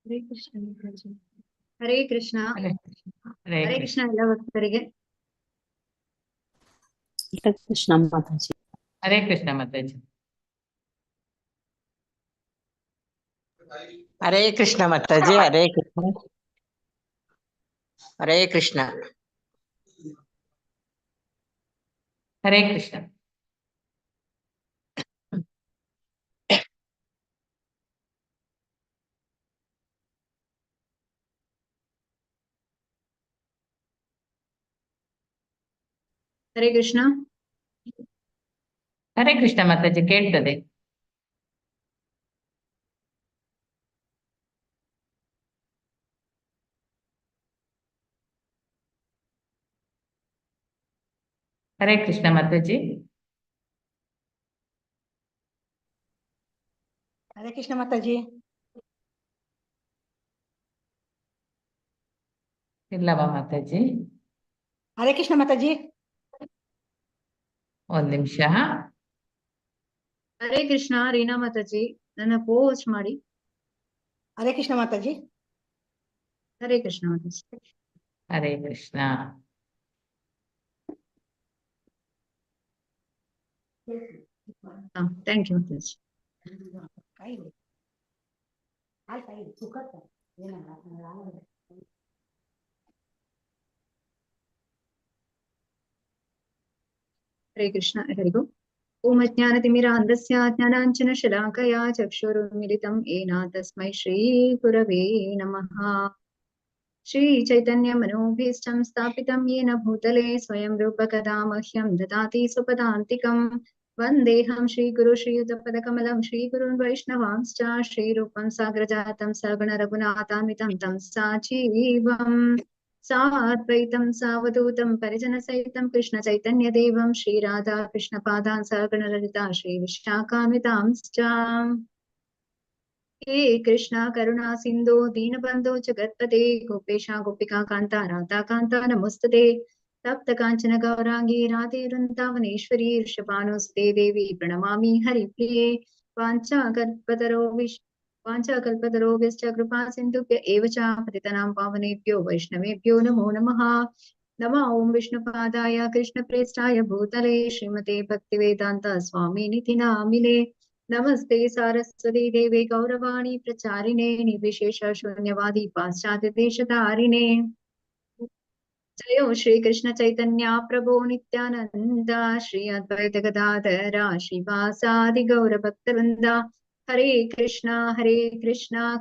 ಹರೇ ಕೃಷ್ಣ ಮಾತಾಜಿ. ಹರೇ ಕೃಷ್ಣ. ಹರೇ ಹರೇ ಹರೇ ಕೃಷ್ಣ. ಕೃಷ್ಣ ಎಲ್ಲ ಭಕ್ತರಿಗೆ. ಹರೇ ಕೃಷ್ಣ ಮಾತಾಜಿ. ಹರೇ ಕೃಷ್ಣ ಮಾತಾಜಿ. ಹರೇ ಕೃಷ್ಣ ಮಾತಾಜಿ. ಹರೇ ಕೃಷ್ಣ. ಹರೇ ಕೃಷ್ಣ. ಹರೇ ಕೃಷ್ಣ. ಹರೇ ಕೃಷ್ಣ. ಹರೇ ಕೃಷ್ಣ ಮಾತಾಜಿ ಕೇಳ್ತದೆ. ಹರೇ ಕೃಷ್ಣ ಮಾತಾಜಿ. ಹರೇ ಕೃಷ್ಣ ಮಾತಾಜಿ. ಇಲ್ಲವಾ ಮಾತಾಜಿ? ಹರೇ ಕೃಷ್ಣ ಮಾತಾಜಿ. ಒಂದ್ ನಿಮಿಷ. ಹರೇ ಕೃಷ್ಣ ರೀನಾ ಮಾತಾಜಿ, ನನ್ನ ಹೋಸ್ಟ್ ಮಾಡಿ. ಹರೇ ಕೃಷ್ಣ ಮಾತಾಜಿ. ಹರೇ ಕೃಷ್ಣ ಮಾತಾಜಿ. ಹರೇ ಕೃಷ್ಣ. ಥ್ಯಾಂಕ್ ಯು ಮಾತಾಜಿ. ಹರೇ ಕೃಷ್ಣ ಎಲ್ಲರಿಗೂ. ಓಂ ಅಜ್ಞಾನತಿಮಿರಾಂಧಸ್ಯ ಜ್ಞಾನಾಂಜನಶಲಾಕಯಾ ಚಕ್ಷುರುನ್ಮಿಲಿತಂ ಯೇನ ತಸ್ಮೈ ಶ್ರೀ ಗುರವೇ ನಮಃ. ಶ್ರೀ ಚೈತನ್ಯ ಮನೋಭೀಷ್ಟಂ ಸ್ಥಾಪಿತಂ ಯೇನ ಭೂತಲೆ ಸ್ವಯಂ ರೂಪ ಕದಾ ಮಹ್ಯಂ ದದಾತಿ ಸ್ವಪದಾಂತಿಕಂ. ವಂದೇಹಂ ಶ್ರೀಗುರು ಶ್ರೀಯುತಪದಕಮಲಂ ಶ್ರೀಗುರುನ್ ವೈಷ್ಣವಾಂಶ್ಚ ಶ್ರೀರೂಪಂ ಸಾಗ್ರಜಾತಂ ಸಗಣ ರಘುನಾಥಾನ್ವಿತಂ तं ಸಾಜೀವಂ ಸಾದ್ವೈತಂ ಸಾವಧೂತಂ ಪರಿಜನ ಸಹಿತಂ ಕೃಷ್ಣ ಚೈತನ್ಯ ದೇವಂ ಶ್ರೀ ರಾಧಾ ಕೃಷ್ಣ ಪಾದಾನ್ ಸಗಣ ಲಲಿತಾ ಶ್ರೀ ವಿಶಾಖಾನ್ವಿತಾಂಶ್ಚ. ಹೇ ಕೃಷ್ಣ ಕರುಣಾ ಸಿಂಧು ದೀನಬಂಧು ಜಗತ್ಪತೆ ಗೋಪೇಶ ಗೋಪಿಕಾ ಕಾಂತ ರಾಧಾ ಕಾಂತ ನಮೋಸ್ತುತೆ. ತಪ್ತ ಕಾಂಚನ ಗೌರಾಂಗಿ ರಾಧೆ ವೃಂದಾವನೇಶ್ವರಿ ಋಷಭಾನುಸುತೆ ದೇವಿ ಪ್ರಣಮಾಮಿ ಹರಿಪ್ರಿಯೆ. ವಾಂಛಾಕಲ್ಪತರೋಭ್ಯಶ್ಚ ಕೃಪಾ ಸಿಂಧುಭ್ಯ ಏವ ಚ ಪತಿತಾನಾಂ ಪಾವನೇಭ್ಯೋ ವೈಷ್ಣವೇಭ್ಯೋ ನಮೋ ನಮಃ. ನಮಃ ಓಂ ವಿಷ್ಣುಪಾದಾಯ ಕೃಷ್ಣಪ್ರೇಷ್ಠಾಯ ಭೂತಲೆ ಶ್ರೀಮತೆ ಭಕ್ತಿವೇದಾಂತ ಸ್ವಾಮಿನಿಧಿ ನಾಮಿನೆ. ನಮಸ್ತೆ ಸಾರಸ್ವತಿ ದೇವಿ ಗೌರವಾಣಿ ಪ್ರಚಾರಿಣೆ ನಿರ್ವಿಶೇಷ ಶೂನ್ಯವಾದಿ ಪಾಶ್ಚಾತ್ಯ ದೇಶಧಾರಿಣೆ. ಜಯೋ ಶ್ರೀ ಕೃಷ್ಣ ಚೈತನ್ಯ ಪ್ರಭೋ ನಿತ್ಯಾನಂದ ಶ್ರೀ ಅದ್ವೈತ ಗದಾಧರ ಶ್ರೀವಾಸಾದಿ ಗೌರ ಭಕ್ತವೃಂದ. ಹರೇ ಕೃಷ್ಣ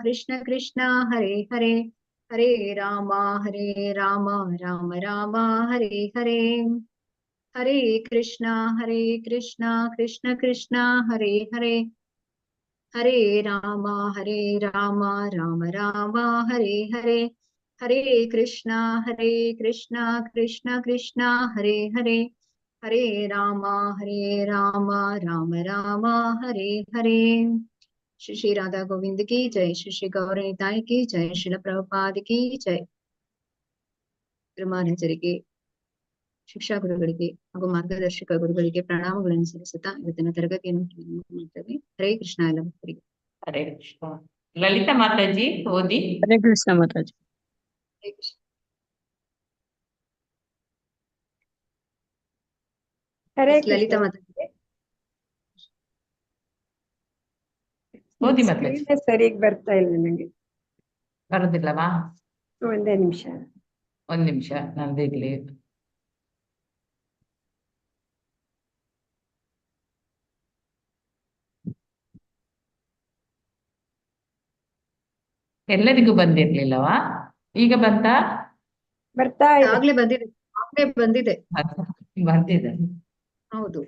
ಕೃಷ್ಣ ಕೃಷ್ಣ ಹರೇ ಹರೇ. ಹರೇ ರಾಮ ರಾಮ ರಾಮ ಹರೇ ಹರೇ. ಹರೇ ಕೃಷ್ಣ ಕೃಷ್ಣ ಕೃಷ್ಣ ಹರೇ ಹರೇ. ಹರೇ ರಾಮ ರಾಮ ರಾಮ ಹರೇ ಹರೇ. ಹರೇ ಕೃಷ್ಣ ಕೃಷ್ಣ ಕೃಷ್ಣ ಹರೇ ಹರೇ. ಹರೇ ರಾಮ ರಾಮ ರಾಮ ಹರೇ ಹರೇ. ಶ್ರೀ ಶ್ರೀ ರಾಧಾ ಗೋವಿಂದ ಕಿ ಜೈ. ಶ್ರೀ ಶ್ರೀ ಗೌರನಿತಾಯಿ ಕಿ ಜೈ. ಶ್ರೀಲ ಪ್ರಭುಪಾದ ಕಿ ಜೈ. ಮಹಾರಾಜರಿಗೆ, ಶಿಕ್ಷಾ ಗುರುಗಳಿಗೆ ಹಾಗೂ ಮಾರ್ಗದರ್ಶಕ ಗುರುಗಳಿಗೆ ಪ್ರಣಾಮಗಳನ್ನು ಸಲ್ಲಿಸುತ್ತಾ ಇವತ್ತಿನ ತರಗತಿಯನ್ನು ಮಾಡ್ತೇವೆ. ಹರೇ ಕೃಷ್ಣ ಎಲ್ಲ ಭಕ್ತರಿಗೆ. ಹರೇ ಕೃಷ್ಣ. ಲಲಿತಾ ಮಾತಾಜಿ ಓದಿ. ಹರೇ ಕೃಷ್ಣ ಮಾತಾಜಿ. ಹರೇ ಕೃಷ್ಣ. ಹರೇ ಲಲಿತಾ ಕೃಷ್ಣ. ಮಾತಾಜಿ ಓದಿ ಮಾತಾಜಿ. ಸ್ಕ್ರೀನ್ ಸರಿಯಾಗಿ ಬರ್ತಾ ಇಲ್ಲ ನನಗೆ. ಬರುದಿಲ್ಲವಾ? ಒಂದೇ ನಿಮಿಷ. ಒಂದ್ ನಿಮಿಷ ನಂದಿರ್ಲಿ. ಎಲ್ಲರಿಗೂ ಬಂದಿರ್ಲಿಲ್ಲವಾ? ಈಗ ಬಂತ? ಬರ್ತಾ ಇದೆ. ಆಗ್ಲೇ ಬಂದಿದೆ. ಬಂದಿದೆ. ಹೌದು,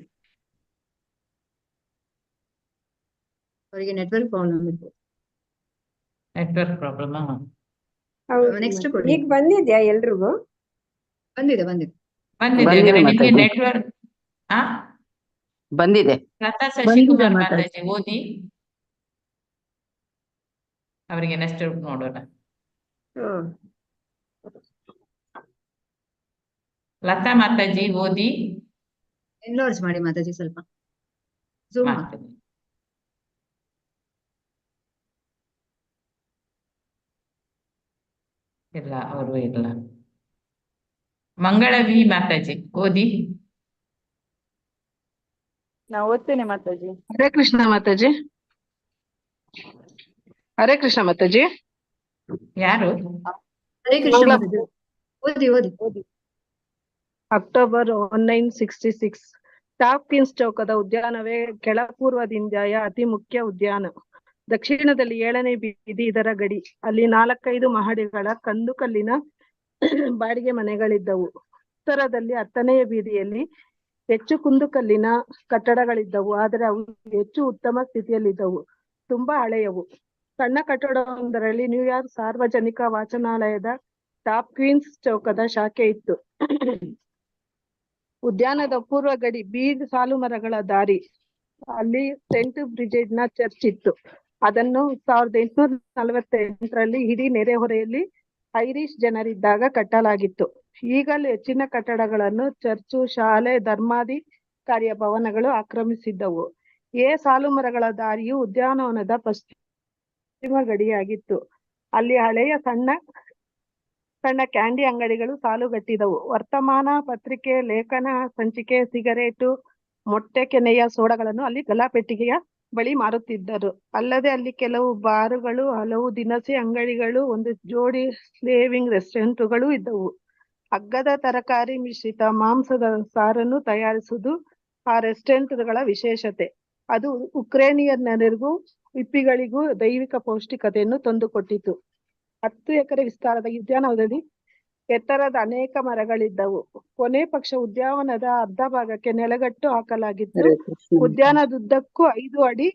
ಅವರಿಗೆ ನೆಟ್ವರ್ಕ್ ಪ್ರಾಬ್ಲಮ್ ಇತ್ತು. Network problem. ಹೌದು, ನೆಕ್ಸ್ಟ್ ಕೊಡಿ. ಈಗ ಬಂದಿದ್ಯಾ ಎಲ್ರಿಗೂ? ಬಂದಿದೆ. ಬಂದಿದೆ. ಬಂದಿದೆ ನಿಮ್ಗೆ ಮಾತಾಜಿ. ನೆಟ್ವರ್ಕ್ ಬಂದಿದೆ. ಲತಾ ಶಶಿಕುಮಾರ್ ಮಾತಾಜಿ. ಮಾತಾಜಿ ಓದಿ. ಅವರಿಗೆ ನೆಕ್ಸ್ಟ್ ನೋಡೋಣ. ಲತಾ ಮಾತಾಜಿ ಓದಿ. ಎನ್ಲಾರ್ಜ್ ಮಾಡಿ ಮಾತಾಜಿ, ಸ್ವಲ್ಪ ಝೂಮ್ ಮಾಡಿ. ಮಾಡ್ತೀನಿ. ಇಲ್ಲ, ಅವರು ಇಲ್ಲ. ಮಂಗಳ ವಿ ಮಾತಾಜಿ ಓದಿ. ನಾ ಓದ್ತೇನೆ ಮಾತಾಜಿ. ಹರೇ ಕೃಷ್ಣ ಮಾತಾಜಿ. ಹರೇ ಕೃಷ್ಣ ಮಾತಾಜಿ. ಯಾರು? ಹರೇ ಕೃಷ್ಣ ಮಂಗಳ ಮಾತಾಜಿ. ಓದಿ ಓದಿ. ಅಕ್ಟೋಬರ್ 1966 ಟಾಪ್ಕಿನ್ಸ್ ಚೌಕದ ಉದ್ಯಾನವೇ ಕೆಳಪೂರ್ವದಿಂದ್ಯಾಯ ಅತಿ ಮುಖ್ಯ ಉದ್ಯಾನ. ದಕ್ಷಿಣದಲ್ಲಿ 7ನೇ ಬೀದಿ ಇದರ ಗಡಿ. ಅಲ್ಲಿ 4-5 ಮಹಡಿಗಳ ಕಂದುಕಲ್ಲಿನ ಬಾಡಿಗೆ ಮನೆಗಳಿದ್ದವು. ಉತ್ತರದಲ್ಲಿ 10ನೇ ಬೀದಿಯಲ್ಲಿ ಹೆಚ್ಚು ಕುಂದುಕಲ್ಲಿನ ಕಟ್ಟಡಗಳಿದ್ದವು, ಆದರೆ ಅವು ಹೆಚ್ಚು ಉತ್ತಮ ಸ್ಥಿತಿಯಲ್ಲಿದ್ದವು, ತುಂಬಾ ಹಳೆಯವು. ಸಣ್ಣ ಕಟ್ಟಡವೊಂದರಲ್ಲಿ ನ್ಯೂಯಾರ್ಕ್ ಸಾರ್ವಜನಿಕ ವಾಚನಾಲಯದ ಟಾಪ್ಕಿನ್ಸ್ ಚೌಕದ ಶಾಖೆ ಇತ್ತು. ಉದ್ಯಾನದ ಪೂರ್ವ ಗಡಿ ಬೀಡ್ ಸಾಲು ಮರಗಳ ದಾರಿ. ಅಲ್ಲಿ ಸೆಂಟ್ ಬ್ರಿಜೇಡ್ನ ಚರ್ಚ್ ಇತ್ತು. ಅದನ್ನು 1848ರಲ್ಲಿ ಇಡೀ ನೆರೆಹೊರೆಯಲ್ಲಿ ಐರಿಷ್ ಜನರಿದ್ದಾಗ ಕಟ್ಟಲಾಗಿತ್ತು. ಈಗಲೂ ಹೆಚ್ಚಿನ ಕಟ್ಟಡಗಳನ್ನು ಚರ್ಚು, ಶಾಲೆ, ಧರ್ಮಾಧಿಕಾರಿಯ ಭವನಗಳು ಆಕ್ರಮಿಸಿದ್ದವು. ಸಾಲು ಮರಗಳ ದಾರಿಯು ಉದ್ಯಾನವನದ ಪಶ್ಚಿಮ ಗಡಿಯಾಗಿತ್ತು. ಅಲ್ಲಿ ಹಳೆಯ ಸಣ್ಣ ಸಣ್ಣ ಕ್ಯಾಂಡಿ ಅಂಗಡಿಗಳು ಸಾಲುಗಟ್ಟಿದವು. ವರ್ತಮಾನ ಪತ್ರಿಕೆ, ಲೇಖನ ಸಂಚಿಕೆ, ಸಿಗರೇಟು, ಮೊಟ್ಟೆ ಕೆನೆಯ ಸೋಡಗಳನ್ನು ಅಲ್ಲಿ ಗಲಾಪೆಟ್ಟಿಗೆಯ ಬಳಿ ಮಾರುತ್ತಿದ್ದರು. ಅಲ್ಲದೆ ಅಲ್ಲಿ ಕೆಲವು ಬಾರುಗಳು, ಹಲವು ದಿನಸಿ ಅಂಗಡಿಗಳು, ಒಂದು ಜೋಡಿ ಸ್ಲೇವಿಂಗ್ ರೆಸ್ಟೋರೆಂಟುಗಳು ಇದ್ದವು. ಅಗ್ಗದ ತರಕಾರಿ ಮಿಶ್ರಿತ ಮಾಂಸದ ಸಾರನ್ನು ತಯಾರಿಸುವುದು ಆ ರೆಸ್ಟೋರೆಂಟ್ಗಳ ವಿಶೇಷತೆ. ಅದು ಉಕ್ರೇನಿಯನ್ನರಿಗೂ ಹಿಪ್ಪಿಗಳಿಗೂ ದೈವಿಕ ಪೌಷ್ಟಿಕತೆಯನ್ನು ತಂದುಕೊಟ್ಟಿತು. 10 ಎಕರೆ ವಿಸ್ತಾರದ ಉದ್ಯಾನವನದಲ್ಲಿ ಎತ್ತರದ ಅನೇಕ ಮರಗಳಿದ್ದವು. ಕೊನೆ ಪಕ್ಷ ಉದ್ಯಾನವನದ ಅರ್ಧ ಭಾಗಕ್ಕೆ ನೆಲಗಟ್ಟು ಹಾಕಲಾಗಿತ್ತು. ಹರೇ ಕೃಷ್ಣ ಉದ್ಯಾನದುದ್ದಕ್ಕೂ 5 ಅಡಿ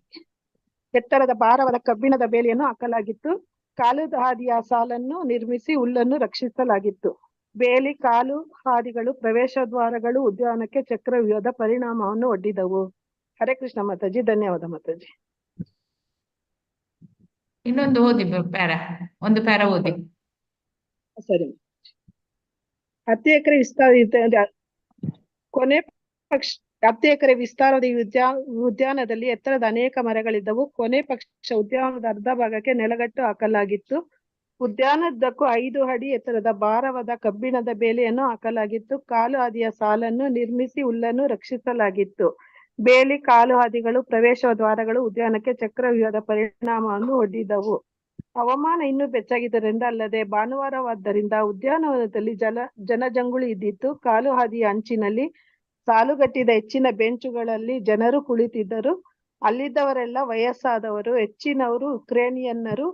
ಎತ್ತರದ ಭಾರವಾದ ಕಬ್ಬಿಣದ ಬೇಲಿಯನ್ನು ಹಾಕಲಾಗಿತ್ತು. ಕಾಲು ಹಾದಿಯ ಸಾಲನ್ನು ನಿರ್ಮಿಸಿ ಹುಲ್ಲನ್ನು ರಕ್ಷಿಸಲಾಗಿತ್ತು. ಬೇಲಿ, ಕಾಲು ಹಾದಿಗಳು, ಪ್ರವೇಶ ದ್ವಾರಗಳು ಉದ್ಯಾನಕ್ಕೆ ಚಕ್ರವ್ಯೂಹದ ಪರಿಣಾಮವನ್ನು ಒಡ್ಡಿದವು. ಹರೇ ಕೃಷ್ಣ ಮಾತಾಜಿ. ಧನ್ಯವಾದ ಮಾತಾಜಿ. ಇನ್ನೊಂದು ಓದಿ ಒಂದು ಪ್ಯಾರ ಓದಿ. ಸರಿ. 10 ಎಕರೆ ವಿಸ್ತಾರ ಕೊನೆ ಪಕ್ಷ 10 ಎಕರೆ ವಿಸ್ತಾರದ ಉದ್ಯಾನದಲ್ಲಿ ಎತ್ತರದ ಅನೇಕ ಮರಗಳಿದ್ದವು. ಕೊನೆ ಪಕ್ಷ ಉದ್ಯಾನದ ಅರ್ಧ ಭಾಗಕ್ಕೆ ನೆಲಗಟ್ಟು ಹಾಕಲಾಗಿತ್ತು. ಉದ್ಯಾನದ್ದಕ್ಕೂ 5 ಅಡಿ ಎತ್ತರದ ಭಾರವಾದ ಕಬ್ಬಿಣದ ಬೇಲಿಯನ್ನು ಹಾಕಲಾಗಿತ್ತು. ಕಾಲು ಹಾದಿಯ ಸಾಲನ್ನು ನಿರ್ಮಿಸಿ ಹುಲ್ಲನ್ನು ರಕ್ಷಿಸಲಾಗಿತ್ತು. ಬೇಲಿ, ಕಾಲು ಹಾದಿಗಳು, ಪ್ರವೇಶ ದ್ವಾರಗಳು ಉದ್ಯಾನಕ್ಕೆ ಚಕ್ರವ್ಯೂಹದ ಪರಿಣಾಮವನ್ನು ಒಡ್ಡಿದವು. ಹವಾಮಾನ ಇನ್ನೂ ಬೆಚ್ಚಗಿದ್ದರಿಂದ, ಅಲ್ಲದೆ ಭಾನುವಾರವಾದ್ದರಿಂದ ಉದ್ಯಾನವನದಲ್ಲಿ ಜನಜಂಗುಳಿ ಇದ್ದಿತ್ತು. ಕಾಲು ಹಾದಿಯ ಅಂಚಿನಲ್ಲಿ ಸಾಲುಗಟ್ಟಿದ ಹೆಚ್ಚಿನ ಬೆಂಚುಗಳಲ್ಲಿ ಜನರು ಕುಳಿತಿದ್ದರು. ಅಲ್ಲಿದ್ದವರೆಲ್ಲ ವಯಸ್ಸಾದವರು, ಹೆಚ್ಚಿನವರು ಉಕ್ರೇನಿಯನ್ನರು.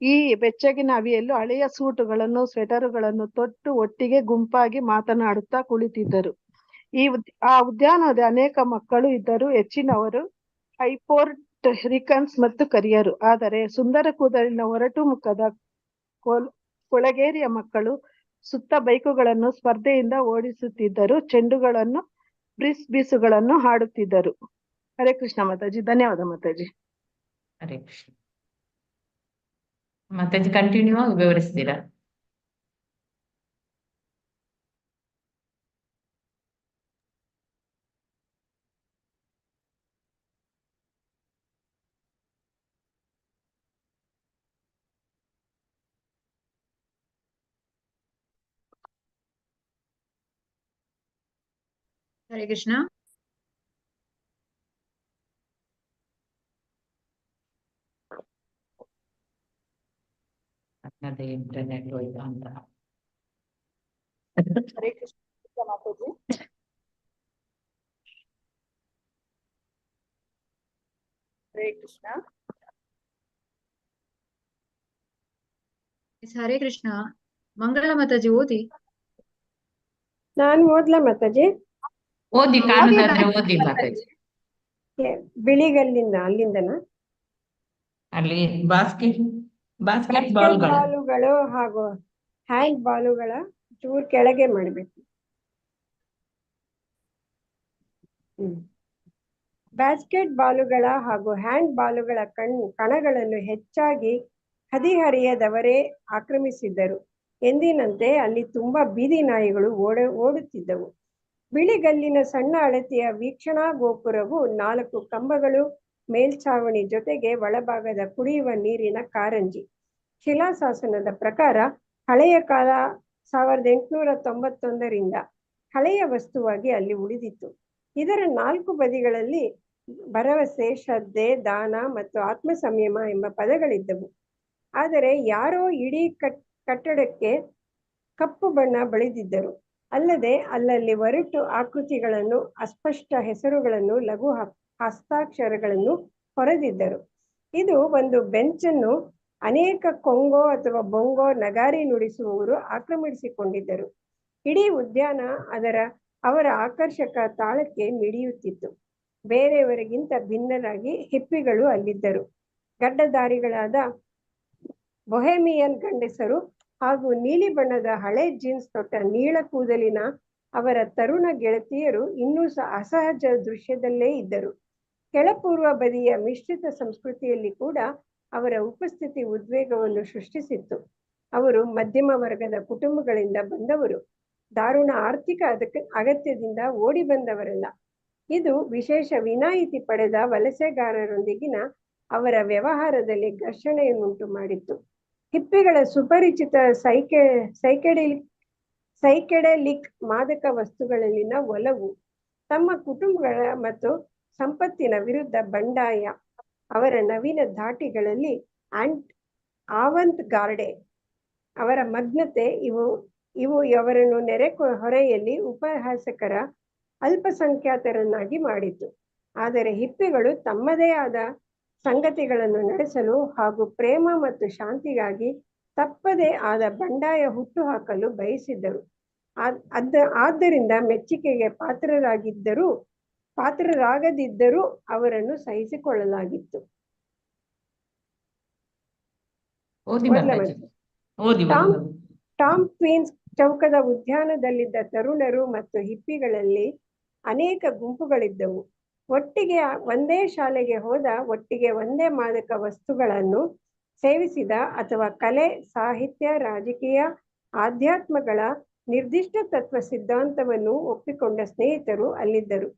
ಈ ಬೆಚ್ಚಗಿನ ಅವಿಯಲ್ಲೂ ಹಳೆಯ ಸೂಟುಗಳನ್ನು, ಸ್ವೆಟರುಗಳನ್ನು ತೊಟ್ಟು ಒಟ್ಟಿಗೆ ಗುಂಪಾಗಿ ಮಾತನಾಡುತ್ತಾ ಕುಳಿತಿದ್ದರು. ಆ ಉದ್ಯಾನದ ಅನೇಕ ಮಕ್ಕಳು ಇದ್ದರು. ಹೆಚ್ಚಿನವರು ಹೈಪೋರ್ಟ್ ರಿಕನ್ಸ್ ಮತ್ತು ಕರಿಯರು. ಆದರೆ ಸುಂದರ ಕೂದಲಿನ ಒರಟು ಮುಖದ ಕೊಳಗೇರಿಯ ಮಕ್ಕಳು ಸುತ್ತ ಬೈಕುಗಳನ್ನು ಸ್ಪರ್ಧೆಯಿಂದ ಓಡಿಸುತ್ತಿದ್ದರು. ಚೆಂಡುಗಳನ್ನು, ಬೀಸುಗಳನ್ನು ಹಾಡುತ್ತಿದ್ದರು. ಹರೇ ಕೃಷ್ಣ ಮಾತಾಜಿ. ಧನ್ಯವಾದ ಮಾತಾಜಿ. ಹರೇ ಕೃಷ್ಣ ಮಾತಾಜಿ. ಕಂಟಿನ್ಯೂ ಆಗಿ ವಿವರಿಸ್ತೀರಾ? ಹರೇ ಕೃಷ್ಣ. ನನ್ನದೇ ಇಂಟರ್ನೆಟ್ ಹೋಯ್ತು ಅಂತ. ಹರೇ ಕೃಷ್ಣ ಮಾತಾಜಿ. ಹರೇ ಕೃಷ್ಣ. ಹರೇ ಕೃಷ್ಣ. ಮಂಗಳ ಮಾತಾಜಿ ಓದಿ. ನಾನು ಓದ್ಲಾ ಮಾತಾಜಿ? ಓದಿ, ಕಾಣುದಾದ್ರೆ ಓದಿ ಮಾತಾಜಿ. ಬಿಳಿಗಲ್ಲಿಂದ ಅಲ್ಲಿಂದನಾ? ಅಲ್ಲಿ ಬಾಸ್ಕೆಟ್ ಬಾಸ್ಕೆಟ್ ಬಾಲ್ಗಳು. ಬಾಲುಗಳು ಹಾಗೂ ಹ್ಯಾಂಡ್ ಬಾಲುಗಳ ಚೂರ್ ಕೆಳಗೆ ಮಾಡ್ಬೇಕು. ಬ್ಯಾಸ್ಕೆಟ್ ಬಾಲುಗಳ ಹಾಗೂ ಹ್ಯಾಂಡ್ ಬಾಲುಗಳ ಕಣಗಳನ್ನು ಹೆಚ್ಚಾಗಿ ಹದಿಹರೆಯದವರೇ ಆಕ್ರಮಿಸಿದ್ದರು. ಎಂದಿನಂತೆ ಅಲ್ಲಿ ತುಂಬಾ ಬೀದಿ ನಾಯಿಗಳು ಓಡುತ್ತಿದ್ದವು. ಬಿಳಿಗಲ್ಲಿನ ಸಣ್ಣ ಅಳತೆಯ ವೀಕ್ಷಣಾ ಗೋಪುರವು 4 ಕಂಬಗಳು, ಮೇಲ್ಛಾವಣಿ ಜೊತೆಗೆ ಒಳಭಾಗದ ಕುಡಿಯುವ ನೀರಿನ ಕಾರಂಜಿ. ಶಿಲಾಶಾಸನದ ಪ್ರಕಾರ ಹಳೆಯ ಕಾಲ 1891ರಿಂದ ಹಳೆಯ ವಸ್ತುವಾಗಿ ಅಲ್ಲಿ ಉಳಿದಿತ್ತು. ಇದರ 4 ಬದಿಗಳಲ್ಲಿ ಭರವಸೆ, ಶ್ರದ್ಧೆ, ದಾನ ಮತ್ತು ಆತ್ಮ ಸಂಯಮ ಎಂಬ ಪದಗಳಿದ್ದವು. ಆದರೆ ಯಾರೋ ಇಡೀ ಕಟ್ಟಡಕ್ಕೆ ಕಪ್ಪು ಬಣ್ಣ ಬಳಿದಿದ್ದರು. ಅಲ್ಲದೆ ಅಲ್ಲಲ್ಲಿ ಒರಟು ಆಕೃತಿಗಳನ್ನು, ಅಸ್ಪಷ್ಟ ಹೆಸರುಗಳನ್ನು, ಲಘು ಹಸ್ತಾಕ್ಷರಗಳನ್ನು ಹೊರದಿದ್ದರು. ಇದು ಒಂದು ಬೆಂಚನ್ನು ಅನೇಕ ಕೊಂಗೋ ಅಥವಾ ಬೊಂಗೋ ನಗಾರಿ ನುಡಿಸುವವರು ಆಕ್ರಮಿಸಿಕೊಂಡಿದ್ದರು. ಇಡೀ ಉದ್ಯಾನ ಅವರ ಆಕರ್ಷಕ ತಾಳಕ್ಕೆ ಮಿಡಿಯುತ್ತಿತ್ತು. ಬೇರೆಯವರಿಗಿಂತ ಭಿನ್ನರಾಗಿ ಹಿಪ್ಪಿಗಳು ಅಲ್ಲಿದ್ದರು. ಗಡ್ಡಧಾರಿಗಳಾದ ಬೊಹೆಮಿಯನ್ ಗಂಡಸರು ಹಾಗೂ ನೀಲಿ ಬಣ್ಣದ ಹಳೆ ಜೀನ್ಸ್ ತೊಟ್ಟ ನೀಳ ಕೂದಲಿನ ಅವರ ತರುಣ ಗೆಳತಿಯರು ಇನ್ನೂ ಅಸಹಜ ದೃಶ್ಯದಲ್ಲೇ ಇದ್ದರು. ಕೆಳಪೂರ್ವ ಬದಿಯ ಮಿಶ್ರಿತ ಸಂಸ್ಕೃತಿಯಲ್ಲಿ ಕೂಡ ಅವರ ಉಪಸ್ಥಿತಿ ಉದ್ವೇಗವನ್ನು ಸೃಷ್ಟಿಸಿತ್ತು. ಅವರು ಮಧ್ಯಮ ವರ್ಗದ ಕುಟುಂಬಗಳಿಂದ ಬಂದವರು, ದಾರುಣ ಆರ್ಥಿಕ ಅಗತ್ಯದಿಂದ ಓಡಿ ಬಂದವರಲ್ಲ. ಇದು ವಿಶೇಷ ವಿನಾಯಿತಿ ಪಡೆದ ವಲಸೆಗಾರರೊಂದಿಗಿನ ಅವರ ವ್ಯವಹಾರದಲ್ಲಿ ಘರ್ಷಣೆಯನ್ನುಂಟು ಮಾಡಿತ್ತು. ಹಿಪ್ಪಿಗಳ ಸುಪರಿಚಿತ ಸೈಕೆಡೆಲಿಕ್ ಮಾದಕ ವಸ್ತುಗಳಲ್ಲಿನ ಒಲವು, ತಮ್ಮ ಕುಟುಂಬಗಳ ಮತ್ತು ಸಂಪತ್ತಿನ ವಿರುದ್ಧ ಬಂಡಾಯ, ಅವರ ನವೀನ ಧಾಟಿಗಳಲ್ಲಿ ಆವಂತ್ ಗಾರ್ಡೆ, ಅವರ ಮಗ್ನತೆ ಇವು ಅವರನ್ನು ಹೊರೆಯಲ್ಲಿ ಉಪಹಾಸಕರ ಅಲ್ಪಸಂಖ್ಯಾತರನ್ನಾಗಿ ಮಾಡಿತು. ಆದರೆ ಹಿಪ್ಪಿಗಳು ತಮ್ಮದೇ ಆದ ಸಂಗತಿಗಳನ್ನು ನಡೆಸಲು ಹಾಗೂ ಪ್ರೇಮ ಮತ್ತು ಶಾಂತಿಗಾಗಿ ತಪ್ಪದೇ ಆದ ಬಂಡಾಯ ಹುಟ್ಟುಹಾಕಲು ಬಯಸಿದ್ದರು. ಆದ್ದರಿಂದ ಮೆಚ್ಚುಗೆಗೆ ಪಾತ್ರರಾಗದಿದ್ದರೂ ಅವರನ್ನು ಸಹಿಸಿಕೊಳ್ಳಲಾಗಿತ್ತು. ಓದಿ ಮಾತಾಜಿ. ಟಾಮ್ ಕ್ವೀನ್ಸ್ ಚೌಕದ ಉದ್ಯಾನದಲ್ಲಿದ್ದ ತರುಣರು ಮತ್ತು ಹಿಪ್ಪಿಗಳಲ್ಲಿ ಅನೇಕ ಗುಂಪುಗಳಿದ್ದವು. ಒಟ್ಟಿಗೆ ಒಂದೇ ಶಾಲೆಗೆ ಹೋದ, ಒಟ್ಟಿಗೆ ಒಂದೇ ಮಾದಕ ವಸ್ತುಗಳನ್ನು ಸೇವಿಸಿದ ಅಥವಾ ಕಲೆ, ಸಾಹಿತ್ಯ, ರಾಜಕೀಯ, ಆಧ್ಯಾತ್ಮಗಳ ನಿರ್ದಿಷ್ಟ ತತ್ವ ಸಿದ್ಧಾಂತವನ್ನು ಒಪ್ಪಿಕೊಂಡ ಸ್ನೇಹಿತರು ಅಲ್ಲಿದ್ದರು.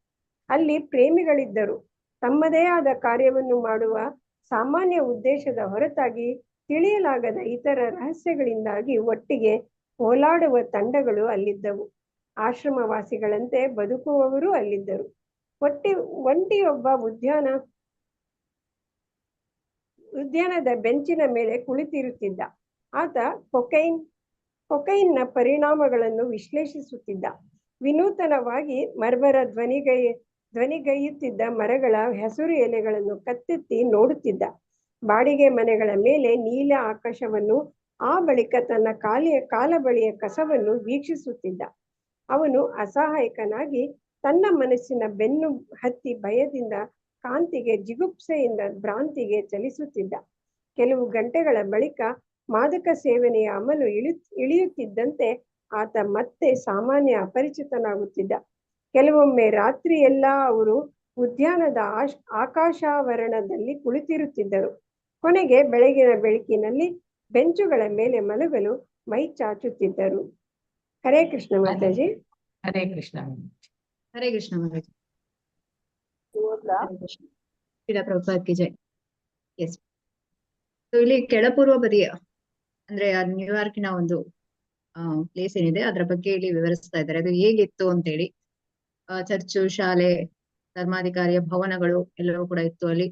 ಅಲ್ಲಿ ಪ್ರೇಮಿಗಳಿದ್ದರು. ತಮ್ಮದೇ ಆದ ಕಾರ್ಯವನ್ನು ಮಾಡುವ ಸಾಮಾನ್ಯ ಉದ್ದೇಶದ ಹೊರತಾಗಿ ತಿಳಿಯಲಾಗದ ಇತರ ರಹಸ್ಯಗಳಿಂದಾಗಿ ಒಟ್ಟಿಗೆ ಓಲಾಡುವ ತಂಡಗಳು ಅಲ್ಲಿದ್ದವು. ಆಶ್ರಮವಾಸಿಗಳಂತೆ ಬದುಕುವವರು ಅಲ್ಲಿದ್ದರು. ಒಂಟಿಯೊಬ್ಬ ಉದ್ಯಾನದ ಬೆಂಚಿನ ಮೇಲೆ ಕುಳಿತಿರುತ್ತಿದ್ದ. ಆತ ಕೊಕೈನ್ನ ಪರಿಣಾಮಗಳನ್ನು ವಿಶ್ಲೇಷಿಸುತ್ತಿದ್ದ. ವಿನೂತನವಾಗಿ ಮರ್ಮರ ಧ್ವನಿಗೈಯುತ್ತಿದ್ದ ಮರಗಳ ಹಸಿರು ಎಲೆಗಳನ್ನು ಕತ್ತೆತ್ತಿ ನೋಡುತ್ತಿದ್ದ. ಬಾಡಿಗೆ ಮನೆಗಳ ಮೇಲೆ ನೀಲ ಆಕಾಶವನ್ನು, ಆ ಬಳಿಕ ತನ್ನ ಕಾಲಬಳಿಯ ಕಸವನ್ನು ವೀಕ್ಷಿಸುತ್ತಿದ್ದ. ಅವನು ಅಸಹಾಯಕನಾಗಿ ತನ್ನ ಮನಸ್ಸಿನ ಬೆನ್ನು ಹತ್ತಿ ಭಯದಿಂದ ಕಾಂತಿಗೆ, ಜಿಗುಪ್ಸೆಯಿಂದ ಭ್ರಾಂತಿಗೆ ಚಲಿಸುತ್ತಿದ್ದ. ಕೆಲವು ಗಂಟೆಗಳ ಬಳಿಕ ಮಾದಕ ಸೇವನೆಯ ಅಮಲು ಇಳಿಯುತ್ತಿದ್ದಂತೆ ಆತ ಮತ್ತೆ ಸಾಮಾನ್ಯ ಅಪರಿಚಿತನಾಗುತ್ತಿದ್ದ. ಕೆಲವೊಮ್ಮೆ ರಾತ್ರಿಯೆಲ್ಲ ಅವರು ಉದ್ಯಾನದ ಆಕಾಶಾವರಣದಲ್ಲಿ ಕುಳಿತಿರುತ್ತಿದ್ದರು. ಕೊನೆಗೆ ಬೆಳಗಿನ ಬೆಳಕಿನಲ್ಲಿ ಬೆಂಚುಗಳ ಮೇಲೆ ಮಲಗಲು ಮೈ ಚಾಚುತ್ತಿದ್ದರು. ಹರೇ ಕೃಷ್ಣ ಮಾತಾಜಿ. ಹರೇ ಕೃಷ್ಣ. ಹರೇ ಕೃಷ್ಣ ಮಹಾರಾಜ್. ಓದ್ಲಾ? ಶ್ರೀಲ ಪ್ರಭುಪಾದ್ ಕಿ ಜೈ. ಎಸ್. ಇಲ್ಲಿ ಕೆಳಪೂರ್ವ ಬದಿಯ ಅಂದ್ರೆ ನ್ಯೂಯಾರ್ಕಿನ ಒಂದು ಪ್ಲೇಸ್ ಏನಿದೆ ಅದರ ಬಗ್ಗೆ ಇಲ್ಲಿ ವಿವರಿಸ್ತಾ ಇದ್ದಾರೆ. ಅದು ಹೇಗಿತ್ತು ಅಂತೇಳಿ. ಚರ್ಚು, ಶಾಲೆ, ಧರ್ಮಾಧಿಕಾರಿಯ ಭವನಗಳು ಎಲ್ಲವೂ ಕೂಡ ಇತ್ತು ಅಲ್ಲಿ.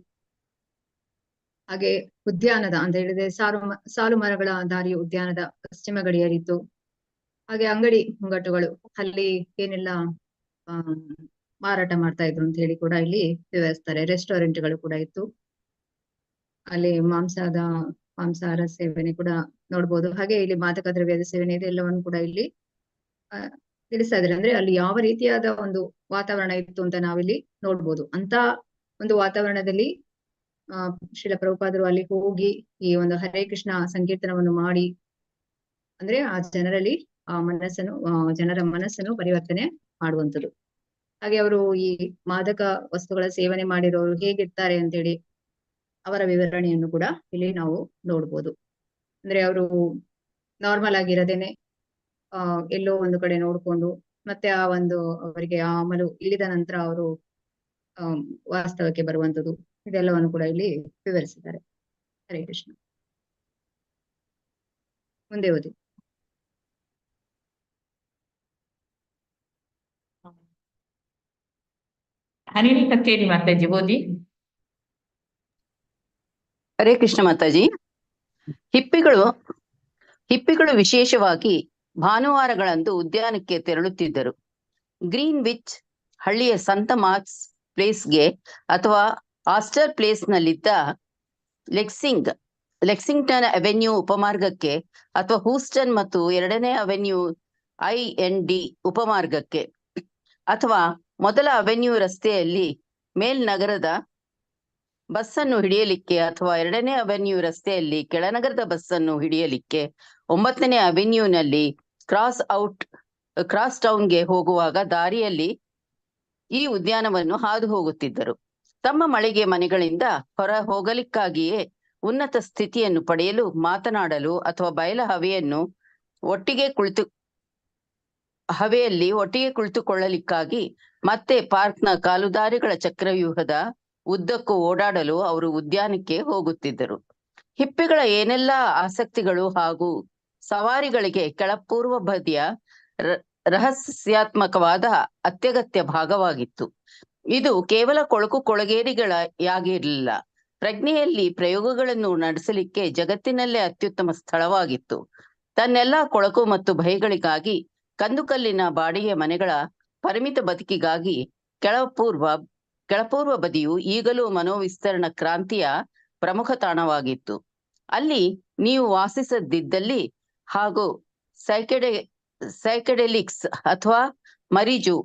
ಹಾಗೆ ಉದ್ಯಾನದ ಅಂತ ಹೇಳಿದ್ರೆ ಸಾಲು ಮರಗಳ ದಾರಿಯ ಉದ್ಯಾನದ ಪಶ್ಚಿಮ ಗಡಿಯಲ್ಲಿತ್ತು. ಹಾಗೆ ಅಂಗಡಿ ಮುಂಗಟ್ಟುಗಳು, ಅಲ್ಲಿ ಏನೆಲ್ಲ ಮಾರಾಟ ಮಾಡ್ತಾ ಇದ್ರು ಅಂತ ಹೇಳಿ ಕೂಡ ಇಲ್ಲಿ ವಿವರಿಸ್ತಾರೆ. ರೆಸ್ಟೋರೆಂಟ್ಗಳು ಕೂಡ ಇತ್ತು. ಅಲ್ಲಿ ಮಾಂಸಾಹಾರ ಸೇವನೆ ಕೂಡ ನೋಡ್ಬೋದು. ಹಾಗೆ ಇಲ್ಲಿ ಮಾದಕ ದ್ರವ್ಯದ ಸೇವನೆ ಇದೆ ಎಲ್ಲವನ್ನು ಕೂಡ ಇಲ್ಲಿ ತಿಳಿಸ್ತಾ ಇದ್ದಾರೆ. ಅಂದ್ರೆ ಅಲ್ಲಿ ಯಾವ ರೀತಿಯಾದ ಒಂದು ವಾತಾವರಣ ಇತ್ತು ಅಂತ ನಾವಿಲ್ಲಿ ನೋಡ್ಬೋದು. ಅಂತ ಒಂದು ವಾತಾವರಣದಲ್ಲಿ ಶ್ರೀಲ ಪ್ರಭುಪಾದರು ಅಲ್ಲಿ ಹೋಗಿ ಈ ಒಂದು ಹರೇ ಕೃಷ್ಣ ಸಂಕೀರ್ತನವನ್ನು ಮಾಡಿ, ಅಂದ್ರೆ ಆ ಜನರಲ್ಲಿ ಜನರ ಮನಸ್ಸನ್ನು ಪರಿವರ್ತನೆ ಮಾಡುವಂಥದ್ದು. ಹಾಗೆ ಅವರು ಈ ಮಾದಕ ವಸ್ತುಗಳ ಸೇವನೆ ಮಾಡಿರೋರು ಹೇಗಿರ್ತಾರೆ ಅಂತೇಳಿ ಅವರ ವಿವರಣೆಯನ್ನು ಕೂಡ ಇಲ್ಲಿ ನಾವು ನೋಡ್ಬೋದು. ಅಂದ್ರೆ ಅವರು ನಾರ್ಮಲ್ ಆಗಿರದೇನೆ ಎಲ್ಲೋ ಒಂದು ಕಡೆ ನೋಡ್ಕೊಂಡು ಮತ್ತೆ ಆ ಒಂದು ಅವರಿಗೆ ಆ ಅಮಲು ಇಳಿದ ನಂತರ ಅವರು ವಾಸ್ತವಕ್ಕೆ ಬರುವಂಥದ್ದು, ಇದೆಲ್ಲವನ್ನು ಕೂಡ ಇಲ್ಲಿ ವಿವರಿಸಿದ್ದಾರೆ. ಹರೇ ಕೃಷ್ಣ. ಮುಂದೆ ಓದಿ. ಅನಿಲ್ ಕಕ್ಕೇರಿ ಮಾತಾಜಿ ಓದಿ. ಹರೇ ಕೃಷ್ಣ ಮಾತಾಜಿ. ಹಿಪ್ಪಿಗಳು ವಿಶೇಷವಾಗಿ ಭಾನುವಾರಗಳಂದು ಉದ್ಯಾನಕ್ಕೆ ತೆರಳುತ್ತಿದ್ದರು. ಗ್ರೀನ್ ವಿಚ್ ಹಳ್ಳಿಯ ಸಂತ ಮಾರ್ಕ್ಸ್ ಪ್ಲೇಸ್ಗೆ ಅಥವಾ ಆಸ್ಟರ್ ಪ್ಲೇಸ್ನಲ್ಲಿದ್ದ ಲೆಕ್ಸಿಂಗ್ಟನ್ ಅವೆನ್ಯೂ ಉಪಮಾರ್ಗಕ್ಕೆ ಅಥವಾ ಹೂಸ್ಟನ್ ಮತ್ತು 2ನೇ ಅವೆನ್ಯೂ IND ಉಪಮಾರ್ಗಕ್ಕೆ ಅಥವಾ ಮೊದಲ ಅವೆನ್ಯೂ ರಸ್ತೆಯಲ್ಲಿ ಮೇಲ್ನಗರದ ಬಸ್ಸನ್ನು ಹಿಡಿಯಲಿಕ್ಕೆ ಅಥವಾ 2ನೇ ಅವೆನ್ಯೂ ರಸ್ತೆಯಲ್ಲಿ ಕೆಳನಗರದ ಬಸ್ಸನ್ನು ಹಿಡಿಯಲಿಕ್ಕೆ 9ನೇ ಅವೆನ್ಯೂನಲ್ಲಿ ಕ್ರಾಸ್ ಟೌನ್ಗೆ ಹೋಗುವಾಗ ದಾರಿಯಲ್ಲಿ ಈ ಉದ್ಯಾನವನ್ನು ಹಾದು ಹೋಗುತ್ತಿದ್ದರು. ತಮ್ಮ ಮಳಿಗೆ ಮನೆಗಳಿಂದ ಹೊರ ಹೋಗಲಿಕ್ಕಾಗಿಯೇ ಉನ್ನತ ಸ್ಥಿತಿಯನ್ನು ಪಡೆಯಲು, ಮಾತನಾಡಲು ಅಥವಾ ಬಯಲ ಹವೆಯಲ್ಲಿ ಒಟ್ಟಿಗೆ ಕುಳಿತುಕೊಳ್ಳಲಿಕ್ಕಾಗಿ ಮತ್ತೆ ಪಾರ್ಕ್ನ ಕಾಲುದಾರಿಗಳ ಚಕ್ರವ್ಯೂಹದ ಉದ್ದಕ್ಕೂ ಓಡಾಡಲು ಅವರು ಉದ್ಯಾನಕ್ಕೆ ಹೋಗುತ್ತಿದ್ದರು. ಹಿಪ್ಪಿಗಳ ಏನೆಲ್ಲಾ ಆಸಕ್ತಿಗಳು ಹಾಗೂ ಸವಾರಿಗಳಿಗೆ ಕೆಳಪೂರ್ವ ಬದಿಯ ರಹಸ್ಯಾತ್ಮಕವಾದ ಅತ್ಯಗತ್ಯ ಭಾಗವಾಗಿತ್ತು. ಇದು ಕೇವಲ ಕೊಳಗೇರಿಗಳಾಗಿರಲಿಲ್ಲ, ಪ್ರಜ್ಞೆಯಲ್ಲಿ ಪ್ರಯೋಗಗಳನ್ನು ನಡೆಸಲಿಕ್ಕೆ ಜಗತ್ತಿನಲ್ಲೇ ಅತ್ಯುತ್ತಮ ಸ್ಥಳವಾಗಿತ್ತು. ತನ್ನೆಲ್ಲಾ ಕೊಳಕು ಮತ್ತು ಭಯಗಳಿಗಾಗಿ ಕಂದುಕಲ್ಲಿನ ಬಾಡಿಗೆ ಮನೆಗಳ ಪರಿಮಿತ ಬದುಕಿಗಾಗಿ ಕೆಳಪೂರ್ವ ಬದಿಯು ಈಗಲೂ ಮನೋವಿಸ್ತರಣ ಕ್ರಾಂತಿಯ ಪ್ರಮುಖ ತಾಣವಾಗಿತ್ತು. ಅಲ್ಲಿ ನೀವು ವಾಸಿಸದಿದ್ದಲ್ಲಿ ಹಾಗೂ ಸೈಕೆಡೆಲಿಕ್ಸ್ ಅಥವಾ ಮರಿಜು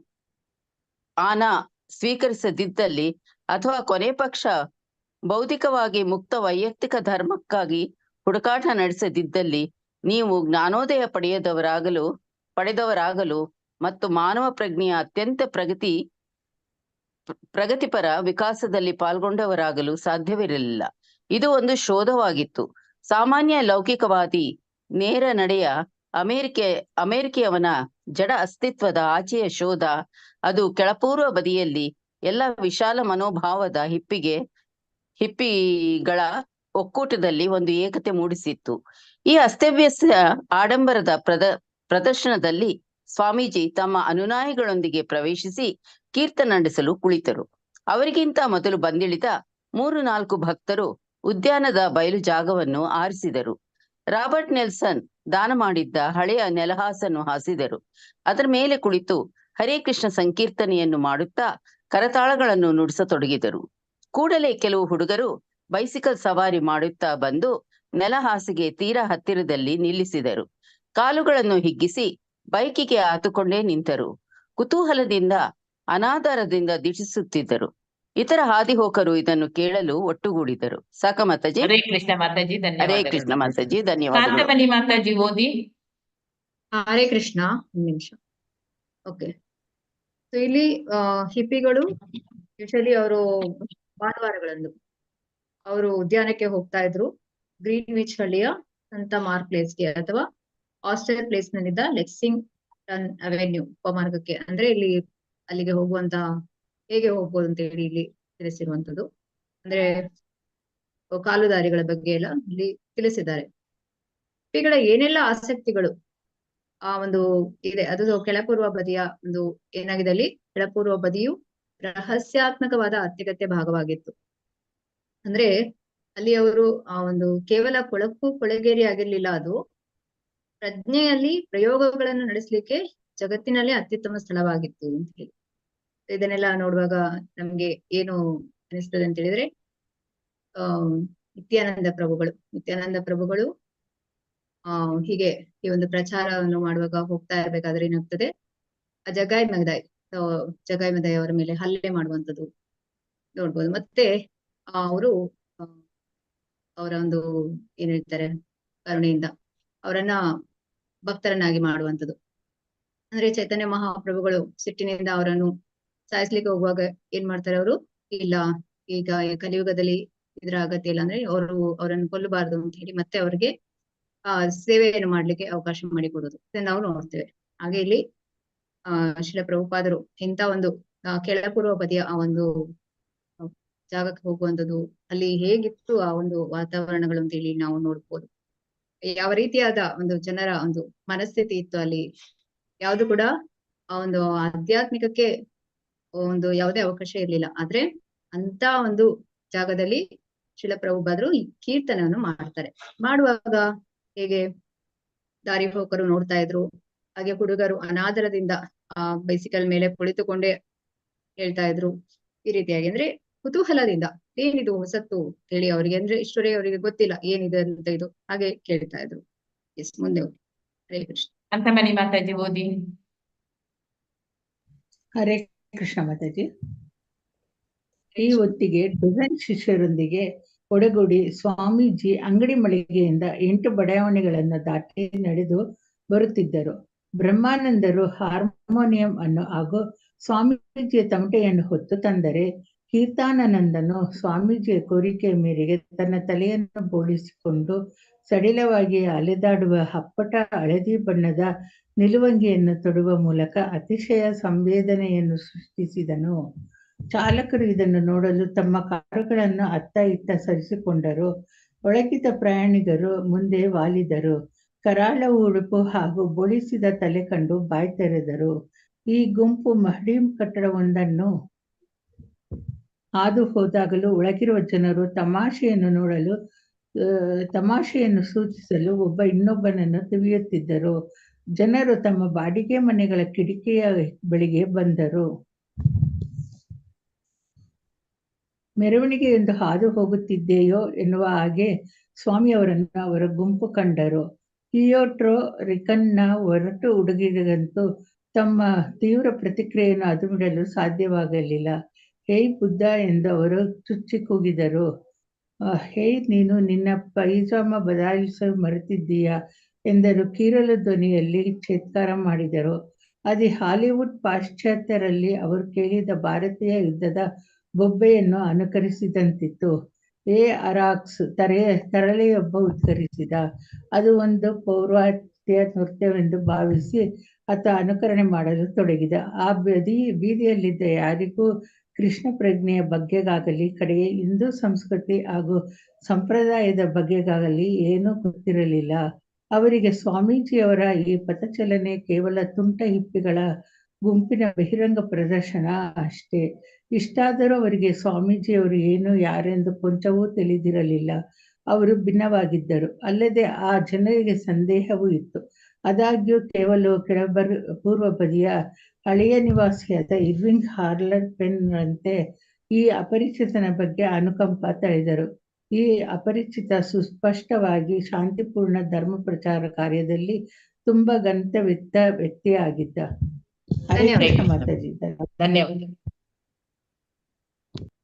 ಆನಾ ಸ್ವೀಕರಿಸದಿದ್ದಲ್ಲಿ ಅಥವಾ ಕೊನೆ ಪಕ್ಷ ಬೌದ್ಧಿಕವಾಗಿ ಮುಕ್ತ ವೈಯಕ್ತಿಕ ಧರ್ಮಕ್ಕಾಗಿ ಹುಡುಕಾಟ ನಡೆಸದಿದ್ದಲ್ಲಿ ನೀವು ಜ್ಞಾನೋದಯ ಪಡೆದವರಾಗಲು ಮತ್ತು ಮಾನವ ಪ್ರಜ್ಞೆಯ ಅತ್ಯಂತ ಪ್ರಗತಿಪರ ವಿಕಾಸದಲ್ಲಿ ಪಾಲ್ಗೊಂಡವರಾಗಲು ಸಾಧ್ಯವಿರಲಿಲ್ಲ. ಇದು ಒಂದು ಶೋಧವಾಗಿತ್ತು. ಸಾಮಾನ್ಯ ಲೌಕಿಕವಾದಿ ನೇರ ನಡೆಯ ಅಮೆರಿಕೆಯವನ ಜಡ ಅಸ್ತಿತ್ವದ ಆಚೆಯ ಶೋಧ. ಅದು ಕೆಳಪೂರ್ವ ಬದಿಯಲ್ಲಿ ಎಲ್ಲ ವಿಶಾಲ ಮನೋಭಾವದ ಹಿಪ್ಪಿಗಳ ಒಕ್ಕೂಟದಲ್ಲಿ ಒಂದು ಏಕತೆ ಮೂಡಿಸಿತ್ತು. ಈ ಅಸ್ತವ್ಯಸ್ತ ಆಡಂಬರದ ಪ್ರದರ್ಶನದಲ್ಲಿ ಸ್ವಾಮೀಜಿ ತಮ್ಮ ಅನುಯಾಯಿಗಳೊಂದಿಗೆ ಪ್ರವೇಶಿಸಿ ಕೀರ್ತನ ನಡೆಸಲು ಕುಳಿತರು. ಅವರಿಗಿಂತ ಮೊದಲು ಬಂದಿಳಿದ 3-4 ಭಕ್ತರು ಉದ್ಯಾನದ ಬಯಲು ಜಾಗವನ್ನು ಆರಿಸಿದರು. ರಾಬರ್ಟ್ ನೆಲ್ಸನ್ ದಾನ ಮಾಡಿದ್ದ ಹಳೆಯ ನೆಲಹಾಸನ್ನು ಹಾಸಿದರು. ಅದರ ಮೇಲೆ ಕುಳಿತು ಹರೇ ಕೃಷ್ಣ ಸಂಕೀರ್ತನೆಯನ್ನು ಮಾಡುತ್ತಾ ಕರತಾಳಗಳನ್ನು ನುಡಿಸತೊಡಗಿದರು. ಕೂಡಲೇ ಕೆಲವು ಹುಡುಗರು ಬೈಸಿಕಲ್ ಸವಾರಿ ಮಾಡುತ್ತಾ ಬಂದು ನೆಲಹಾಸಿಗೆ ತೀರಾ ಹತ್ತಿರದಲ್ಲಿ ನಿಲ್ಲಿಸಿದರು. ಕಾಲುಗಳನ್ನು ಹಿಗ್ಗಿಸಿ ಬೈಕಿಗೆ ಆತುಕೊಂಡೇ ನಿಂತರು. ಕುತೂಹಲದಿಂದ ಅನಾದರದಿಂದ ದಿಟ್ಟಿಸುತ್ತಿದ್ದರು. ಇತರ ಹಾದಿಹೋಕರು ಇದನ್ನು ಕೇಳಲು ಒಟ್ಟುಗೂಡಿದರು. ಸಾಕ ಮಾತಾಜಿ? ಹರೇ ಕೃಷ್ಣ ಮಾತಾಜಿ, ಹರೇ ಧನ್ಯವಾದಗಳು. ಕೃಷ್ಣ ಮಾತಾಜಿ, ಧನ್ಯವಾದಗಳು. ಕಾಂತಮಣಿ ಮಾತಾಜಿ ಓದಿ. ಹರೇ ಕೃಷ್ಣ. ಒಂದು ನಿಮಿಷ. ಓಕೆ, ಸೊ ಇಲ್ಲಿ ಹಿಪ್ಪಿಗಳು ಯೂಶಲಿ ಅವರು ಭಾನುವಾರಗಳಂದು ಅವರು ಉದ್ಯಾನಕ್ಕೆ ಹೋಗ್ತಾ ಇದ್ರು. ಗ್ರೀನ್ ವಿಚ್ ಹಳ್ಳಿಯ ಸಂತ ಮಾರ್ಕ್ ಪ್ಲೇಸ್ಗೆ ಅಥವಾ ಆಸ್ಟರ್ ಪ್ಲೇಸ್ ನಲ್ಲಿದ್ದ ಲೆಕ್ಸಿಂಗ್ಟನ್ ಅವೆನ್ಯೂ ಉಪಮಾರ್ಗಕ್ಕೆ, ಅಂದ್ರೆ ಇಲ್ಲಿ ಅಲ್ಲಿಗೆ ಹೋಗುವಂತ ಹೇಗೆ ಹೋಗ್ಬೋದು ಅಂತ ಹೇಳಿ ಇಲ್ಲಿ ತಿಳಿಸಿರುವಂತದ್ದು. ಅಂದ್ರೆ ಕಾಲುದಾರಿಗಳ ಬಗ್ಗೆ ಎಲ್ಲ ಇಲ್ಲಿ ತಿಳಿಸಿದ್ದಾರೆ. ಹಿಪ್ಪಿಗಳ ಏನೆಲ್ಲ ಆಸಕ್ತಿಗಳು ಆ ಒಂದು ಇದೆ, ಅದು ಕೆಳಪೂರ್ವ ಬದಿಯ ಒಂದು ಏನಾಗಿದೆ, ಅಲ್ಲಿ ಕೆಳಪೂರ್ವ ಬದಿಯು ರಹಸ್ಯಾತ್ಮಕವಾದ ಅತ್ಯಗತ್ಯ ಭಾಗವಾಗಿತ್ತು. ಅಂದ್ರೆ ಅಲ್ಲಿ ಅವರು ಆ ಒಂದು ಕೇವಲ ಕೊಳಗೇರಿ ಆಗಿರ್ಲಿಲ್ಲ, ಅದು ಪ್ರಜ್ಞೆಯಲ್ಲಿ ಪ್ರಯೋಗಗಳನ್ನು ನಡೆಸಲಿಕ್ಕೆ ಜಗತ್ತಿನಲ್ಲೇ ಅತ್ಯುತ್ತಮ ಸ್ಥಳವಾಗಿತ್ತು ಅಂತ ಹೇಳಿ. ಇದನ್ನೆಲ್ಲ ನೋಡುವಾಗ ನಮ್ಗೆ ಏನು ಅನಿಸ್ತದೆ ಅಂತ ಹೇಳಿದ್ರೆ, ನಿತ್ಯಾನಂದ ಪ್ರಭುಗಳು ಹೀಗೆ ಈ ಒಂದು ಪ್ರಚಾರವನ್ನು ಮಾಡುವಾಗ ಹೋಗ್ತಾ ಇರ್ಬೇಕಾದ್ರೆ ಏನಾಗ್ತದೆ, ಜಗಾಯ್ ಮದಾಯ್ ಅವರ ಮೇಲೆ ಹಲ್ಲೆ ಮಾಡುವಂಥದ್ದು ನೋಡ್ಬೋದು. ಮತ್ತೆ ಅವರು ಅವರ ಒಂದು ಏನ್ ಹೇಳ್ತಾರೆ, ಕರುಣೆಯಿಂದ ಅವರನ್ನ ಭಕ್ತರನ್ನಾಗಿ ಮಾಡುವಂಥದ್ದು. ಅಂದ್ರೆ ಚೈತನ್ಯ ಮಹಾಪ್ರಭುಗಳು ಸಿಟ್ಟಿನಿಂದ ಅವರನ್ನು ಸಾಯಿಸ್ಲಿಕ್ಕೆ ಹೋಗುವಾಗ ಏನ್ ಮಾಡ್ತಾರೆ ಅವರು, ಇಲ್ಲ ಈಗ ಕಲಿಯುಗದಲ್ಲಿ ಇದರ ಅಗತ್ಯ ಇಲ್ಲ, ಅಂದ್ರೆ ಅವರನ್ನು ಕೊಲ್ಲಬಾರದು ಅಂತ ಹೇಳಿ ಮತ್ತೆ ಅವ್ರಿಗೆ ಸೇವೆಯನ್ನು ಮಾಡ್ಲಿಕ್ಕೆ ಅವಕಾಶ ಮಾಡಿಕೊಡೋದು, ಇದನ್ನ ನಾವು ನೋಡ್ತೇವೆ. ಹಾಗೆ ಇಲ್ಲಿ ಶ್ರೀಲ ಪ್ರಭುಪಾದರು ಇಂಥ ಒಂದು ಕೆಳಪೂರ್ವ ಬದಿಯ ಆ ಒಂದು ಜಾಗಕ್ಕೆ ಹೋಗುವಂಥದ್ದು, ಅಲ್ಲಿ ಹೇಗಿತ್ತು ಆ ಒಂದು ವಾತಾವರಣಗಳು ಅಂತ ಹೇಳಿ ನಾವು ನೋಡ್ಬೋದು. ಯಾವ ರೀತಿಯಾದ ಒಂದು ಜನರ ಒಂದು ಮನಸ್ಥಿತಿ ಇತ್ತು ಅಲ್ಲಿ. ಯಾವುದು ಕೂಡ ಆ ಒಂದು ಆಧ್ಯಾತ್ಮಿಕಕ್ಕೆ ಒಂದು ಯಾವುದೇ ಅವಕಾಶ ಇರ್ಲಿಲ್ಲ. ಆದ್ರೆ ಅಂತ ಒಂದು ಜಾಗದಲ್ಲಿ ಶಿಲ ಪ್ರಭುಪಾದರು ಈ ಕೀರ್ತನವನ್ನು ಮಾಡ್ತಾರೆ. ಮಾಡುವಾಗ ಹೇಗೆ ದಾರಿ ಹೋಕರು ನೋಡ್ತಾ ಇದ್ರು, ಹಾಗೆ ಹುಡುಗರು ಅನಾದರದಿಂದ ಬೈಸಿಕಲ್ ಮೇಲೆ ಕುಳಿತುಕೊಂಡೇ ಹೇಳ್ತಾ ಇದ್ರು. ಈ ರೀತಿಯಾಗಿ ಅಂದ್ರೆ ಕುತೂಹಲದಿಂದ ಏನಿದು ಹೊಸತ್ತು ಹೇಳಿ ಅವರಿಗೆ, ಅಂದ್ರೆ ಇಷ್ಟರೇ ಅವರಿಗೆ ಗೊತ್ತಿಲ್ಲ ಏನಿದೆ ಅಂತ ಇದು, ಹಾಗೆ ಕೇಳ್ತಾ ಇದ್ರು. ಎಸ್, ಮುಂದೆ ಹೋಗಿ. ಹರೇ ಕೃಷ್ಣ. ಕಾಂತಮಣಿ ಮಾತಾಜಿ ಓದಿ. ಹರೇ ಕೃಷ್ಣ ಮಾತಾಜಿ. ಈ ಹೊತ್ತಿಗೆ ಡಜನ್ ಶಿಷ್ಯರೊಂದಿಗೆ ಒಡಗೂಡಿ ಸ್ವಾಮೀಜಿ ಅಂಗಡಿ ಮಳಿಗೆಯಿಂದ 8 ಬಡಾವಣೆಗಳನ್ನು ದಾಟಿ ನಡೆದು ಬರುತ್ತಿದ್ದರು. ಬ್ರಹ್ಮಾನಂದರು ಹಾರ್ಮೋನಿಯಂ ಅನ್ನು ಹಾಗೂ ಸ್ವಾಮೀಜಿಯ ತಮಟೆಯನ್ನು ಹೊತ್ತು ತಂದರೆ, ಕೀರ್ತಾನಂದನು ಸ್ವಾಮೀಜಿಯ ಕೋರಿಕೆಯ ಮೇರೆಗೆ ತನ್ನ ತಲೆಯನ್ನು ಬೋಳಿಸಿಕೊಂಡು ಸಡಿಲವಾಗಿ ಅಲೆದಾಡುವ ಹಪ್ಪಟ ಹಳದಿ ಬಣ್ಣದ ನಿಲುವಂಗಿಯನ್ನು ತೊಡುವ ಮೂಲಕ ಅತಿಶಯ ಸಂವೇದನೆಯನ್ನು ಸೃಷ್ಟಿಸಿದನು. ಚಾಲಕರು ಇದನ್ನು ನೋಡಲು ತಮ್ಮ ಕಾರುಗಳನ್ನು ಅತ್ತ ಇತ್ತ ಸರಿಸಿಕೊಂಡರು. ಒಳಗಿದ್ದ ಪ್ರಯಾಣಿಕರು ಮುಂದೆ ವಾಲಿದರು. ಕರಾಳ ಉಡುಪು ಹಾಗೂ ಬೋಳಿಸಿದ ತಲೆ ಕಂಡು ಬಾಯಿ ತೆರೆದರು. ಈ ಗುಂಪು ಮಹಡಿ ಕಟ್ಟಡವೊಂದನ್ನು ಹಾದು ಹೋದಾಗಲೂ ಒಳಗಿರುವ ಜನರು ತಮಾಷೆಯನ್ನು ಸೂಚಿಸಲು ಒಬ್ಬ ಇನ್ನೊಬ್ಬನನ್ನು ತಿವಿಯುತ್ತಿದ್ದರು. ಜನರು ತಮ್ಮ ಬಾಡಿಗೆ ಮನೆಗಳ ಕಿಟಕಿಯ ಬಳಿಗೆ ಬಂದರು. ಮೆರವಣಿಗೆಯೊಂದು ಹಾದು ಹೋಗುತ್ತಿದೆಯೋ ಎನ್ನುವ ಹಾಗೆ ಸ್ವಾಮಿಯವರನ್ನು ಅವರ ಗುಂಪು ಕಂಡರು. ಪಿಯೋಟ್ರೋ ರಿಕನ್ನ ಒರಟು ಹುಡುಗಿಗಂತೂ ತಮ್ಮ ತೀವ್ರ ಪ್ರತಿಕ್ರಿಯೆಯನ್ನು ಅದುಮಿಡಲು ಸಾಧ್ಯವಾಗಲಿಲ್ಲ. ಹೇಯ್ ಬುದ್ಧ ಎಂದು ಅವರು ಚುಚ್ಚಿ ಕೂಗಿದರು. ಹೇಯ್, ನೀನು ನಿನ್ನ ಪೈಜಾಮ ಬದಲಾಯಿಸಲು ಮರೆತಿದ್ದೀಯಾ ಎಂದರು. ಕೀರಲು ಧ್ವನಿಯಲ್ಲಿ ಚೇತ್ಕಾರ ಮಾಡಿದರು. ಅದು ಹಾಲಿವುಡ್ ಪಾಶ್ಚಾತ್ಯರಲ್ಲಿ ಅವರು ಕೇಳಿದ ಭಾರತೀಯ ಯುದ್ಧದ ಬೊಬ್ಬೆಯನ್ನು ಅನುಕರಿಸಿದಂತಿತ್ತು. ಅರಾಕ್ಸ್ ತರಳೆಯೊಬ್ಬ ಉದ್ಗರಿಸಿದ. ಅದು ಒಂದು ಪೌರ್ವಾತ್ಯ ನೃತ್ಯವೆಂದು ಭಾವಿಸಿ ಆತ ಅನುಕರಣೆ ಮಾಡಲು ತೊಡಗಿದ. ಆ ಬೀದಿಯಲ್ಲಿದ್ದ ಯಾರಿಗೂ ಕೃಷ್ಣ ಪ್ರಜ್ಞೆಯ ಬಗ್ಗೆಗಾಗಲಿ ಕಡೆಗೆ ಹಿಂದೂ ಸಂಸ್ಕೃತಿ ಹಾಗೂ ಸಂಪ್ರದಾಯದ ಬಗ್ಗೆಗಾಗಲಿ ಏನೂ ಗೊತ್ತಿರಲಿಲ್ಲ. ಅವರಿಗೆ ಸ್ವಾಮೀಜಿಯವರ ಈ ಪಥಚಲನೆ ಕೇವಲ ತುಂಟ ಹಿಪ್ಪಿಗಳ ಗುಂಪಿನ ಬಹಿರಂಗ ಪ್ರದರ್ಶನ ಅಷ್ಟೇ. ಇಷ್ಟಾದರೂ ಅವರಿಗೆ ಸ್ವಾಮೀಜಿಯವರು ಏನು ಯಾರೆಂದು ಕೊಂಚವೂ ತಿಳಿದಿರಲಿಲ್ಲ. ಅವರು ಭಿನ್ನವಾಗಿದ್ದರು. ಅಲ್ಲದೆ ಆ ಜನರಿಗೆ ಸಂದೇಹವೂ ಇತ್ತು. ಆದಾಗ್ಯೂ ಕೇವಲ ಪೂರ್ವ ಬದಿಯ ಹಳೆಯ ನಿವಾಸಿಯಾದ ಇರ್ವಿಂಗ್ ಹಾರ್ಲರ್ ಪೆನ್ರಂತೆ ಈ ಅಪರಿಚಿತನ ಬಗ್ಗೆ ಅನುಕಂಪ ತಳೆದರು. ಈ ಅಪರಿಚಿತ ಸುಸ್ಪಷ್ಟವಾಗಿ ಶಾಂತಿಪೂರ್ಣ ಧರ್ಮ ಪ್ರಚಾರ ಕಾರ್ಯದಲ್ಲಿ ತುಂಬಾ ಗಂತವಿತ್ತ ವ್ಯಕ್ತಿಯಾಗಿದ್ದ. ಹರೇ ಕೃಷ್ಣ ಮಾತಾಜಿ. ಧನ್ಯವಾದ.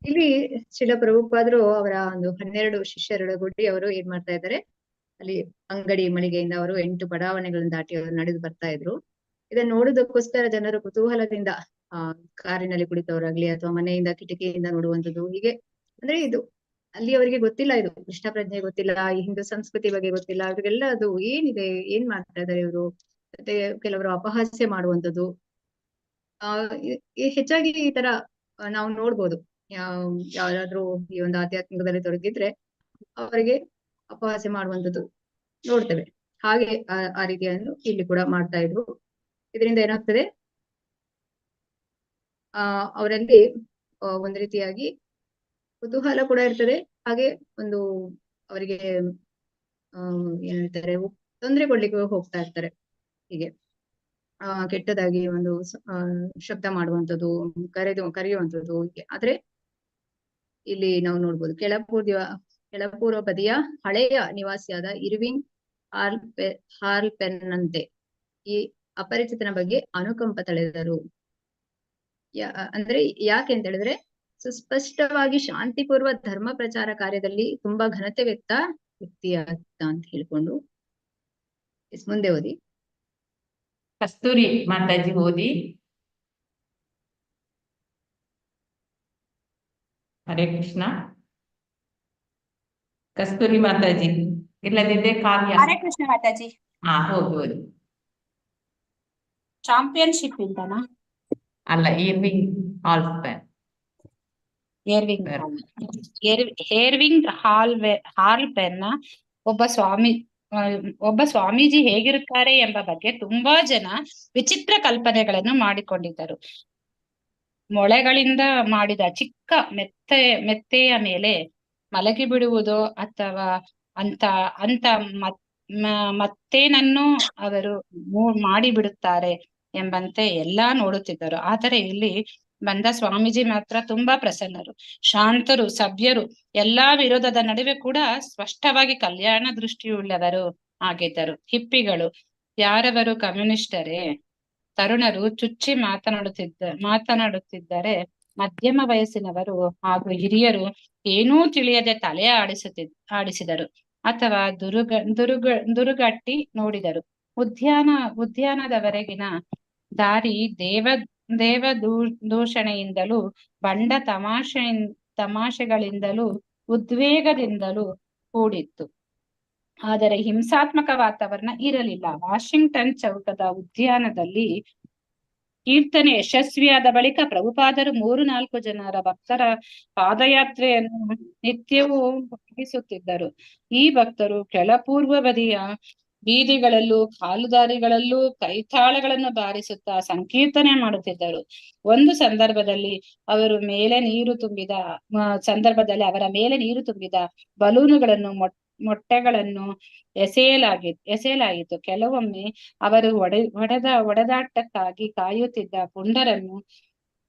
ಇಲ್ಲಿ ಶಿಲ ಪ್ರಭುಪಾದರು ಅವರ ಒಂದು 12 ಶಿಷ್ಯರೊಳಗೂಡಿ ಅವರು ಏನ್ ಮಾಡ್ತಾ ಇದ್ದಾರೆ, ಅಲ್ಲಿ ಅಂಗಡಿ ಮಳಿಗೆಯಿಂದ ಅವರು 8 ಬಡಾವಣೆಗಳನ್ನು ದಾಟಿ ಅವರು ನಡೆದು ಬರ್ತಾ ಇದ್ರು. ಇದನ್ನ ನೋಡುವುದಕ್ಕೋಸ್ಕರ ಜನರು ಕುತೂಹಲದಿಂದ ಕಾರಿನಲ್ಲಿ ಕುಳಿತವರಾಗ್ಲಿ ಅಥವಾ ಮನೆಯಿಂದ ಕಿಟಕಿಯಿಂದ ನೋಡುವಂಥದ್ದು, ಹೀಗೆ ಅಂದ್ರೆ ಇದು ಅಲ್ಲಿ ಅವರಿಗೆ ಗೊತ್ತಿಲ್ಲ, ಇದು ಕೃಷ್ಣ ಪ್ರಜ್ಞೆ ಗೊತ್ತಿಲ್ಲ, ಈ ಹಿಂದೂ ಸಂಸ್ಕೃತಿ ಬಗ್ಗೆ ಗೊತ್ತಿಲ್ಲ. ಅವ್ರಿಗೆಲ್ಲ ಅದು ಏನಿದೆ, ಏನ್ ಮಾಡ್ತಾ ಇದ್ದಾರೆ ಇವರು, ಮತ್ತೆ ಕೆಲವರು ಅಪಹಾಸ್ಯ ಮಾಡುವಂಥದ್ದು. ಹೆಚ್ಚಾಗಿ ಈ ತರ ನಾವು ನೋಡ್ಬೋದು. ಯಾರಾದ್ರೂ ಈ ಒಂದು ಆಧ್ಯಾತ್ಮಿಕದಲ್ಲಿ ತೊಡಗಿದ್ರೆ ಅವರಿಗೆ ಅಪಹಾಸ್ಯ ಮಾಡುವಂಥದ್ದು ನೋಡ್ತೇವೆ. ಹಾಗೆ ಆ ರೀತಿಯನ್ನು ಇಲ್ಲಿ ಕೂಡ ಮಾಡ್ತಾ ಇದ್ರು. ಇದರಿಂದ ಏನಾಗ್ತದೆ, ಅವರಲ್ಲಿ ಒಂದು ರೀತಿಯಾಗಿ ಕುತೂಹಲ ಕೂಡ ಇರ್ತದೆ. ಹಾಗೆ ಒಂದು ಅವರಿಗೆ ಏನ್ ಹೇಳ್ತಾರೆ, ತೊಂದರೆ ಕೊಡ್ಲಿಕ್ಕೆ ಹೋಗ್ತಾ ಇರ್ತಾರೆ. ಹೀಗೆ ಕೆಟ್ಟದಾಗಿ ಒಂದು ಶಬ್ದ ಮಾಡುವಂಥದ್ದು, ಕರೆಯುವಂಥದ್ದು ಹೀಗೆ. ಆದ್ರೆ ಇಲ್ಲಿ ನಾವು ನೋಡ್ಬೋದು, ಕೆಳಪೂರ್ವ ಬದಿಯ ಹಳೆಯ ನಿವಾಸಿಯಾದ ಇರ್ವಿಂಗ್ ಹಾರ್ಲ್ಪೆನ್ನಂತೆ ಈ ಅಪರಿಚಿತನ ಬಗ್ಗೆ ಅನುಕಂಪ ತಳೆದರು. ಅಂದ್ರೆ ಯಾಕೆ ಅಂತ ಹೇಳಿದ್ರೆ, ಸುಸ್ಪಷ್ಟವಾಗಿ ಶಾಂತಿಪೂರ್ವ ಧರ್ಮ ಪ್ರಚಾರ ಕಾರ್ಯದಲ್ಲಿ ತುಂಬಾ ಘನತೆ ವ್ಯಕ್ತಿಯಾಗಿದ್ದ ಅಂತ ಹೇಳ್ಕೊಂಡು ಮುಂದೆ ಓದಿ. ಕಸ್ತೂರಿ ಮಾತಾಜಿ ಓದಿ. ಹರೇ ಕೃಷ್ಣ. ಕಸ್ತೂರಿ ಮಾತಾಜಿ ಇಲ್ಲದಿದ್ದೆ ಕಾವ್ಯ. ಹರೇ ಕೃಷ್ಣ ಮಾತಾಜಿ. ಹೋಗಿ. ಚಾಂಪಿಯನ್ಶಿಪ್ ಇಂದನಾ? ಅಲ್ಲ, ಇರ್ವಿಂಗ್ ಹಾರ್ಲ್ಪೆನ್. ಹೇರ್ವಿಂಗ್ ಹಾರ್ಲ್ಪೆನ್ ಒಬ್ಬ ಆ, ಒಬ್ಬ ಸ್ವಾಮೀಜಿ ಹೇಗಿರುತ್ತಾರೆ ಎಂಬ ಬಗ್ಗೆ ತುಂಬಾ ಜನ ವಿಚಿತ್ರ ಕಲ್ಪನೆಗಳನ್ನು ಮಾಡಿಕೊಂಡಿದ್ದರು. ಮೊಳೆಗಳಿಂದ ಮಾಡಿದ ಚಿಕ್ಕ ಮೆತ್ತೆಯ ಮೇಲೆ ಮಲಗಿ ಬಿಡುವುದೋ ಅಥವಾ ಅಂತ ಅಂತ ಮತ್ತೇನನ್ನು ಅವರು ಮಾಡಿಬಿಡುತ್ತಾರೆ ಎಂಬಂತೆ ಎಲ್ಲಾ ನೋಡುತ್ತಿದ್ದರು. ಆದರೆ ಇಲ್ಲಿ ಬಂದ ಸ್ವಾಮೀಜಿ ಮಾತ್ರ ತುಂಬಾ ಪ್ರಸನ್ನರು, ಶಾಂತರು, ಸಭ್ಯರು, ಎಲ್ಲಾ ವಿರೋಧದ ನಡುವೆ ಕೂಡ ಸ್ಪಷ್ಟವಾಗಿ ಕಲ್ಯಾಣ ದೃಷ್ಟಿಯುಳ್ಳವರು ಆಗಿದ್ದರು. ಹಿಪ್ಪಿಗಳು ಯಾರವರು ಕಮ್ಯುನಿಸ್ಟರೇ? ತರುಣರು ಚುಚ್ಚಿ ಮಾತನಾಡುತ್ತಿದ್ದರೆ ಮಧ್ಯಮ ವಯಸ್ಸಿನವರು ಹಾಗೂ ಹಿರಿಯರು ಏನೂ ತಿಳಿಯದೆ ತಲೆ ಆಡಿಸಿದರು ಅಥವಾ ದುರುಗಟ್ಟಿ ನೋಡಿದರು. ಉದ್ಯಾನದವರೆಗಿನ ದಾರಿ ದೂಷಣೆಯಿಂದಲೂ ಬಂಡ ತಮಾಷೆಗಳಿಂದಲೂ ಉದ್ವೇಗದಿಂದಲೂ ಕೂಡಿತ್ತು. ಆದರೆ ಹಿಂಸಾತ್ಮಕ ವಾತಾವರಣ ಇರಲಿಲ್ಲ. ವಾಷಿಂಗ್ಟನ್ ಚೌಕದ ಉದ್ಯಾನದಲ್ಲಿ ಕೀರ್ತನೆ ಯಶಸ್ವಿಯಾದ ಬಳಿಕ ಪ್ರಭುಪಾದರು 3-4 ಜನರ ಭಕ್ತರ ಪಾದಯಾತ್ರೆಯನ್ನು ನಿತ್ಯವೂ ಮುಗಿಸುತ್ತಿದ್ದರು. ಈ ಭಕ್ತರು ಕೆಳಪೂರ್ವ ಬದಿಯ ಬೀದಿಗಳಲ್ಲೂ ಕಾಲುದಾರಿಗಳಲ್ಲೂ ಕೈತಾಳಗಳನ್ನು ಬಾರಿಸುತ್ತಾ ಸಂಕೀರ್ತನೆ ಮಾಡುತ್ತಿದ್ದರು. ಒಂದು ಸಂದರ್ಭದಲ್ಲಿ ಅವರ ಮೇಲೆ ನೀರು ತುಂಬಿದ ಬಲೂನುಗಳನ್ನು ಮೊಟ್ಟೆಗಳನ್ನು ಎಸೆಯಲಾಗಿತ್ತು. ಕೆಲವೊಮ್ಮೆ ಅವರು ಒಡೆದಾಟಕ್ಕಾಗಿ ಕಾಯುತ್ತಿದ್ದ ಪುಂಡರನ್ನು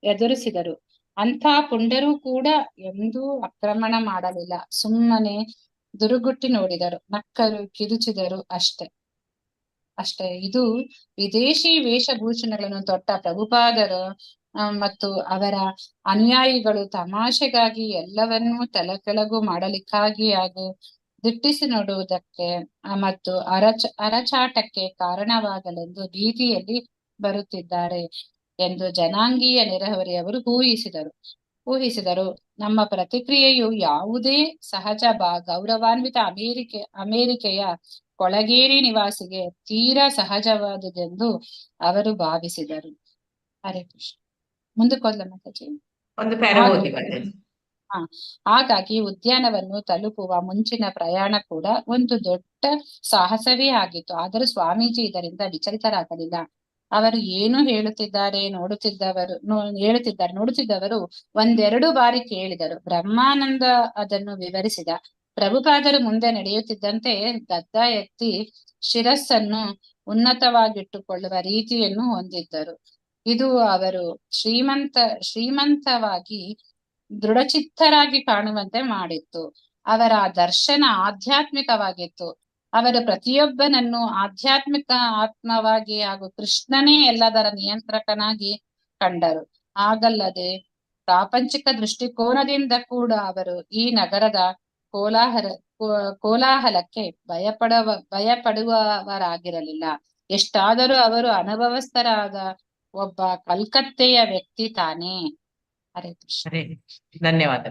ಎದುರಿಸಿದರು. ಅಂಥ ಪುಂಡರೂ ಕೂಡ ಎಂದೂ ಆಕ್ರಮಣ ಮಾಡಲಿಲ್ಲ. ಸುಮ್ಮನೆ ದುರುಗುಟ್ಟಿ ನೋಡಿದರು, ನಕ್ಕರು, ಕಿರುಚಿದರು ಅಷ್ಟೇ. ಇದು ವಿದೇಶಿ ವೇಷಭೂಷಣಗಳನ್ನು ತೊಟ್ಟ ಪ್ರಭುಪಾದರು ಮತ್ತು ಅವರ ಅನುಯಾಯಿಗಳು ತಮಾಷೆಗಾಗಿ ಎಲ್ಲವನ್ನೂ ತಲೆಕೆಳಗು ಮಾಡಲಿಕ್ಕಾಗಿ ಹಾಗೂ ದಿಟ್ಟಿಸಿ ನೋಡುವುದಕ್ಕೆ ಮತ್ತು ಅರಚಾಟಕ್ಕೆ ಕಾರಣವಾಗಲೆಂದು ಬೀದಿಯಲ್ಲಿ ಬರುತ್ತಿದ್ದಾರೆ ಎಂದು ಜನಾಂಗೀಯ ನೆರೆಹೊರೆಯವರು ಊಹಿಸಿದರು. ನಮ್ಮ ಪ್ರತಿಕ್ರಿಯೆಯು ಯಾವುದೇ ಸಹಜ ಗೌರವಾನ್ವಿತ ಅಮೆರಿಕೆಯ ಕೊಳಗೇರಿ ನಿವಾಸಿಗೆ ತೀರಾ ಸಹಜವಾದುದೆಂದು ಅವರು ಭಾವಿಸಿದರು. ಹರೇ ಕೃಷ್ಣ. ಮುಂದಕ್ಕೋದ್ಲ ಮಾತಾಜಿ. ಒಂದು ಪ್ಯಾರಾ ಓದಿ ಮಾತಾಜಿ. ಹಾಗಾಗಿ ಉದ್ಯಾನವನ್ನು ತಲುಪುವ ಮುಂಚಿನ ಪ್ರಯಾಣ ಕೂಡ ಒಂದು ದೊಡ್ಡ ಸಾಹಸವೇ ಆಗಿತ್ತು. ಆದರೂ ಸ್ವಾಮೀಜಿ ಇದರಿಂದ ವಿಚಲಿತರಾಗಲಿಲ್ಲ. ಅವರು ಏನು ನೋಡುತ್ತಿದ್ದವರು 1-2 ಬಾರಿ ಕೇಳಿದರು. ಬ್ರಹ್ಮಾನಂದ ಅದನ್ನು ವಿವರಿಸಿದ. ಪ್ರಭುಪಾದರು ಮುಂದೆ ನಡೆಯುತ್ತಿದ್ದಂತೆ ಗದ್ದ ಎತ್ತಿ ಶಿರಸ್ಸನ್ನು ಉನ್ನತವಾಗಿಟ್ಟುಕೊಳ್ಳುವ ರೀತಿಯನ್ನು ಹೊಂದಿದ್ದರು. ಇದು ಅವರು ಶ್ರೀಮಂತವಾಗಿ ದೃಢಚಿತ್ತರಾಗಿ ಕಾಣುವಂತೆ ಮಾಡಿತ್ತು. ಅವರ ದರ್ಶನ ಆಧ್ಯಾತ್ಮಿಕವಾಗಿತ್ತು. ಅವರು ಪ್ರತಿಯೊಬ್ಬನನ್ನು ಆಧ್ಯಾತ್ಮಿಕ ಆತ್ಮವಾಗಿ ಹಾಗೂ ಕೃಷ್ಣನೇ ಎಲ್ಲದರ ನಿಯಂತ್ರಕನಾಗಿ ಕಂಡರು. ಹಾಗಲ್ಲದೆ ಪ್ರಾಪಂಚಿಕ ದೃಷ್ಟಿಕೋನದಿಂದ ಕೂಡ ಅವರು ಈ ನಗರದ ಕೋಲಾಹಲಕ್ಕೆ ಭಯಪಡುವವರಾಗಿರಲಿಲ್ಲ. ಎಷ್ಟಾದರೂ ಅವರು ಅನುಭವಸ್ಥರಾದ ಒಬ್ಬ ಕಲ್ಕತ್ತೆಯ ವ್ಯಕ್ತಿ ತಾನೇ. ಹರೇ ಕೃಷ್ಣ. ಧನ್ಯವಾದ.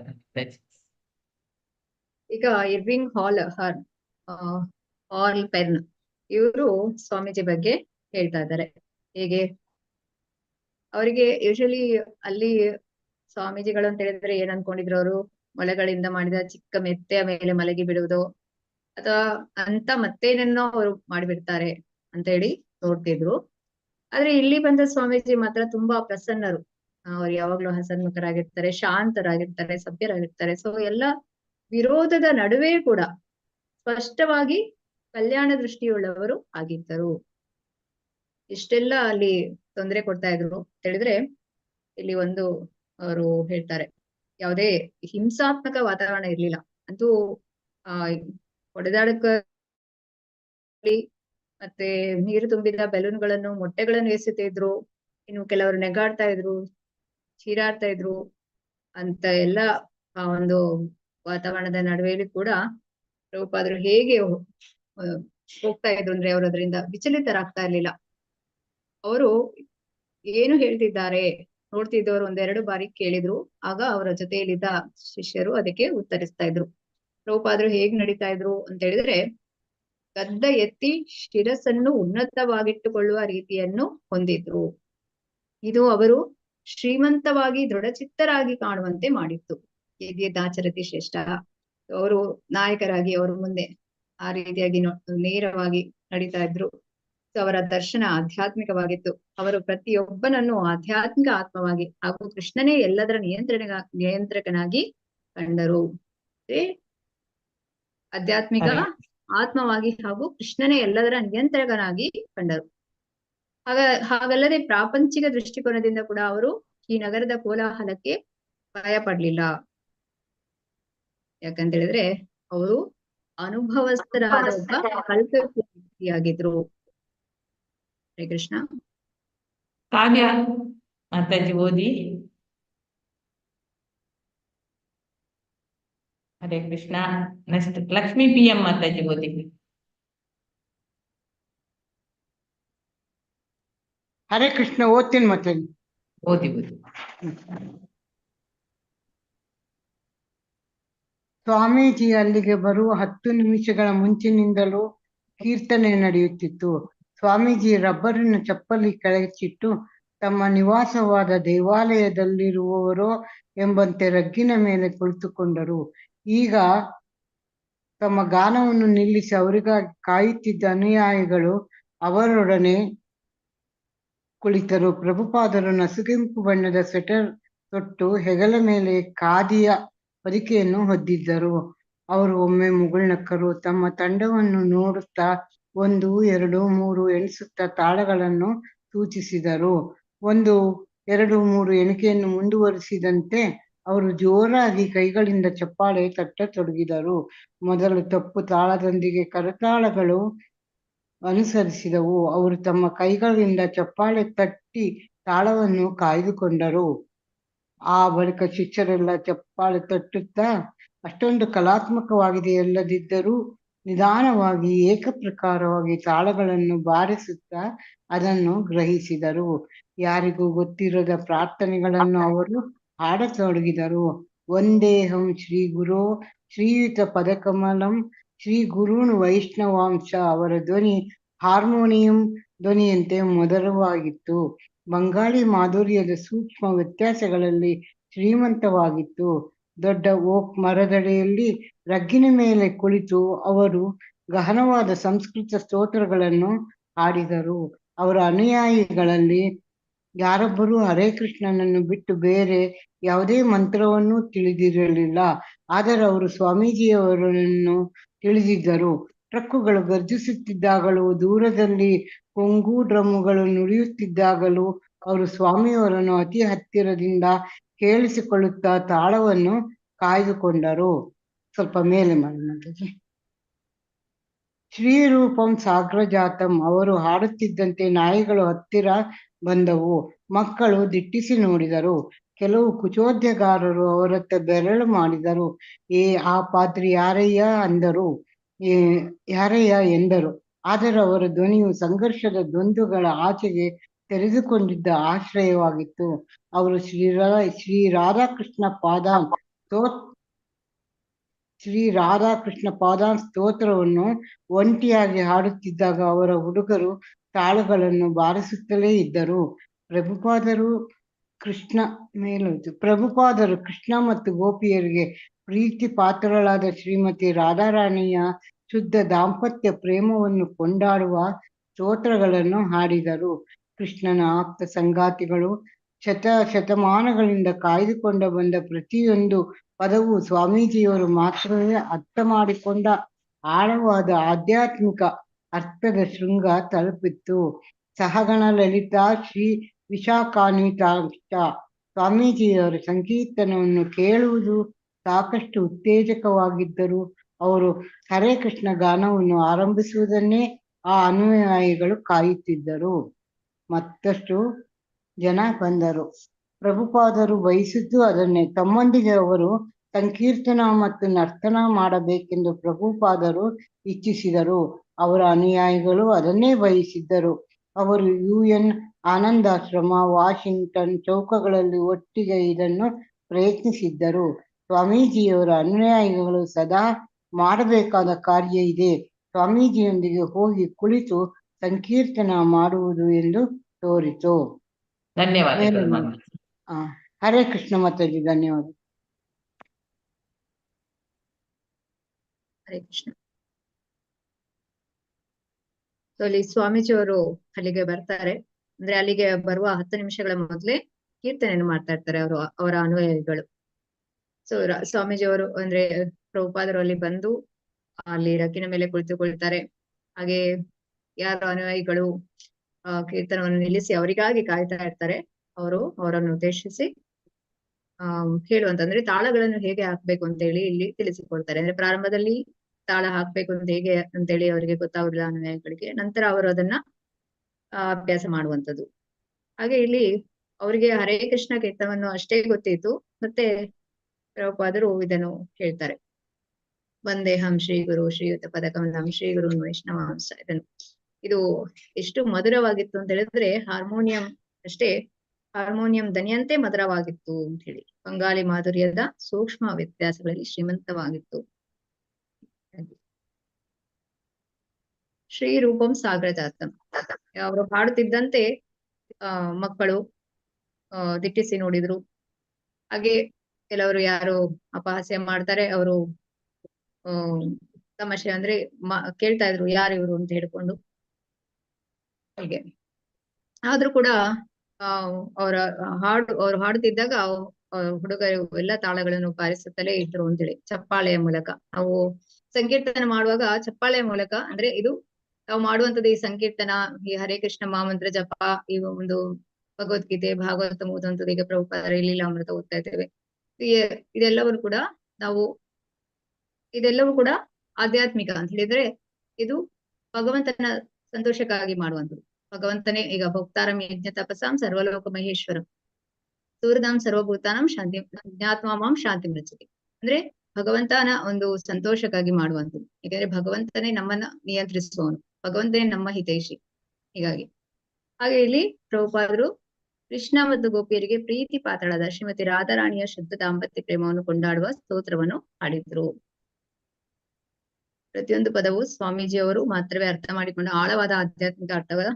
ಈಗ ಇರ್ವಿಂಗ್ ಹಾಲ್ ಪೆರ್ನ್ ಇವರು ಸ್ವಾಮೀಜಿ ಬಗ್ಗೆ ಹೇಳ್ತಾ ಇದ್ದಾರೆ. ಹೇಗೆ ಅವರಿಗೆ ಯೂಶಲಿ ಅಲ್ಲಿ ಸ್ವಾಮೀಜಿಗಳು ಅಂತ ಹೇಳಿದ್ರೆ ಏನ್ ಅನ್ಕೊಂಡಿದ್ರು ಅವರು? ಮೊಳೆಗಳಿಂದ ಮಾಡಿದ ಚಿಕ್ಕ ಮೆತ್ತೆಯ ಮೇಲೆ ಮಲಗಿ ಬಿಡುವುದು ಅಥವಾ ಅಂತ ಮತ್ತೇನನ್ನೋ ಅವರು ಮಾಡಿಬಿಡ್ತಾರೆ ಅಂತ ಹೇಳಿ ನೋಡ್ತಿದ್ರು. ಆದ್ರೆ ಇಲ್ಲಿ ಬಂದ ಸ್ವಾಮೀಜಿ ಮಾತ್ರ ತುಂಬಾ ಪ್ರಸನ್ನರು. ಅವ್ರು ಯಾವಾಗ್ಲೂ ಹಸನ್ಮುಖರಾಗಿರ್ತಾರೆ, ಶಾಂತರಾಗಿರ್ತಾರೆ, ಸಭ್ಯರಾಗಿರ್ತಾರೆ. ಸೊ ಎಲ್ಲ ವಿರೋಧದ ನಡುವೆ ಕೂಡ ಸ್ಪಷ್ಟವಾಗಿ ಕಲ್ಯಾಣ ದೃಷ್ಟಿಯುಳ್ಳವರು ಆಗಿದ್ದರು. ಇಷ್ಟೆಲ್ಲ ಅಲ್ಲಿ ತೊಂದರೆ ಕೊಡ್ತಾ ಇದ್ರು ಅಂತ ಹೇಳಿದ್ರೆ ಇಲ್ಲಿ ಒಂದು ಅವರು ಹೇಳ್ತಾರೆ, ಯಾವುದೇ ಹಿಂಸಾತ್ಮಕ ವಾತಾವರಣ ಇರ್ಲಿಲ್ಲ. ಅಂತೂ ಹೊಡೆದಾಡಕ ಮತ್ತೆ ನೀರು ತುಂಬಿದ ಬೆಲೂನ್ಗಳನ್ನು ಮೊಟ್ಟೆಗಳನ್ನು ಎಸೆತಿದ್ರು. ಇನ್ನು ಕೆಲವರು ನೆಗಾಡ್ತಾ ಇದ್ರು, ಚೀರಾಡ್ತಾ ಇದ್ರು ಅಂತ ಎಲ್ಲ ಆ ಒಂದು ವಾತಾವರಣದ ನಡುವೆಯಲ್ಲಿ ಕೂಡ ಪ್ರಭುಪಾದರು ಹೇಗೆ ಹೋಗ್ತಾ ಇದ್ರು ಅಂದ್ರೆ ಅವರು ಅದರಿಂದ ವಿಚಲಿತರಾಗ್ತಾ ಇರ್ಲಿಲ್ಲ. ಅವರು ಏನು ಹೇಳ್ತಿದ್ದಾರೆ ನೋಡ್ತಿದ್ದವರು 1-2 ಬಾರಿ ಕೇಳಿದ್ರು. ಆಗ ಅವರ ಜೊತೆಯಲ್ಲಿದ್ದ ಶಿಷ್ಯರು ಅದಕ್ಕೆ ಉತ್ತರಿಸ್ತಾ ಇದ್ರು. ಪ್ರಭುಪಾದರು ಹೇಗ್ ನಡೀತಾ ಇದ್ರು ಅಂತ ಹೇಳಿದ್ರೆ ಗದ್ದ ಎತ್ತಿ ಶಿರಸ್ಸನ್ನು ಉನ್ನತವಾಗಿಟ್ಟುಕೊಳ್ಳುವ ರೀತಿಯನ್ನು ಹೊಂದಿದ್ರು. ಇದು ಅವರು ಶ್ರೀಮಂತವಾಗಿ ದೃಢಚಿತ್ತರಾಗಿ ಕಾಣುವಂತೆ ಮಾಡಿತ್ತು. ಯದ್ಯದಾಚರತಿ ಶ್ರೇಷ್ಠ. ಅವರು ನಾಯಕರಾಗಿ ಅವರು ಮುಂದೆ ಆ ರೀತಿಯಾಗಿ ನೇರವಾಗಿ ನಡೀತಾ ಇದ್ರು. ಸೊ ಅವರ ದರ್ಶನ ಆಧ್ಯಾತ್ಮಿಕವಾಗಿತ್ತು. ಅವರು ಪ್ರತಿಯೊಬ್ಬನನ್ನು ಆಧ್ಯಾತ್ಮಿಕ ಆತ್ಮವಾಗಿ ಹಾಗೂ ಕೃಷ್ಣನೇ ಎಲ್ಲದರ ನಿಯಂತ್ರಕನಾಗಿ ಕಂಡರು. ಆಧ್ಯಾತ್ಮಿಕ ಆತ್ಮವಾಗಿ ಹಾಗೂ ಕೃಷ್ಣನೇ ಎಲ್ಲದರ ನಿಯಂತ್ರಕನಾಗಿ ಕಂಡರು. ಹಾಗಲ್ಲದೆ ಪ್ರಾಪಂಚಿಕ ದೃಷ್ಟಿಕೋನದಿಂದ ಕೂಡ ಅವರು ಈ ನಗರದ ಕೋಲಾಹಲಕ್ಕೆ ಭಯ ಪಡ್ಲಿಲ್ಲ. ಯಾಕಂತ ಹೇಳಿದ್ರೆ ಅವರು ಅನುಭವಸ್ಥರಾದ ಒಬ್ಬ ಕಲ್ಪವ್ಯಕ್ತಿಯಾಗಿದ್ರು. ಹರೇ ಕೃಷ್ಣ. ಕಾವ್ಯ ಮಾತಾಜಿ ಓದಿ. ಹರೇ ಕೃಷ್ಣ. ನೆಕ್ಸ್ಟ್ ಲಕ್ಷ್ಮೀ PM ಮಾತಾಜಿ ಓದಿ. ಹರೇ ಕೃಷ್ಣ. ಓದ್ತೀನಿ ಮಾತಾಜಿ. ಓದಿ. ಸ್ವಾಮೀಜಿ ಅಲ್ಲಿಗೆ ಬರುವ 10 ನಿಮಿಷಗಳ ಮುಂಚಿನಿಂದಲೂ ಕೀರ್ತನೆ ನಡೆಯುತ್ತಿತ್ತು. ಸ್ವಾಮೀಜಿ ರಬ್ಬರಿನ ಚಪ್ಪಲಿ ಕೆಳಚಿಟ್ಟು ತಮ್ಮ ನಿವಾಸವಾದ ದೇವಾಲಯದಲ್ಲಿರುವವರೋ ಎಂಬಂತೆ ರಗ್ಗಿನ ಮೇಲೆ ಕುಳಿತುಕೊಂಡರು. ಈಗ ತಮ್ಮ ಗಾನವನ್ನು ನಿಲ್ಲಿಸಿ ಅವರಿಗಾಗಿ ಕಾಯುತ್ತಿದ್ದ ಅನುಯಾಯಿಗಳು ಅವರೊಡನೆ ಕುಳಿತರು. ಪ್ರಭುಪಾದರು ನಸುಗೆಂಪು ಬಣ್ಣದ ಸ್ವೆಟರ್ ತೊಟ್ಟು ಹೆಗಲ ಮೇಲೆ ಖಾದಿಯ ಹೊದಿಕೆಯನ್ನು ಹೊದ್ದಿದ್ದರು. ಅವರು ಒಮ್ಮೆ ಮುಗುಳ್ನಕ್ಕರು. ತಮ್ಮ ತಂಡವನ್ನು ನೋಡುತ್ತಾ 1, 2, 3 ಎಣಿಸುತ್ತಾ ತಾಳಗಳನ್ನು ಸೂಚಿಸಿದರು. 1, 2, 3 ಎಣಿಕೆಯನ್ನು ಮುಂದುವರಿಸಿದಂತೆ ಅವರು ಜೋರಾಗಿ ಕೈಗಳಿಂದ ಚಪ್ಪಾಳೆ ತಟ್ಟತೊಡಗಿದರು. ಮೊದಲು ತಪ್ಪು ತಾಳದೊಂದಿಗೆ ಕರತಾಳಗಳು ಅನುಸರಿಸಿದವು. ಅವರು ತಮ್ಮ ಕೈಗಳಿಂದ ಚಪ್ಪಾಳೆ ತಟ್ಟಿ ತಾಳವನ್ನು ಕಾಯ್ದುಕೊಂಡರು. ಆ ಬಳಿಕ ಶಿಷ್ಯರೆಲ್ಲ ಚಪ್ಪಾಳೆ ತಟ್ಟುತ್ತಾ ಅಷ್ಟೊಂದು ಕಲಾತ್ಮಕವಾಗಿದೆಯಲ್ಲದಿದ್ದರೂ ನಿಧಾನವಾಗಿ ಏಕಪ್ರಕಾರವಾಗಿ ತಾಳಗಳನ್ನು ಬಾರಿಸುತ್ತಾ ಅದನ್ನು ಗ್ರಹಿಸಿದರು. ಯಾರಿಗೂ ಗೊತ್ತಿರದ ಪ್ರಾರ್ಥನೆಗಳನ್ನು ಅವರು ಹಾಡತೊಡಗಿದರು. ವಂದೇಹಂ ಶ್ರೀ ಗುರೋ ಶ್ರೀಯುತ ಪದಕಮಲಂ ಶ್ರೀ ಗುರುನ್ ವೈಷ್ಣವಾಂಶ. ಅವರ ಧ್ವನಿ ಹಾರ್ಮೋನಿಯಂ ಧ್ವನಿಯಂತೆ ಮಧುರವಾಗಿತ್ತು. ಬಂಗಾಳಿ ಮಾಧುರ್ಯದ ಸೂಕ್ಷ್ಮ ವ್ಯತ್ಯಾಸಗಳಲ್ಲಿ ಶ್ರೀಮಂತವಾಗಿತ್ತು. ದೊಡ್ಡ ಓಕ್ ಮರದಡಿಯಲ್ಲಿ ರಗ್ಗಿನ ಮೇಲೆ ಕುಳಿತು ಅವರು ಗಹನವಾದ ಸಂಸ್ಕೃತ ಸ್ತೋತ್ರಗಳನ್ನು ಹಾಡಿದರು. ಅವರ ಅನುಯಾಯಿಗಳಲ್ಲಿ ಯಾರೊಬ್ಬರೂ ಹರೇ ಕೃಷ್ಣನನ್ನು ಬಿಟ್ಟು ಬೇರೆ ಯಾವುದೇ ಮಂತ್ರವನ್ನೂ ತಿಳಿದಿರಲಿಲ್ಲ. ಆದರೆ ಅವರು ಸ್ವಾಮೀಜಿಯವರನ್ನು ತಿಳಿದಿದ್ದರು. ಟ್ರಕ್ಕುಗಳು ಗರ್ಜಿಸುತ್ತಿದ್ದಾಗಲೂ ದೂರದಲ್ಲಿ ಕೊಂಗು ಡ್ರಮ್ಮುಗಳು ನುಡಿಯುತ್ತಿದ್ದಾಗಲೂ ಅವರು ಸ್ವಾಮಿಯವರನ್ನು ಅತಿ ಹತ್ತಿರದಿಂದ ಕೇಳಿಸಿಕೊಳ್ಳುತ್ತಾ ತಾಳವನ್ನು ಕಾಯ್ದುಕೊಂಡರು. ಸ್ವಲ್ಪ ಮೇಲೆ ಮಾಡಿ. ಶ್ರೀರೂಪಂ ಸಾಗ್ರಜಾತಂ. ಅವರು ಹಾಡುತ್ತಿದ್ದಂತೆ ನಾಯಿಗಳು ಹತ್ತಿರ ಬಂದವು. ಮಕ್ಕಳು ದಿಟ್ಟಿಸಿ ನೋಡಿದರು. ಕೆಲವು ಕುಚೋದ್ಯಗಾರರು ಅವರತ್ತ ಬೆರಳು ಮಾಡಿದರು. ಆ ಪಾದ್ರಿ ಯಾರಯ್ಯ ಅಂದರು. ಯಾರಯ್ಯ ಎಂದರು. ಆದರೆ ಅವರ ಧ್ವನಿಯು ಸಂಘರ್ಷದ ದ್ವಂದ್ವಗಳ ಆಚೆಗೆ ತೆರೆದುಕೊಂಡಿದ್ದ ಆಶ್ರಯವಾಗಿತ್ತು. ಅವರು ಶ್ರೀ ರಾಧಾಕೃಷ್ಣ ಪಾದಾನ್ ಸ್ತೋತ್ರವನ್ನು ಒಂಟಿಯಾಗಿ ಹಾಡುತ್ತಿದ್ದಾಗ ಅವರ ಹುಡುಗರು ತಾಳುಗಳನ್ನು ಬಾರಿಸುತ್ತಲೇ ಇದ್ದರು. ಪ್ರಭುಪಾದರು ಕೃಷ್ಣ ಮತ್ತು ಗೋಪಿಯರಿಗೆ ಪ್ರೀತಿ ಪಾತ್ರಳಾದ ಶ್ರೀಮತಿ ರಾಧಾರಾಣಿಯ ಶುದ್ಧ ದಾಂಪತ್ಯ ಪ್ರೇಮವನ್ನು ಕೊಂಡಾಡುವ ಸ್ತೋತ್ರಗಳನ್ನು ಹಾಡಿದರು. ಕೃಷ್ಣನ ಆಪ್ತ ಸಂಗಾತಿಗಳು ಶತಮಾನಗಳಿಂದ ಕಾಯ್ದುಕೊಂಡು ಬಂದ ಪ್ರತಿಯೊಂದು ಪದವು ಸ್ವಾಮೀಜಿಯವರು ಮಾತ್ರವೇ ಅರ್ಥ ಮಾಡಿಕೊಂಡ ಆಳವಾದ ಆಧ್ಯಾತ್ಮಿಕ ಅರ್ಥದ ಶೃಂಗ ತಲುಪಿತ್ತು. ಸಹಗಣ ಲಲಿತಾ ಶ್ರೀ ವಿಶಾಖಾನ್ವಿತಾಂಶ. ಸ್ವಾಮೀಜಿಯವರ ಸಂಕೀರ್ತನವನ್ನು ಕೇಳುವುದು ಸಾಕಷ್ಟು ಉತ್ತೇಜಕವಾಗಿದ್ದರು. ಅವರು ಹರೇ ಕೃಷ್ಣ ಗಾನವನ್ನು ಆರಂಭಿಸುವುದನ್ನೇ ಆ ಅನುಯಾಯಿಗಳು ಕಾಯುತ್ತಿದ್ದರು. ಮತ್ತಷ್ಟು ಜನ ಬಂದರು. ಪ್ರಭುಪಾದರು ಬಯಸಿದ್ದು ಅದನ್ನೇ. ತಮ್ಮೊಂದಿಗೆ ಅವರು ಸಂಕೀರ್ತನ ಮತ್ತು ನರ್ತನ ಮಾಡಬೇಕೆಂದು ಪ್ರಭುಪಾದರು ಇಚ್ಛಿಸಿದರು. ಅವರ ಅನುಯಾಯಿಗಳು ಅದನ್ನೇ ಬಯಸಿದ್ದರು. ಅವರು UN ಆನಂದಾಶ್ರಮ, ವಾಷಿಂಗ್ಟನ್ ಚೌಕಗಳಲ್ಲಿ ಒಟ್ಟಿಗೆ ಇದನ್ನು ಪ್ರಯತ್ನಿಸಿದ್ದರು. ಸ್ವಾಮೀಜಿಯವರ ಅನುಯಾಯಿಗಳು ಸದಾ ಮಾಡಬೇಕಾದ ಕಾರ್ಯ ಇದೆ, ಸ್ವಾಮೀಜಿಯೊಂದಿಗೆ ಹೋಗಿ ಕುಳಿತು ಸಂಕೀರ್ತನ ಮಾಡುವುದು ಎಂದು ತೋರಿತು. ಧನ್ಯವಾದಗಳು. ಹರೇ ಕೃಷ್ಣ ಮಾತಾಜಿ. ಧನ್ಯವಾದ. ಹರೇ ಕೃಷ್ಣ. ಸೊ ಅಲ್ಲಿ ಸ್ವಾಮೀಜಿಯವರು ಅಲ್ಲಿಗೆ ಬರ್ತಾರೆ. ಅಂದ್ರೆ ಅಲ್ಲಿಗೆ ಬರುವ 10 ನಿಮಿಷಗಳ ಮೊದಲೇ ಕೀರ್ತನೆಯನ್ನು ಮಾಡ್ತಾ ಇರ್ತಾರೆ ಅವರ ಅನುಯಾಯಿಗಳು. ಸೊ ಸ್ವಾಮೀಜಿಯವರು ಅಂದ್ರೆ ಪ್ರಭುಪಾದರು ಅಲ್ಲಿ ಬಂದು ಅಲ್ಲಿ ರಕ್ಕಿನ ಮೇಲೆ ಕುಳಿತುಕೊಳ್ತಾರೆ. ಹಾಗೆ ಯಾರು ಅನುಯಾಯಿಗಳು ಕೀರ್ತನವನ್ನು ನಿಲ್ಲಿಸಿ ಅವರಿಗಾಗಿ ಕಾಯ್ತಾ ಇರ್ತಾರೆ, ಅವರನ್ನು ಉದ್ದೇಶಿಸಿ ಹೇಳುವಂತಂದ್ರೆ ತಾಳಗಳನ್ನು ಹೇಗೆ ಹಾಕ್ಬೇಕು ಅಂತ ಹೇಳಿ ಇಲ್ಲಿ ತಿಳಿಸಿಕೊಡ್ತಾರೆ. ಅಂದ್ರೆ ಪ್ರಾರಂಭದಲ್ಲಿ ತಾಳ ಹಾಕ್ಬೇಕು ಅಂತ ಹೇಗೆ ಅಂತೇಳಿ ಅವರಿಗೆ ಗೊತ್ತಾಗುದಿಲ್ಲ ಅನುಯಾಯಿಗಳಿಗೆ. ನಂತರ ಅವರು ಅದನ್ನ ಅಭ್ಯಾಸ ಮಾಡುವಂತದ್ದು. ಹಾಗೆ ಇಲ್ಲಿ ಅವರಿಗೆ ಹರೇ ಕೃಷ್ಣ ಕೀರ್ತನವನ್ನು ಅಷ್ಟೇ ಗೊತ್ತಿತ್ತು. ಮತ್ತೆ ಪ್ರಭುಪಾದರು ಇದನ್ನು ಹೇಳ್ತಾರೆ, ವಂದೇಹಂ ಶ್ರೀ ಗುರು ಶ್ರೀಯುತ ಪದಕಮಲಂ ಶ್ರೀ ಗುರು ವೈಷ್ಣವಾಂಶ. ಇದು ಎಷ್ಟು ಮಧುರವಾಗಿತ್ತು ಅಂತ ಹೇಳಿದ್ರೆ ಹಾರ್ಮೋನಿಯಂ ದನಿಯಂತೆ ಮಧುರವಾಗಿತ್ತು ಅಂತ ಹೇಳಿ, ಬಂಗಾಳಿ ಮಾಧುರ್ಯದ ಸೂಕ್ಷ್ಮ ವ್ಯತ್ಯಾಸಗಳಲ್ಲಿ ಶ್ರೀಮಂತವಾಗಿತ್ತು. ಶ್ರೀ ರೂಪಂ ಸಾಗರಜಾತಂ. ಅವರು ಹಾಡುತ್ತಿದ್ದಂತೆ ಮಕ್ಕಳು ದಿಟ್ಟಿಸಿ ನೋಡಿದ್ರು. ಹಾಗೆ ಕೆಲವರು ಯಾರು ಅಪಹಾಸ್ಯ ಮಾಡ್ತಾರೆ ಅವರು ತಮಾಷೆ ಅಂದ್ರೆ ಕೇಳ್ತಾ ಇದ್ರು ಯಾರು ಇವರು ಅಂತ ಹೇಳ್ಕೊಂಡು. ಹೀಗೆ ಆದ್ರೂ ಕೂಡ ಅವ್ರು ಹಾಡುತ್ತಿದ್ದಾಗ ಹುಡುಗರು ಎಲ್ಲ ತಾಳಗಳನ್ನು ಬಾರಿಸುತ್ತಲೇ ಇದ್ರು ಅಂತೇಳಿ ಚಪ್ಪಾಳೆಯ ಮೂಲಕ. ನಾವು ಸಂಕೀರ್ತನ ಮಾಡುವಾಗ ಚಪ್ಪಾಳೆಯ ಮೂಲಕ, ಅಂದ್ರೆ ಇದು ನಾವು ಮಾಡುವಂತದ್ದು ಈ ಸಂಕೀರ್ತನ, ಈ ಹರೇ ಕೃಷ್ಣ ಮಹಾಮಂತ್ರ ಜಪ, ಈ ಒಂದು ಭಗವದ್ಗೀತೆ ಭಾಗವತ ಓದುವಂಥದ್ದು, ಈಗ ಪ್ರಭುಪಾದರ ಲೀಲಾಮೃತ ಓದ್ತಾ ಇದ್ದೇವೆ. ಇದೆಲ್ಲವೂ ಕೂಡ ಆಧ್ಯಾತ್ಮಿಕ ಅಂತ ಹೇಳಿದ್ರೆ ಇದು ಭಗವಂತನ ಸಂತೋಷಕ್ಕಾಗಿ ಮಾಡುವಂಥದ್ದು. ಭಗವಂತನೇ ಈಗ ಭಕ್ತಾರಂ ಯಜ್ಞ ತಪಸಾಂ ಸರ್ವಲೋಕ ಮಹೇಶ್ವರಂ ಸೂರ್ಯದಾಂ ಸರ್ವಭೂತಾನಂ ಶಾಂತಿ ಜ್ಞಾತ್ಮಾಂ ಶಾಂತಿ ಮೃಚ್ಯತೆ. ಅಂದ್ರೆ ಭಗವಂತನ ಒಂದು ಸಂತೋಷಕ್ಕಾಗಿ ಮಾಡುವಂಥದ್ದು. ಯಾಕಂದ್ರೆ ಭಗವಂತನೇ ನಮ್ಮನ್ನ ನಿಯಂತ್ರಿಸುವವನು, ಭಗವಂತನೇ ನಮ್ಮ ಹಿತೈಷಿ. ಹಾಗೆ ಇಲ್ಲಿ ಪ್ರಭುಪಾದರು ಕೃಷ್ಣ ಮತ್ತು ಗೋಪಿಯರಿಗೆ ಪ್ರೀತಿ ಪಾತ್ರಳಾದ ಶ್ರೀಮತಿ ರಾಧಾರಾಣಿಯ ಶುದ್ಧ ದಾಂಪತ್ಯ ಪ್ರೇಮವನ್ನು ಕೊಂಡಾಡುವ ಸ್ತೋತ್ರವನ್ನು ಹಾಡಿದ್ರು. ಪ್ರತಿಯೊಂದು ಪದವು ಸ್ವಾಮೀಜಿಯವರು ಮಾತ್ರವೇ ಅರ್ಥ ಮಾಡಿಕೊಂಡ ಆಳವಾದ ಆಧ್ಯಾತ್ಮಿಕ ಅರ್ಥಗಳ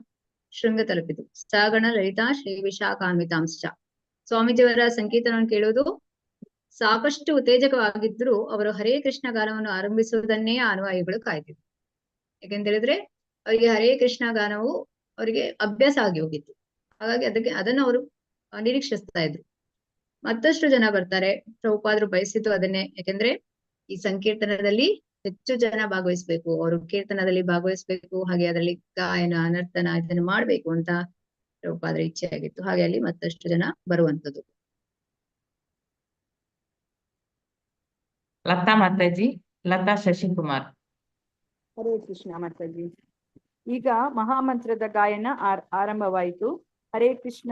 ಶೃಂಗ ತಲುಪಿತು. ಸಾಗಣ ಲಲಿತಾ ಶ್ರೀ ವಿಶಾಖಾನ್ವಿತಾಂಶ. ಸ್ವಾಮೀಜಿಯವರ ಸಂಕೀರ್ತನವನ್ನು ಕೇಳುವುದು ಸಾಕಷ್ಟು ಉತ್ತೇಜಕವಾಗಿದ್ರು ಅವರು ಹರೇ ಕೃಷ್ಣ ಗಾನವನ್ನು ಆರಂಭಿಸುವುದನ್ನೇ ಅನುಯಾಯಿಗಳು ಕಾಯ್ತಿದ್ರು. ಯಾಕೆಂತ ಹೇಳಿದ್ರೆ ಅವರಿಗೆ ಹರೇ ಕೃಷ್ಣ ಗಾನವು ಅವರಿಗೆ ಅಭ್ಯಾಸ ಆಗಿ ಹೋಗಿತ್ತು. ಹಾಗಾಗಿ ಅದನ್ನು ಅವರು ನಿರೀಕ್ಷಿಸ್ತಾ ಇದ್ರು. ಮತ್ತಷ್ಟು ಜನ ಬರ್ತಾರೆ, ಪ್ರಭುಪಾದರು ಬಯಸಿದ್ದು ಅದನ್ನೇ. ಯಾಕೆಂದ್ರೆ ಈ ಸಂಕೀರ್ತನದಲ್ಲಿ ಹೆಚ್ಚು ಜನ ಭಾಗವಹಿಸ್ಬೇಕು, ಅವರು ಕೀರ್ತನದಲ್ಲಿ ಭಾಗವಹಿಸ್ಬೇಕು, ಹಾಗೆ ಅದರಲ್ಲಿ ಗಾಯನ ನರ್ತನ ಇದನ್ನು ಮಾಡ್ಬೇಕು ಅಂತ ಪ್ರಭುಪಾದರ ಇಚ್ಛೆ ಆಗಿತ್ತು. ಹಾಗೆ ಅಲ್ಲಿ ಮತ್ತಷ್ಟು ಜನ ಬರುವಂತದ್ದು. ಲತಾ ಮಾತಾಜಿ, ಲತಾ ಶಶಿಕುಮಾರ್. ಹರೇ ಕೃಷ್ಣ ಮಾತಾಜಿ. ಈಗ ಮಹಾಮಂತ್ರದ ಗಾಯನ ಆರಂಭವಾಯಿತು. ಹರೇ ಕೃಷ್ಣ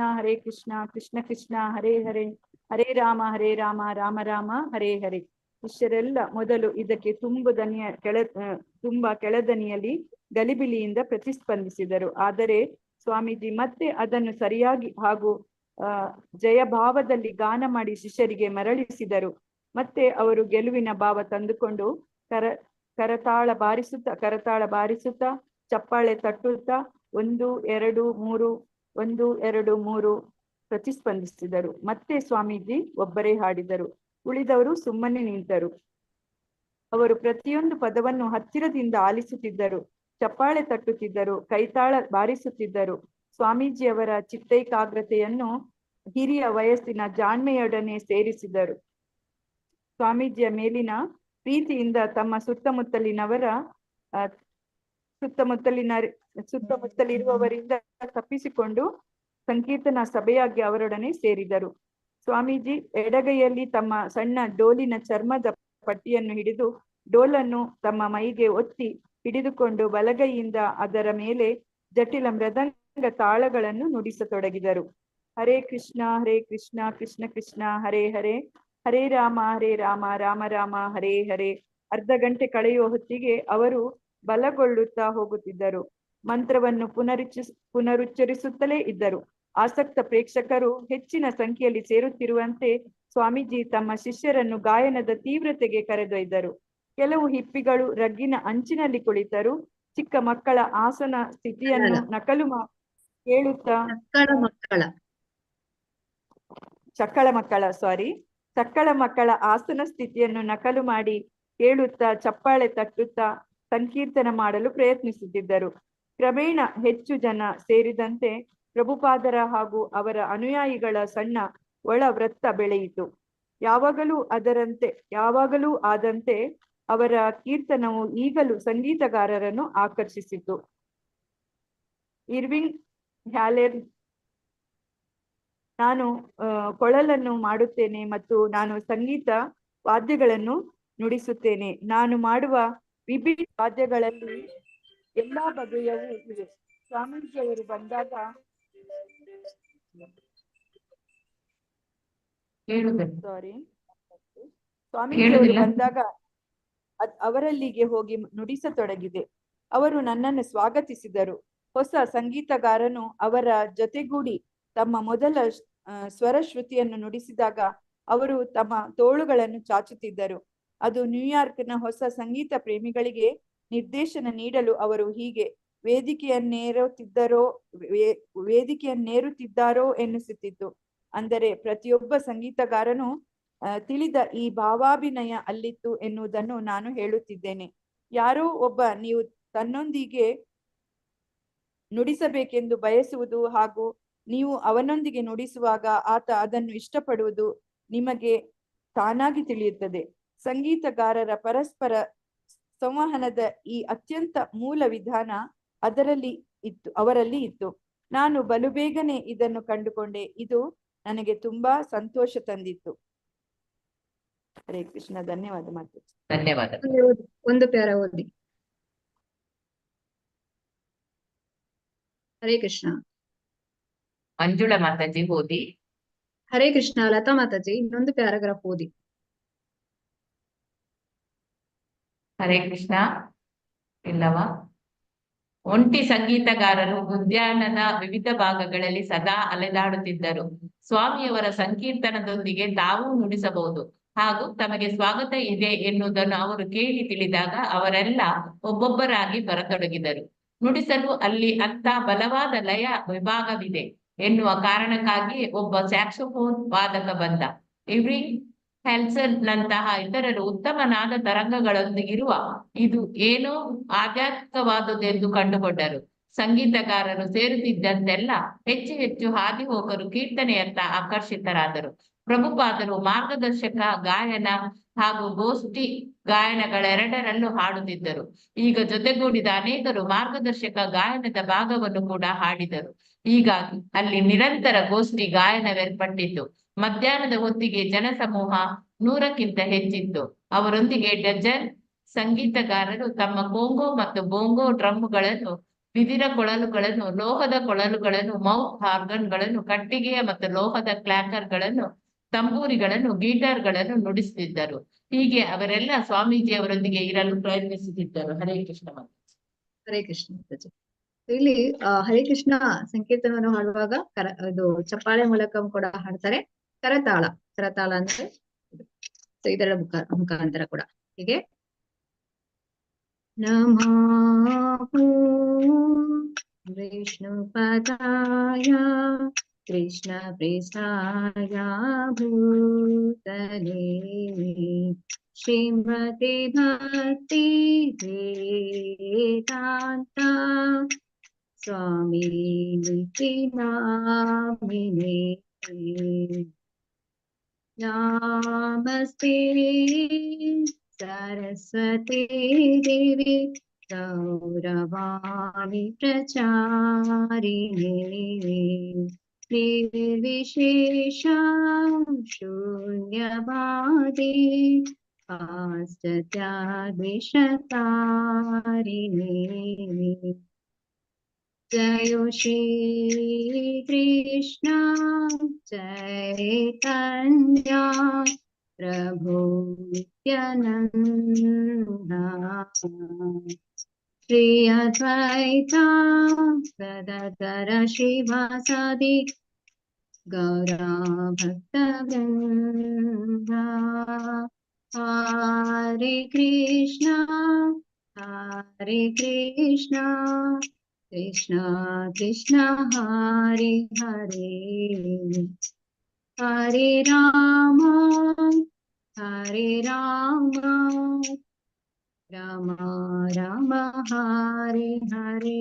ಕೃಷ್ಣ ಕೃಷ್ಣ ಹರೇ ಹರೇ, ಹರೇ ರಾಮ ರಾಮ ರಾಮ ಹರೇ ಹರೇ. ಶಿಷ್ಯರೆಲ್ಲ ಮೊದಲು ಇದಕ್ಕೆ ತುಂಬಾ ಕೆಳದನಿಯಲ್ಲಿ ಗಲಿಬಿಲಿಯಿಂದ ಪ್ರತಿಸ್ಪಂದಿಸಿದರು. ಆದರೆ ಸ್ವಾಮೀಜಿ ಮತ್ತೆ ಅದನ್ನು ಸರಿಯಾಗಿ ಹಾಗೂ ಜಯಭಾವದಲ್ಲಿ ಗಾನ ಮಾಡಿ ಶಿಷ್ಯರಿಗೆ ಮರಳಿಸಿದರು. ಮತ್ತೆ ಅವರು ಗೆಲುವಿನ ಭಾವ ತಂದುಕೊಂಡು ಕರತಾಳ ಬಾರಿಸುತ್ತಾ ಚಪ್ಪಾಳೆ ತಟ್ಟುತ್ತಾ 1 2 3 1 2 3 ಪ್ರತಿಸ್ಪಂದಿಸಿದರು. ಮತ್ತೆ ಸ್ವಾಮೀಜಿ ಒಬ್ಬರೇ ಹಾಡಿದರು. ಉಳಿದವರು ಸುಮ್ಮನೆ ನಿಂತರು. ಅವರು ಪ್ರತಿಯೊಂದು ಪದವನ್ನು ಹತ್ತಿರದಿಂದ ಆಲಿಸುತ್ತಿದ್ದರು, ಚಪ್ಪಾಳೆ ತಟ್ಟುತ್ತಿದ್ದರು, ಕೈತಾಳ ಬಾರಿಸುತ್ತಿದ್ದರು. ಸ್ವಾಮೀಜಿಯವರ ಚಿತ್ತೈಕಾಗ್ರತೆಯನ್ನು ಹಿರಿಯ ವಯಸ್ಸಿನ ಜಾಣ್ಮೆಯೊಡನೆ ಸೇರಿಸಿದರು. ಸ್ವಾಮೀಜಿಯ ಮೇಲಿನ ಪ್ರೀತಿಯಿಂದ ತಮ್ಮ ಸುತ್ತಮುತ್ತಲಿರುವವರಿಂದ ತಪ್ಪಿಸಿಕೊಂಡು ಸಂಕೀರ್ತನ ಸಭೆಯಾಗಿ ಅವರೊಡನೆ ಸೇರಿದರು. ಸ್ವಾಮೀಜಿ ಎಡಗೈಯಲ್ಲಿ ತಮ್ಮ ಸಣ್ಣ ಡೋಲಿನ ಚರ್ಮದ ಪಟ್ಟಿಯನ್ನು ಹಿಡಿದು ಡೋಲನ್ನು ತಮ್ಮ ಮೈಗೆ ಒತ್ತಿ ಹಿಡಿದುಕೊಂಡು ಬಲಗೈಯಿಂದ ಅದರ ಮೇಲೆ ಜಟಿಲ ಮೃದಂಗ ತಾಳಗಳನ್ನು ನುಡಿಸತೊಡಗಿದರು. ಹರೇ ಕೃಷ್ಣ ಕೃಷ್ಣ ಕೃಷ್ಣ ಹರೇ ಹರೇ, ಹರೇ ರಾಮ ರಾಮ ರಾಮ ಹರೇ ಹರೇ. ಅರ್ಧ ಗಂಟೆ ಕಳೆಯುವ ಹೊತ್ತಿಗೆ ಅವರು ಬಲಗೊಳ್ಳುತ್ತಾ ಹೋಗುತ್ತಿದ್ದರು. ಮಂತ್ರವನ್ನು ಪುನರುಚ್ಚರಿಸುತ್ತಲೇ ಇದ್ದರು. ಆಸಕ್ತ ಪ್ರೇಕ್ಷಕರು ಹೆಚ್ಚಿನ ಸಂಖ್ಯೆಯಲ್ಲಿ ಸೇರುತ್ತಿರುವಂತೆ ಸ್ವಾಮೀಜಿ ತಮ್ಮ ಶಿಷ್ಯರನ್ನು ಗಾಯನದ ತೀವ್ರತೆಗೆ ಕರೆದೊಯ್ದರು. ಕೆಲವು ಹಿಪ್ಪಿಗಳು ರಗ್ಗಿನ ಅಂಚಿನಲ್ಲಿ ಕುಳಿತರು. ಚಿಕ್ಕ ಮಕ್ಕಳ ಆಸನ ಸ್ಥಿತಿಯನ್ನು ನಕಲು ಕೇಳುತ್ತಾ ಚಕ್ಕಳ ಮಕ್ಕಳ ಆಸನ ಸ್ಥಿತಿಯನ್ನು ನಕಲು ಮಾಡಿ ಕೇಳುತ್ತಾ ಚಪ್ಪಾಳೆ ತಟ್ಟುತ್ತಾ ಸಂಕೀರ್ತನ ಮಾಡಲು ಪ್ರಯತ್ನಿಸುತ್ತಿದ್ದರು. ಕ್ರಮೇಣ ಹೆಚ್ಚು ಜನ ಸೇರಿದಂತೆ ಪ್ರಭುಪಾದರ ಹಾಗೂ ಅವರ ಅನುಯಾಯಿಗಳ ಸಣ್ಣ ಒಳ ವೃತ್ತ ಬೆಳೆಯಿತು. ಯಾವಾಗಲೂ ಆದಂತೆ ಅವರ ಕೀರ್ತನವು ಈಗಲೂ ಸಂಗೀತಗಾರರನ್ನು ಆಕರ್ಷಿಸಿತು. ಇರ್ವಿಂಗ್ ಹ್ಯಾಲೆರ್, ನಾನು ಕೊಳಲನ್ನು ಮಾಡುತ್ತೇನೆ ಮತ್ತು ನಾನು ಸಂಗೀತ ವಾದ್ಯಗಳನ್ನು ನುಡಿಸುತ್ತೇನೆ. ನಾನು ಮಾಡುವ ವಿಭಿನ್ನ ವಾದ್ಯಗಳಲ್ಲಿ ಎಲ್ಲಾ ಬಗೆಯವೂ ಇವೆ. ಸ್ವಾಮೀಜಿಯವರು ಬಂದಾಗ ಸ್ವಾಮೀಜಿಯವರು ಬಂದಾಗ ಅವರಲ್ಲಿಗೆ ಹೋಗಿ ನುಡಿಸತೊಡಗಿದೆ. ಅವರು ನನ್ನನ್ನು ಸ್ವಾಗತಿಸಿದರು. ಹೊಸ ಸಂಗೀತಗಾರನು ಅವರ ಜೊತೆಗೂಡಿ ತಮ್ಮ ಮೊದಲ ಸ್ವರ ಶ್ರುತಿಯನ್ನು ನುಡಿಸಿದಾಗ ಅವರು ತಮ್ಮ ತೋಳುಗಳನ್ನು ಚಾಚುತ್ತಿದ್ದರು. ಅದು ನ್ಯೂಯಾರ್ಕ್ನ ಹೊಸ ಸಂಗೀತ ಪ್ರೇಮಿಗಳಿಗೆ ನಿರ್ದೇಶನ ನೀಡಲು ಅವರು ಹೀಗೆ ವೇದಿಕೆಯನ್ನೇರುತ್ತಿದ್ದಾರೋ ಎನ್ನಿಸುತ್ತಿತ್ತು. ಅಂದರೆ ಪ್ರತಿಯೊಬ್ಬ ಸಂಗೀತಗಾರನು ತಿಳಿದ ಈ ಭಾವಾಭಿನಯ ಅಲ್ಲಿತ್ತು ಎನ್ನುವುದನ್ನು ನಾನು ಹೇಳುತ್ತಿದ್ದೇನೆ. ಯಾರೋ ಒಬ್ಬ ನೀವು ತನ್ನೊಂದಿಗೆ ನುಡಿಸಬೇಕೆಂದು ಬಯಸುವುದು ಹಾಗೂ ನೀವು ಅವನೊಂದಿಗೆ ನುಡಿಸುವಾಗ ಆತ ಅದನ್ನು ಇಷ್ಟಪಡುವುದು ನಿಮಗೆ ತಾನಾಗಿ ತಿಳಿಯುತ್ತದೆ. ಸಂಗೀತಗಾರರ ಪರಸ್ಪರ ಸಂವಹನದ ಈ ಅತ್ಯಂತ ಮೂಲ ವಿಧಾನ ಅವರಲ್ಲಿ ಇತ್ತು. ನಾನು ಬಲು ಬೇಗನೆ ಇದನ್ನು ಕಂಡುಕೊಂಡೆ. ಇದು ನನಗೆ ತುಂಬಾ ಸಂತೋಷ ತಂದಿತ್ತು. ಹರೇ ಕೃಷ್ಣ. ಧನ್ಯವಾದ ಮಾತಾಜಿ. ಧನ್ಯವಾದ. ಒಂದು ಪ್ಯಾರ ಓದಿ. ಹರೇ ಕೃಷ್ಣ. ಮಂಜುಳಾ ಮಾತಾಜಿ ಓದಿ. ಹರೇ ಕೃಷ್ಣ. ಲತಾ ಮಾತಾಜಿ ಇನ್ನೊಂದು ಪ್ಯಾರಾಗ್ರಾಫ್ ಓದಿ. ಹರೇ ಕೃಷ್ಣ. ಇಲ್ಲವಾ? ಒಂಟಿ ಸಂಗೀತಗಾರರು ಉದ್ಯಾನದ ವಿವಿಧ ಭಾಗಗಳಲ್ಲಿ ಸದಾ ಅಲೆದಾಡುತ್ತಿದ್ದರು. ಸ್ವಾಮಿಯವರ ಸಂಕೀರ್ತನದೊಂದಿಗೆ ತಾವೂ ನುಡಿಸಬಹುದು ಹಾಗೂ ತಮಗೆ ಸ್ವಾಗತ ಇದೆ ಎನ್ನುವುದನ್ನು ಅವರು ಕೇಳಿ ತಿಳಿದಾಗ ಅವರೆಲ್ಲ ಒಬ್ಬೊಬ್ಬರಾಗಿ ಬರತೊಡಗಿದರು. ನುಡಿಸಲು ಅಲ್ಲಿ ಅಂತ ಬಲವಾದ ಲಯ ವಿಭಾಗವಿದೆ ಎನ್ನುವ ಕಾರಣಕ್ಕಾಗಿ ಒಬ್ಬ ಸ್ಯಾಕ್ಸೋಫೋನ್ ವಾದಕ ಬಂದ. ಇರ್ವಿಂಗ್ ಹೆಲ್ಸನ್ ನಂತಹ ಇತರರು ಉತ್ತಮ ನಾದ ತರಂಗಗಳೊಂದಿಗಿರುವ ಇದು ಏನೋ ಆಧ್ಯಾತ್ಮಿಕವಾದುದೆಂದು ಕಂಡುಕೊಂಡರು. ಸಂಗೀತಗಾರರು ಸೇರುತ್ತಿದ್ದಂತೆಲ್ಲ ಹೆಚ್ಚು ಹೆಚ್ಚು ಹಾದಿ ಹೋಗರು ಕೀರ್ತನೆಯತ್ತ ಆಕರ್ಷಿತರಾದರು. ಪ್ರಭುಪಾದರು ಮಾರ್ಗದರ್ಶಕ ಗಾಯನ ಹಾಗೂ ಗೋಷ್ಠಿ ಗಾಯನಗಳೆರಡರಲ್ಲೂ ಹಾಡುತ್ತಿದ್ದರು. ಈಗ ಜೊತೆಗೂಡಿದ ಅನೇಕರು ಮಾರ್ಗದರ್ಶಕ ಗಾಯನದ ಭಾಗವನ್ನು ಕೂಡ ಹಾಡಿದರು. ಹೀಗಾಗಿ ಅಲ್ಲಿ ನಿರಂತರ ಗೋಷ್ಠಿ ಗಾಯನವೇರ್ಪಟ್ಟಿತು. ಮಧ್ಯಾಹ್ನದ ಹೊತ್ತಿಗೆ ಜನಸಮೂಹ 100ಕ್ಕಿಂತ ಹೆಚ್ಚಿತ್ತು. ಅವರೊಂದಿಗೆ ಡಜನ್ ಸಂಗೀತಗಾರರು ತಮ್ಮ ಕೊಂಗೋ ಮತ್ತು ಬೊಂಗೋ ಡ್ರಮ್ಗಳನ್ನು, ಬಿದಿರ ಕೊಳಲುಗಳನ್ನು, ಲೋಹದ ಕೊಳಲುಗಳನ್ನು, ಮೌತ್ ಆರ್ಗನ್ಗಳನ್ನು, ಕಟ್ಟಿಗೆಯ ಮತ್ತು ಲೋಹದ ಕ್ಲಾಕರ್ಗಳನ್ನು, ತಂಬೂರಿಗಳನ್ನು, ಗೀಟರ್ಗಳನ್ನು ನುಡಿಸುತ್ತಿದ್ದರು. ಹೀಗೆ ಅವರೆಲ್ಲ ಸ್ವಾಮೀಜಿಯವರೊಂದಿಗೆ ಇರಲು ಪ್ರಯತ್ನಿಸುತ್ತಿದ್ದರು. ಹರೇ ಕೃಷ್ಣ. ಹರೇ ಕೃಷ್ಣ. ಇಲ್ಲಿ ಹರೇ ಕೃಷ್ಣ ಸಂಕೀರ್ತನವನ್ನು ಹಾಡುವಾಗ ಇದು ಚಪ್ಪಾಳೆ ಮೂಲಕ ಕೂಡ ಹಾಡ್ತಾರೆ. ಕರತಾಳ ಅಂದ್ರೆ ಇದರ ಮುಖಾಂತರ ಕೂಡ ಹೀಗೆ ನಮಃ ವಿಷ್ಣು ಪದಾಯ ಕೃಷ್ಣ ಪ್ರೇಷ್ಠಾಯ ಭೂತಲೇ ಶ್ರೀಮತಿ ಭಕ್ತಿ ವೇದಾಂತ ಸ್ವಾಮಿ ನಿತಿ ನಾಮಿನೇ ನಮಸ್ತೆ ಸರಸ್ವತಿ ದೇವಿ ಗೌರವಾಣಿ ಪ್ರಚಾರಿಣೇ ನಿರ್ವಿಶೇಷ ಶೂನ್ಯವಾದಿ ಪಾಶ್ಚಾತ್ಯಾದ್ವೇಷಕಾರಿಣೇ जयो श्री कृष्ण चैतन्य प्रभु नित्यानंद श्री अद्वैता गदाधर श्रीवासादि गौरा भक्तवृंद हरे कृष्ण कृष्ण कृष्ण हरे हरे हरे राम ರಾಮ ರಾಮ ಹರೇ ಹರೇ.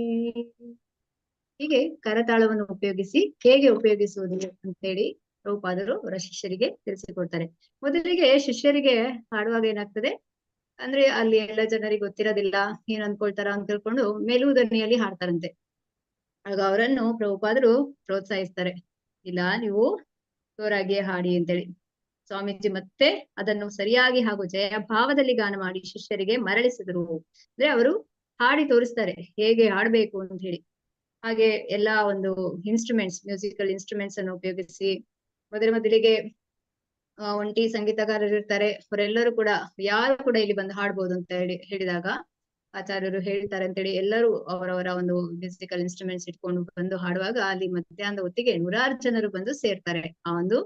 ಹೀಗೆ ಕರತಾಳವನ್ನು ಉಪಯೋಗಿಸಿ ಹೇಗೆ ಉಪಯೋಗಿಸುವುದು ಅಂತೇಳಿ ಪ್ರಭುಪಾದರು ಅವರ ಶಿಷ್ಯರಿಗೆ ತಿಳಿಸಿಕೊಡ್ತಾರೆ. ಮೊದಲಿಗೆ ಶಿಷ್ಯರಿಗೆ ಹಾಡುವಾಗ ಏನಾಗ್ತದೆ ಅಂದ್ರೆ ಅಲ್ಲಿ ಎಲ್ಲ ಜನರಿಗೆ ಗೊತ್ತಿರೋದಿಲ್ಲ, ಏನ್ ಅನ್ಕೊಳ್ತಾರ ಅಂತ ತಿಳ್ಕೊಂಡು ಮೇಲು ಧ್ವನಿಯಲ್ಲಿ ಹಾಡ್ತಾರಂತೆ. ಆಗ ಅವರನ್ನು ಪ್ರಭುಪಾದರು ಪ್ರೋತ್ಸಾಹಿಸ್ತಾರೆ, ಇಲ್ಲ ನೀವು ಜೋರಾಗಿ ಹಾಡಿ ಅಂತೇಳಿ. ಸ್ವಾಮೀಜಿ ಮತ್ತೆ ಅದನ್ನು ಸರಿಯಾಗಿ ಹಾಗೂ ಜಯ ಭಾವದಲ್ಲಿ ಗಾನ ಮಾಡಿ ಶಿಷ್ಯರಿಗೆ ಮರಳಿಸಿದರು. ಅಂದ್ರೆ ಅವರು ಹಾಡಿ ತೋರಿಸ್ತಾರೆ ಹೇಗೆ ಹಾಡ್ಬೇಕು ಅಂತ ಹೇಳಿ. ಹಾಗೆ ಎಲ್ಲಾ ಒಂದು ಇನ್ಸ್ಟ್ರೂಮೆಂಟ್ಸ್, ಮ್ಯೂಸಿಕಲ್ ಇನ್ಸ್ಟ್ರೂಮೆಂಟ್ಸ್ ಅನ್ನು ಉಪಯೋಗಿಸಿ ಮೊದಲಿಗೆ ಒಂಟಿ ಸಂಗೀತಗಾರರು ಇರ್ತಾರೆ, ಅವರೆಲ್ಲರೂ ಕೂಡ ಯಾರು ಕೂಡ ಇಲ್ಲಿ ಬಂದು ಹಾಡ್ಬೋದು ಅಂತ ಹೇಳಿದಾಗ ಆಚಾರ್ಯರು ಹೇಳ್ತಾರೆ ಅಂತೇಳಿ ಎಲ್ಲರೂ ಅವರವರ ಒಂದು ಮ್ಯೂಸಿಕಲ್ ಇನ್ಸ್ಟ್ರೂಮೆಂಟ್ಸ್ ಇಟ್ಕೊಂಡು ಬಂದು ಹಾಡುವಾಗ ಅಲ್ಲಿ ಮಧ್ಯಾಹ್ನದ ಹೊತ್ತಿಗೆ 100 ಜನರು ಬಂದು ಸೇರ್ತಾರೆ ಆ ಒಂದು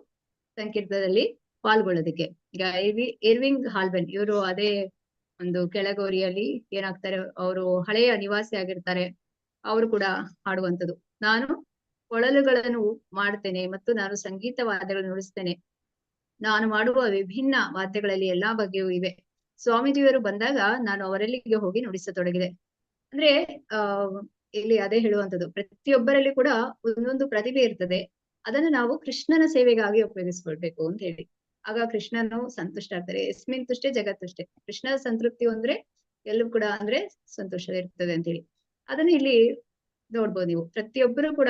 ಸಂಕೀರ್ತದಲ್ಲಿ ಪಾಲ್ಗೊಳ್ಳೋದಕ್ಕೆ. ಈಗ ಇರ್ವಿಂಗ್ ಹಾಲ್ಬೆನ್ ಇವರು ಅದೇ ಒಂದು ಕೆಳಗೋರಿಯಲ್ಲಿ ಏನಾಗ್ತಾರೆ, ಅವರು ಹಳೆಯ ನಿವಾಸಿ ಆಗಿರ್ತಾರೆ. ಅವರು ಕೂಡ ಹಾಡುವಂಥದ್ದು, ನಾನು ಕೊಳಲುಗಳನ್ನು ಮಾಡ್ತೇನೆ ಮತ್ತು ನಾನು ಸಂಗೀತ ವಾದ್ಯಗಳನ್ನು ನುಡಿಸ್ತೇನೆ, ನಾನು ಮಾಡುವ ವಿಭಿನ್ನ ವಾದ್ಯಗಳಲ್ಲಿ ಎಲ್ಲಾ ಬಗೆಯೂ ಇವೆ. ಸ್ವಾಮೀಜಿಯವರು ಬಂದಾಗ ನಾನು ಅವರಲ್ಲಿಗೆ ಹೋಗಿ ನುಡಿಸತೊಡಗಿದೆ. ಅಂದ್ರೆ ಇಲ್ಲಿ ಅದೇ ಹೇಳುವಂಥದ್ದು, ಪ್ರತಿಯೊಬ್ಬರಲ್ಲಿ ಕೂಡ ಒಂದೊಂದು ಪ್ರತಿಭೆ ಇರ್ತದೆ, ಅದನ್ನು ನಾವು ಕೃಷ್ಣನ ಸೇವೆಗಾಗಿ ಉಪಯೋಗಿಸ್ಕೊಳ್ಬೇಕು ಅಂತ ಹೇಳಿ. ಆಗ ಕೃಷ್ಣನು ಸಂತುಷ್ಟ ಆಗ್ತಾರೆ. ಯಸ್ಮಿನ್ ತುಷ್ಟೇ ಜಗತ್ತುಷ್ಟೇ, ಕೃಷ್ಣನ ಸಂತೃಪ್ತಿ ಅಂದ್ರೆ ಎಲ್ಲೂ ಕೂಡ ಅಂದ್ರೆ ಸಂತೋಷ ಇರ್ತದೆ ಅಂತ ಹೇಳಿ. ಅದನ್ನ ಇಲ್ಲಿ ನೋಡ್ಬೋದು ನೀವು. ಪ್ರತಿಯೊಬ್ಬರು ಕೂಡ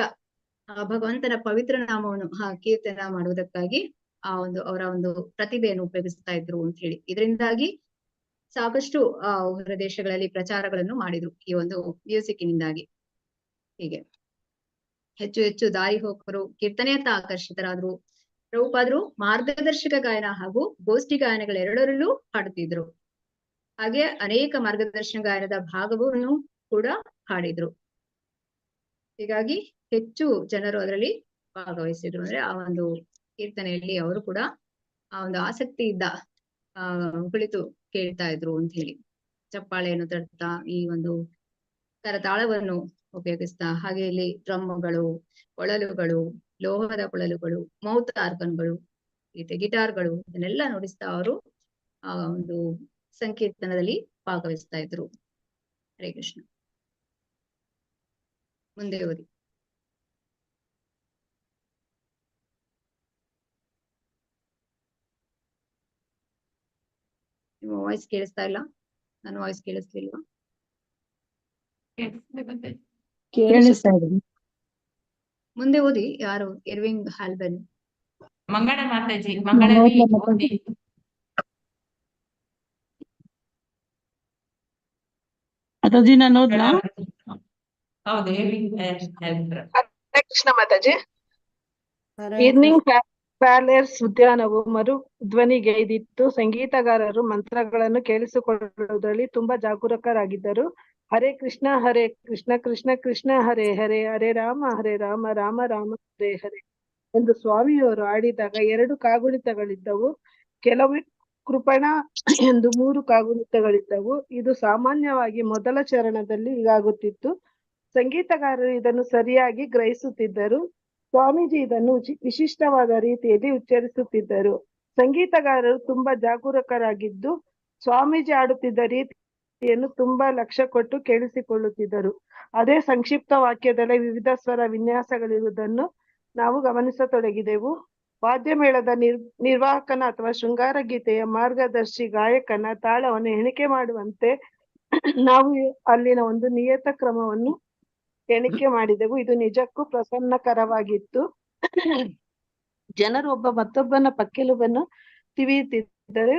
ಆ ಭಗವಂತನ ಪವಿತ್ರ ನಾಮವನ್ನು ಕೀರ್ತನ ಮಾಡುವುದಕ್ಕಾಗಿ ಆ ಒಂದು ಅವರ ಒಂದು ಪ್ರತಿಭೆಯನ್ನು ಉಪಯೋಗಿಸ್ತಾ ಇದ್ರು ಅಂತ ಹೇಳಿ. ಇದರಿಂದಾಗಿ ಸಾಕಷ್ಟು ಹೊರ ದೇಶಗಳಲ್ಲಿ ಪ್ರಚಾರಗಳನ್ನು ಮಾಡಿದ್ರು ಈ ಒಂದು ಮ್ಯೂಸಿಕ್ನಿಂದಾಗಿ. ಹೀಗೆ ಹೆಚ್ಚು ಹೆಚ್ಚು ದಾರಿ ಹೋಕರು ಕೀರ್ತನೆಯತ್ತ ಆಕರ್ಷಿತರಾದ್ರು. ಪ್ರಭುಪಾದರು ಮಾರ್ಗದರ್ಶಕ ಗಾಯನ ಹಾಗೂ ಗೋಷ್ಠಿ ಗಾಯನಗಳೆರಡರಲ್ಲೂ ಹಾಡುತ್ತಿದ್ರು. ಹಾಗೆ ಅನೇಕ ಮಾರ್ಗದರ್ಶನ ಗಾಯನದ ಭಾಗವನ್ನು ಕೂಡ ಹಾಡಿದ್ರು. ಹೀಗಾಗಿ ಹೆಚ್ಚು ಜನರು ಅದರಲ್ಲಿ ಭಾಗವಹಿಸಿದ್ರು. ಅಂದ್ರೆ ಆ ಒಂದು ಕೀರ್ತನೆಯಲ್ಲಿ ಅವರು ಕೂಡ ಆ ಒಂದು ಆಸಕ್ತಿಯಿಂದ ಕುಳಿತು ಕೇಳ್ತಾ ಇದ್ರು ಅಂತ ಹೇಳಿ. ಚಪ್ಪಾಳೆಯನ್ನು ತಟ್ತಾ ಈ ಒಂದು ಕರತಾಳವನ್ನು ಉಪಯೋಗಿಸ್ತಾ, ಹಾಗೆ ಇಲ್ಲಿ ಡ್ರಮ್ಗಳು, ಕೊಳಲುಗಳು, ಲೋಹದ ಕೊಳಲುಗಳು, ಮೌತ್ ಆರ್ಗನ್ಗಳು, ಗಿಟಾರ್ಗಳು ಇದನ್ನೆಲ್ಲ ನುಡಿಸ್ತಾ ಅವರು ಆ ಒಂದು ಸಂಕೀರ್ತನದಲ್ಲಿ ಭಾಗವಹಿಸ್ತಾ ಇದ್ರು. ಹರೇ ಕೃಷ್ಣ. ಮುಂದೆ ಓದಿ. ನಿಮ್ಮ ವಾಯ್ಸ್ ಕೇಳಿಸ್ತಾ ಇಲ್ಲ, ನನ್ನ ವಾಯ್ಸ್ ಕೇಳಿಸ್ಲಿಲ್ವಾ? ಕೇಳಿಸ್ತಾ ಇದೆ. ಮುಂದೆ ಓದಿ. ಯಾರು? ಇರ್ವಿಂಗ್ ಹಾಲ್ಬೆನ್. ಮಂಗಳ ಮಾತಾಜಿ, ಮಂಗಳವಿ ಓದಿ. ಮಾತಾಜಿ ನಾನು ಓದ್ಲಾ? ಹೌದು, ಇರ್ವಿಂಗ್ ಕೃಷ್ಣ ಮಾತಾಜಿ. ಈವ್ನಿಂಗ್ ಪ್ಯಾಲೇಸ್ ಉದ್ಯಾನವು ಮರು ಧ್ವನಿಗೈದಿತ್ತು. ಸಂಗೀತಗಾರರು ಮಂತ್ರಗಳನ್ನು ಕೇಳಿಸಿಕೊಳ್ಳುವುದರಲ್ಲಿ ತುಂಬಾ ಜಾಗರೂಕರಾಗಿದ್ದರು. ಹರೇ ಕೃಷ್ಣ ಕೃಷ್ಣ ಕೃಷ್ಣ ಹರೇ ಹರೇ, ಹರೇ ರಾಮ ರಾಮ ರಾಮ ಹರೇ ಹರೇ ಎಂದು ಸ್ವಾಮಿಯವರು ಆಡಿದಾಗ 2 ಕಾಗುಣಿತಗಳಿದ್ದವು. ಕೆಲವು ಕೃಪಣ ಎಂದು 3 ಕಾಗುಣಿತಗಳಿದ್ದವು. ಇದು ಸಾಮಾನ್ಯವಾಗಿ ಮೊದಲ ಚರಣದಲ್ಲಿ ಹೀಗಾಗುತ್ತಿತ್ತು. ಸಂಗೀತಗಾರರು ಇದನ್ನು ಸರಿಯಾಗಿ ಗ್ರಹಿಸುತ್ತಿದ್ದರು. ಸ್ವಾಮೀಜಿ ಇದನ್ನು ವಿಶಿಷ್ಟವಾದ ರೀತಿಯಲ್ಲಿ ಉಚ್ಚರಿಸುತ್ತಿದ್ದರು. ಸಂಗೀತಗಾರರು ತುಂಬಾ ಜಾಗರೂಕರಾಗಿದ್ದು ಸ್ವಾಮೀಜಿ ಆಡುತ್ತಿದ್ದ ರೀತಿಯನ್ನು ತುಂಬಾ ಲಕ್ಷ್ಯ ಕೊಟ್ಟು ಕೇಳಿಸಿಕೊಳ್ಳುತ್ತಿದ್ದರು. ಅದೇ ಸಂಕ್ಷಿಪ್ತ ವಾಕ್ಯದಲ್ಲಿ ವಿವಿಧ ಸ್ವರ ವಿನ್ಯಾಸಗಳಿರುವುದನ್ನು ನಾವು ಗಮನಿಸತೊಡಗಿದೆವು. ವಾದ್ಯಮೇಳದ ನಿರ್ವಾಹಕನ ಅಥವಾ ಶೃಂಗಾರ ಗೀತೆಯ ಮಾರ್ಗದರ್ಶಿ ಗಾಯಕನ ತಾಳವನ್ನು ಎಣಿಕೆ ಮಾಡುವಂತೆ ನಾವು ಅಲ್ಲಿನ ಒಂದು ನಿಯತ ಕ್ರಮವನ್ನು ಎಣಿಕೆ ಮಾಡಿದೆವು. ಇದು ನಿಜಕ್ಕೂ ಪ್ರಸನ್ನಕರವಾಗಿತ್ತು. ಜನರು ಒಬ್ಬ ಮತ್ತೊಬ್ಬನ ಪಕ್ಕೆಲುಬನ್ನು ತಿವಿಯುತ್ತಿದ್ದರು,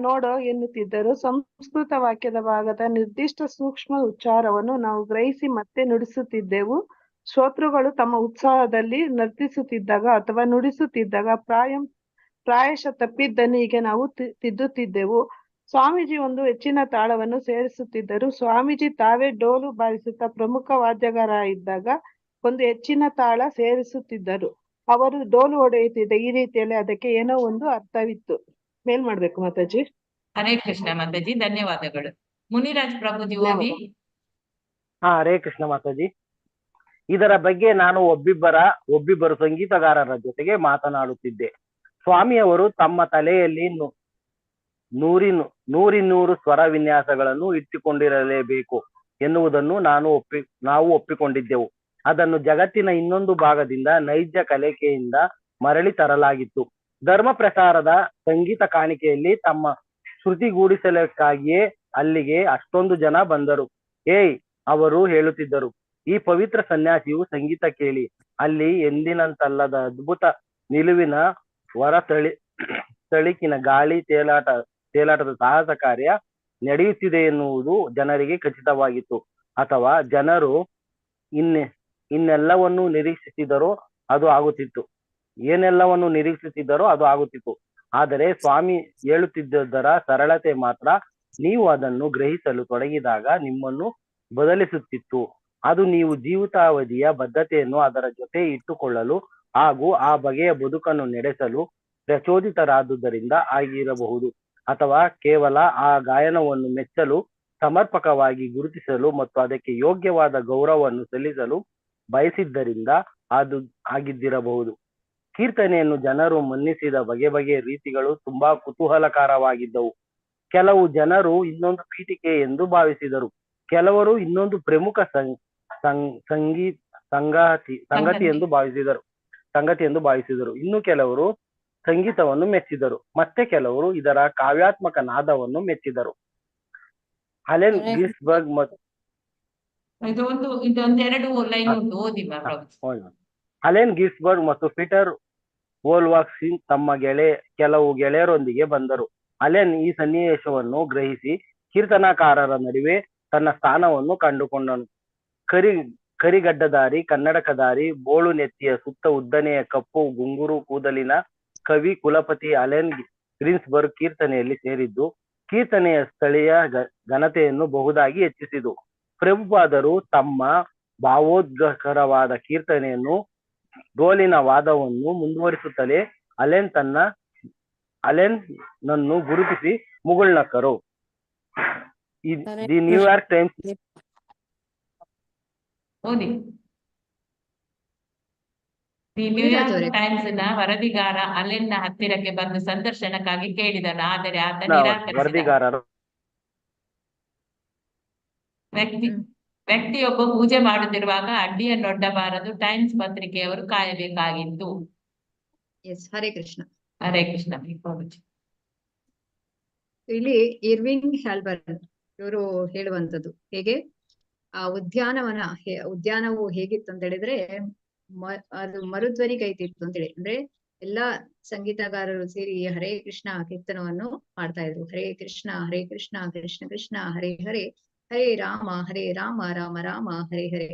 ನೋಡೋ ಎನ್ನುತ್ತಿದ್ದರು. ಸಂಸ್ಕೃತ ವಾಕ್ಯದ ಭಾಗದ ನಿರ್ದಿಷ್ಟ ಸೂಕ್ಷ್ಮ ಉಚ್ಚಾರವನ್ನು ನಾವು ಗ್ರಹಿಸಿ ಮತ್ತೆ ನುಡಿಸುತ್ತಿದ್ದೆವು. ಶ್ರೋತೃಗಳು ತಮ್ಮ ಉತ್ಸಾಹದಲ್ಲಿ ನರ್ತಿಸುತ್ತಿದ್ದಾಗ ಅಥವಾ ನುಡಿಸುತ್ತಿದ್ದಾಗ ಪ್ರಾಯಶಃ ತಪ್ಪಿದ್ದನ್ನು ಹೀಗೆ ನಾವು ತಿದ್ದುತ್ತಿದ್ದೆವು. ಸ್ವಾಮೀಜಿ ಒಂದು ಹೆಚ್ಚಿನ ತಾಳವನ್ನು ಸೇರಿಸುತ್ತಿದ್ದರು. ಸ್ವಾಮೀಜಿ ತಾವೇ ಡೋಲು ಬಾರಿಸುತ್ತಾ ಪ್ರಮುಖ ವಾದ್ಯಗಾರ ಇದ್ದಾಗ ಒಂದು ಹೆಚ್ಚಿನ ತಾಳ ಸೇರಿಸುತ್ತಿದ್ದರು. ಅವರು ಡೋಲು ಹೊಡೆಯುತ್ತಿದ್ದ ಈ ರೀತಿಯಲ್ಲಿ ಅದಕ್ಕೆ ಏನೋ ಒಂದು ಅರ್ಥವಿತ್ತು. ಮೇಲ್ ಮಾಡ್ಬೇಕು ಮಾತಾಜಿ. ಹರೇ ಕೃಷ್ಣ ಮಾತಾಜಿ, ಧನ್ಯವಾದಗಳು. ಮುನಿರಾಜ್ ಪ್ರಭುಜಿ ಓದಿ. ಹರೇ ಕೃಷ್ಣ ಮಾತಾಜಿ. ಇದರ ಬಗ್ಗೆ ನಾನು ಒಬ್ಬಿಬ್ಬರು ಸಂಗೀತಗಾರರ ಜೊತೆಗೆ ಮಾತನಾಡುತ್ತಿದ್ದೆ. ಸ್ವಾಮಿಯವರು ತಮ್ಮ ತಲೆಯಲ್ಲಿ ನೂರಿನ್ನೂರು ಸ್ವರ ವಿನ್ಯಾಸಗಳನ್ನು ಇಟ್ಟುಕೊಂಡಿರಲೇಬೇಕು ಎನ್ನುವುದನ್ನು ನಾವು ಒಪ್ಪಿಕೊಂಡಿದ್ದೆವು. ಅದನ್ನು ಜಗತ್ತಿನ ಇನ್ನೊಂದು ಭಾಗದಿಂದ ನೈಜ ಕಲಿಕೆಯಿಂದ ಮರಳಿ ತರಲಾಗಿತ್ತು. ಧರ್ಮ ಪ್ರಸಾರದ ಸಂಗೀತ ಕಾಣಿಕೆಯಲ್ಲಿ ತಮ್ಮ ಶ್ರುತಿಗೂಡಿಸಲಿಕ್ಕಾಗಿಯೇ ಅಲ್ಲಿಗೆ ಅಷ್ಟೊಂದು ಜನ ಬಂದರು. ಅವರು ಹೇಳುತ್ತಿದ್ದರು, ಈ ಪವಿತ್ರ ಸನ್ಯಾಸಿಯು ಸಂಗೀತ ಕೇಳಿ, ಅಲ್ಲಿ ಎಂದಿನಂತಲ್ಲದ ಅದ್ಭುತ ನಿಲುವಿನ ತಳಿಕಿನ ಗಾಳಿ ತೇಲಾಟದ ಸಾಹಸ ಕಾರ್ಯ ನಡೆಯುತ್ತಿದೆ ಎನ್ನುವುದು ಜನರಿಗೆ ಖಚಿತವಾಗಿತ್ತು. ಅಥವಾ ಜನರು ಇನ್ನೆಲ್ಲವನ್ನು ನಿರೀಕ್ಷಿಸಿದರೋ ಅದು ಆಗುತ್ತಿತ್ತು. ಏನೆಲ್ಲವನ್ನು ನಿರೀಕ್ಷಿಸಿದರೋ ಅದು ಆಗುತ್ತಿತ್ತು. ಆದರೆ ಸ್ವಾಮಿ ಹೇಳುತ್ತಿದ್ದದರ ಸರಳತೆ ಮಾತ್ರ ನೀವು ಅದನ್ನು ಗ್ರಹಿಸಲು ತೊಡಗಿದಾಗ ನಿಮ್ಮನ್ನು ಬದಲಿಸುತ್ತಿತ್ತು. ಅದು ನೀವು ಜೀವಿತಾವಧಿಯ ಬದ್ಧತೆಯನ್ನು ಅದರ ಜೊತೆ ಇಟ್ಟುಕೊಳ್ಳಲು ಹಾಗೂ ಆ ಬಗೆಯ ಬದುಕನ್ನು ನಡೆಸಲು ಪ್ರಚೋದಿತರಾದುದರಿಂದ ಆಗಿರಬಹುದು. ಅಥವಾ ಕೇವಲ ಆ ಗಾಯನವನ್ನು ಮೆಚ್ಚಲು, ಸಮರ್ಪಕವಾಗಿ ಗುರುತಿಸಲು ಮತ್ತು ಅದಕ್ಕೆ ಯೋಗ್ಯವಾದ ಗೌರವವನ್ನು ಸಲ್ಲಿಸಲು ಬಯಸಿದ್ದರಿಂದ ಅದು ಆಗಿದ್ದಿರಬಹುದು. ಕೀರ್ತನೆಯನ್ನು ಜನರು ಮನ್ನಿಸಿದ ಬಗೆಯ ರೀತಿಗಳು ತುಂಬಾ ಕುತೂಹಲಕರವಾಗಿದ್ದವು. ಕೆಲವು ಜನರು ಇನ್ನೊಂದು ಪೀಠಿಕೆ ಎಂದು ಭಾವಿಸಿದರು. ಕೆಲವರು ಇನ್ನೊಂದು ಪ್ರಮುಖ ಸಂಗತಿ ಎಂದು ಭಾವಿಸಿದರು. ಇನ್ನು ಕೆಲವರು ಸಂಗೀತವನ್ನು ಮೆಚ್ಚಿದರು. ಮತ್ತೆ ಕೆಲವರು ಇದರ ಕಾವ್ಯಾತ್ಮಕ ನಾದವನ್ನು ಮೆಚ್ಚಿದರು. ಅಲೆನ್ ಗಿಲ್ಸ್ಬರ್ಗ್ ಮತ್ತು ಇದೊಂದೆರಡು ಲೈನ್ ಉಂಟು, ಓದಿ ಅಲೆನ್ ಗಿಲ್ಸ್ಬರ್ಗ್ ಮತ್ತು ಪೀಟರ್ ವೋಲ್ವಾಕ್ಸಿನ್ ತಮ್ಮ ಕೆಲವು ಗೆಳೆಯರೊಂದಿಗೆ ಬಂದರು. ಅಲೆನ್ ಈ ಸನ್ನಿವೇಶವನ್ನು ಗ್ರಹಿಸಿ ಕೀರ್ತನಾಕಾರರ ನಡುವೆ ತನ್ನ ಸ್ಥಾನವನ್ನು ಕಂಡುಕೊಂಡನು. ಕರಿಗಡ್ಡಧಾರಿ, ಕನ್ನಡಕಧಾರಿ, ಬೋಳು ನೆತ್ತಿಯ ಸುತ್ತ ಉದ್ದನೆಯ ಕಪ್ಪು ಗುಂಗುರು ಕೂದಲಿನ ಕವಿ ಕುಲಪತಿ ಅಲೆನ್ ಗಿಲ್ಸ್ಬರ್ಗ್ ಕೀರ್ತನೆಯಲ್ಲಿ ಸೇರಿದ್ದು ಕೀರ್ತನೆಯ ಸ್ಥಳೀಯ ಘನತೆಯನ್ನು ಬಹುದಾಗಿ ಹೆಚ್ಚಿಸಿತು. ಪ್ರಭುಪಾದರು ತಮ್ಮ ಭಾವೋದ್ಗಕರವಾದ ಕೀರ್ತನೆಯನ್ನು ಡೋಲಿನ ವಾದವನ್ನು ಮುಂದುವರಿಸುತ್ತಲೇ ಅಲೆನ್ ನನ್ನು ಗುರುತಿಸಿ ಮುಗುಳ್ನಕ್ಕರು. ದಿ ನ್ಯೂಯಾರ್ಕ್ ಟೈಮ್ಸ್ ಓದಿ. ದಿ ನ್ಯೂಯಾರ್ಕ್ ಟೈಮ್ಸ್ ನ ವರದಿಗಾರ ಅಲೆನ್ನ ಹತ್ತಿರಕ್ಕೆ ಬಂದು ಸಂದರ್ಶನಕ್ಕಾಗಿ ಕೇಳಿದನು. ಆದರೆ ಆತ ನಿರಾಕರಿಸಿದ. ವರದಿಗಾರರು ವ್ಯಕ್ತಿಯೊಬ್ಬ ಪೂಜೆ ಮಾಡುತ್ತಿರುವಾಗ ಅಡ್ಡಿಯನ್ನೊಡ್ಡಬಾರದು. ಟೈಮ್ಸ್ ಪತ್ರಿಕೆಯವರು ಕಾಯಬೇಕಾಗಿತ್ತು. ಹರೇ ಕೃಷ್ಣ. ಹರೇ ಕೃಷ್ಣ. ಇಲ್ಲಿ ಇರ್ವಿಂಗ್ ಹ್ಯಾಲ್ಬರ್ನ್ ಇವರು ಹೇಳುವಂಥದ್ದು ಹೇಗೆ ಆ ಉದ್ಯಾನವು ಹೇಗಿತ್ತು ಅಂತ ಹೇಳಿದ್ರೆ ಅದು ಮರುಧ್ವನಿ ಕೈತಿತ್ತು ಅಂತ ಹೇಳಿ. ಅಂದ್ರೆ ಎಲ್ಲಾ ಸಂಗೀತಗಾರರು ಸೇರಿ ಹರೇ ಕೃಷ್ಣ ಕೀರ್ತನವನ್ನು ಮಾಡ್ತಾ ಇದ್ರು. ಹರೇ ಕೃಷ್ಣ ಕೃಷ್ಣ ಕೃಷ್ಣ ಹರೇ ಹರೇ, ಹರೇ ರಾಮ ರಾಮ ರಾಮ ಹರೇ ಹರೇ.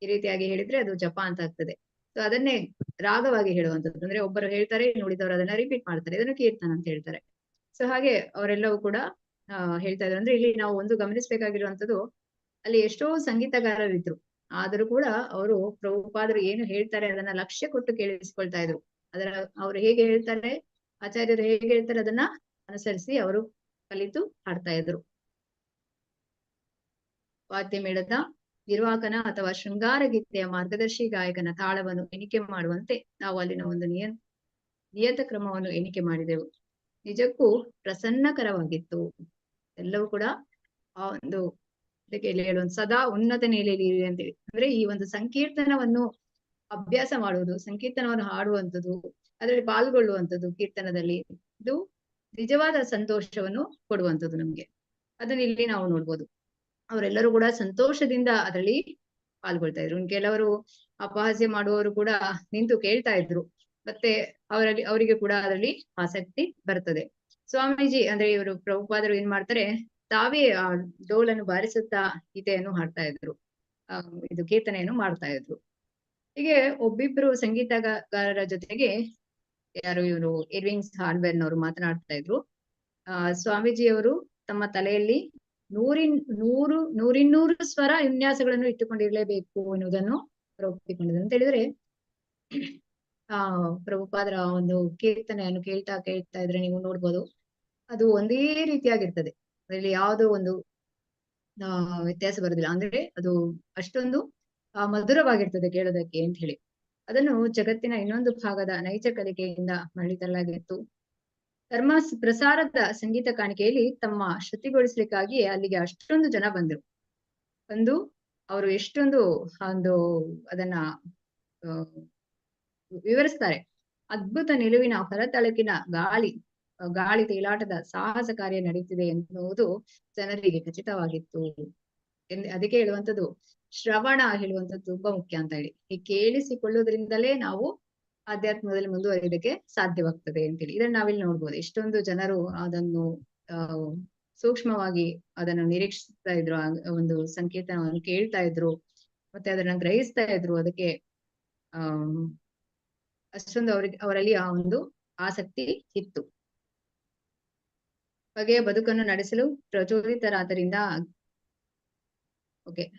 ಈ ರೀತಿಯಾಗಿ ಹೇಳಿದ್ರೆ ಅದು ಜಪ ಅಂತ ಆಗ್ತದೆ. ಸೊ ಅದನ್ನೇ ರಾಗವಾಗಿ ಹೇಳುವಂಥದ್ದು. ಅಂದ್ರೆ ಒಬ್ಬರು ಹೇಳ್ತಾರೆ, ನುಡಿದವರು ಅದನ್ನ ರಿಪೀಟ್ ಮಾಡ್ತಾರೆ, ಇದನ್ನು ಕೀರ್ತನ ಅಂತ ಹೇಳ್ತಾರೆ. ಸೊ ಹಾಗೆ ಅವರೆಲ್ಲವೂ ಕೂಡ ಹೇಳ್ತಾ ಇದ್ರು. ಅಂದ್ರೆ ಇಲ್ಲಿ ನಾವು ಒಂದು ಗಮನಿಸಬೇಕಾಗಿರುವಂತದ್ದು, ಅಲ್ಲಿ ಎಷ್ಟೋ ಸಂಗೀತಗಾರರಿದ್ರು, ಆದರೂ ಕೂಡ ಅವರು ಪ್ರಭುಪಾದರು ಏನು ಹೇಳ್ತಾರೆ ಅದನ್ನ ಲಕ್ಷ್ಯ ಕೊಟ್ಟು ಕೇಳಿಸ್ಕೊಳ್ತಾ ಇದ್ರು. ಅವ್ರು ಹೇಗೆ ಹೇಳ್ತಾರೆ, ಆಚಾರ್ಯರು ಹೇಗೆ ಹೇಳ್ತಾರೆ ಅದನ್ನ ಅನುಸರಿಸಿ ಅವರು ಕಲಿತು ಹಾಡ್ತಾ ಇದ್ರು. ವಾದ್ಯ ಮೇಳದ ನಿರ್ವಾಹಕನ ಅಥವಾ ಶೃಂಗಾರ ಗೀತೆಯ ಮಾರ್ಗದರ್ಶಿ ಗಾಯಕನ ತಾಳವನ್ನು ಎಣಿಕೆ ಮಾಡುವಂತೆ ನಾವು ಅಲ್ಲಿನ ಒಂದು ನಿಯತ ಕ್ರಮವನ್ನು ಎಣಿಕೆ ಮಾಡಿದೆವು. ನಿಜಕ್ಕೂ ಪ್ರಸನ್ನಕರವಾಗಿತ್ತು. ಎಲ್ಲವೂ ಕೂಡ ಆ ಒಂದು ಹೇಳುವಂತ ಸದಾ ಉನ್ನತ ನೆಲೆಯಲ್ಲಿ ಅಂತೇಳಿ. ಅಂದ್ರೆ ಈ ಒಂದು ಸಂಕೀರ್ತನವನ್ನು ಅಭ್ಯಾಸ ಮಾಡುವುದು, ಸಂಕೀರ್ತನವನ್ನು ಹಾಡುವಂಥದ್ದು, ಅದರಲ್ಲಿ ಪಾಲ್ಗೊಳ್ಳುವಂಥದ್ದು ಕೀರ್ತನದಲ್ಲಿ, ಇದು ನಿಜವಾದ ಸಂತೋಷವನ್ನು ಕೊಡುವಂಥದ್ದು ನಮ್ಗೆ. ಅದನ್ನ ಇಲ್ಲಿ ನಾವು ನೋಡ್ಬೋದು. ಅವರೆಲ್ಲರೂ ಕೂಡ ಸಂತೋಷದಿಂದ ಅದರಲ್ಲಿ ಪಾಲ್ಗೊಳ್ತಾ ಇದ್ರು. ಕೆಲವರು ಅಪಹಾಸ್ಯ ಮಾಡುವವರು ಕೂಡ ನಿಂತು ಕೇಳ್ತಾ ಇದ್ರು. ಮತ್ತೆ ಅವರಿಗೆ ಕೂಡ ಅದರಲ್ಲಿ ಆಸಕ್ತಿ ಬರ್ತದೆ. ಸ್ವಾಮೀಜಿ ಅಂದ್ರೆ ಇವರು ಪ್ರಭುಪಾದರು ಏನ್ ಮಾಡ್ತಾರೆ, ತಾವೇ ಆ ಡೋಲನ್ನು ಬಾರಿಸುತ್ತಾ ಗೀತೆಯನ್ನು ಹಾಡ್ತಾ ಇದ್ರು, ಇದು ಕೀರ್ತನೆಯನ್ನು ಮಾಡ್ತಾ ಇದ್ರು. ಹೀಗೆ ಒಬ್ಬಿಬ್ರು ಸಂಗೀತಗಾರರ ಜೊತೆಗೆ ಯಾರು ಇವರು ಇರ್ವಿಂಗ್ ಹ್ಯಾಲ್ಬರ್ನ್ ಅವರು ಮಾತನಾಡ್ತಾ ಇದ್ರು. ಸ್ವಾಮೀಜಿಯವರು ತಮ್ಮ ತಲೆಯಲ್ಲಿ ನೂರಿನ್ನೂರು ಸ್ವರ ವಿನ್ಯಾಸಗಳನ್ನು ಇಟ್ಟುಕೊಂಡಿರ್ಲೇಬೇಕು ಎನ್ನುವುದನ್ನು ಒಪ್ಪಿಕೊಂಡಿದ್ರು. ಅಂತ ಹೇಳಿದ್ರೆ ಪ್ರಭುಪಾದರ ಒಂದು ಕೀರ್ತನೆಯನ್ನು ಕೇಳ್ತಾ ಇದ್ರೆ ನೀವು ನೋಡ್ಬೋದು, ಅದು ಒಂದೇ ರೀತಿಯಾಗಿರ್ತದೆ. ಅದರಲ್ಲಿ ಯಾವುದೋ ಒಂದು ವ್ಯತ್ಯಾಸ ಬರುದಿಲ್ಲ. ಅಂದ್ರೆ ಅದು ಅಷ್ಟೊಂದು ಮಧುರವಾಗಿರ್ತದೆ ಕೇಳೋದಕ್ಕೆ ಅಂತ ಹೇಳಿ. ಅದನ್ನು ಜಗತ್ತಿನ ಇನ್ನೊಂದು ಭಾಗದ ನೈಜ ಕಲಿಕೆಯಿಂದ ಮರಳಿ ತರಲಾಗಿತ್ತು. ಧರ್ಮ ಪ್ರಸಾರದ ಸಂಗೀತ ಕಾಣಿಕೆಯಲ್ಲಿ ತಮ್ಮ ಶ್ರುತಿಗೊಳಿಸ್ಲಿಕ್ಕಾಗಿ ಅಲ್ಲಿಗೆ ಅಷ್ಟೊಂದು ಜನ ಬಂದು ಅವರು ಎಷ್ಟೊಂದು ಒಂದು ಅದನ್ನ ವಿವರಿಸ್ತಾರೆ. ಅದ್ಭುತ ನಿಲುವಿನ ಹೊರತಳಕಿನ ಗಾಳಿ ತೇಲಾಟದ ಸಾಹಸ ಕಾರ್ಯ ನಡೀತಿದೆ ಎನ್ನುವುದು ಜನರಿಗೆ ಖಚಿತವಾಗಿತ್ತು. ಅದಕ್ಕೆ ಹೇಳುವಂಥದ್ದು ಶ್ರವಣ ಹೇಳುವಂಥದ್ದು ತುಂಬಾ ಮುಖ್ಯ ಅಂತ ಹೇಳಿ. ಈ ಕೇಳಿಸಿಕೊಳ್ಳುವುದರಿಂದಲೇ ನಾವು ಆಧ್ಯಾತ್ಮದಲ್ಲಿ ಮುಂದುವರಿಯೋದಕ್ಕೆ ಸಾಧ್ಯವಾಗ್ತದೆ ಅಂತೇಳಿ. ಇದನ್ನ ನಾವಿಲ್ಲಿ ನೋಡ್ಬೋದು. ಎಷ್ಟೊಂದು ಜನರು ಅದನ್ನು ಸೂಕ್ಷ್ಮವಾಗಿ ಅದನ್ನು ನಿರೀಕ್ಷಿಸ್ತಾ ಇದ್ರು, ಒಂದು ಸಂಕೇತವನ್ನು ಕೇಳ್ತಾ ಇದ್ರು, ಮತ್ತೆ ಅದನ್ನ ಗ್ರಹಿಸ್ತಾ ಇದ್ರು. ಅದಕ್ಕೆ ಅಷ್ಟೊಂದು ಅವರಲ್ಲಿ ಆ ಒಂದು ಆಸಕ್ತಿ ಇತ್ತು. ಬಗೆಯ ಬದುಕನ್ನು ನಡೆಸಲು ಪ್ರಚೋದಿತರಾದ್ದರಿಂದ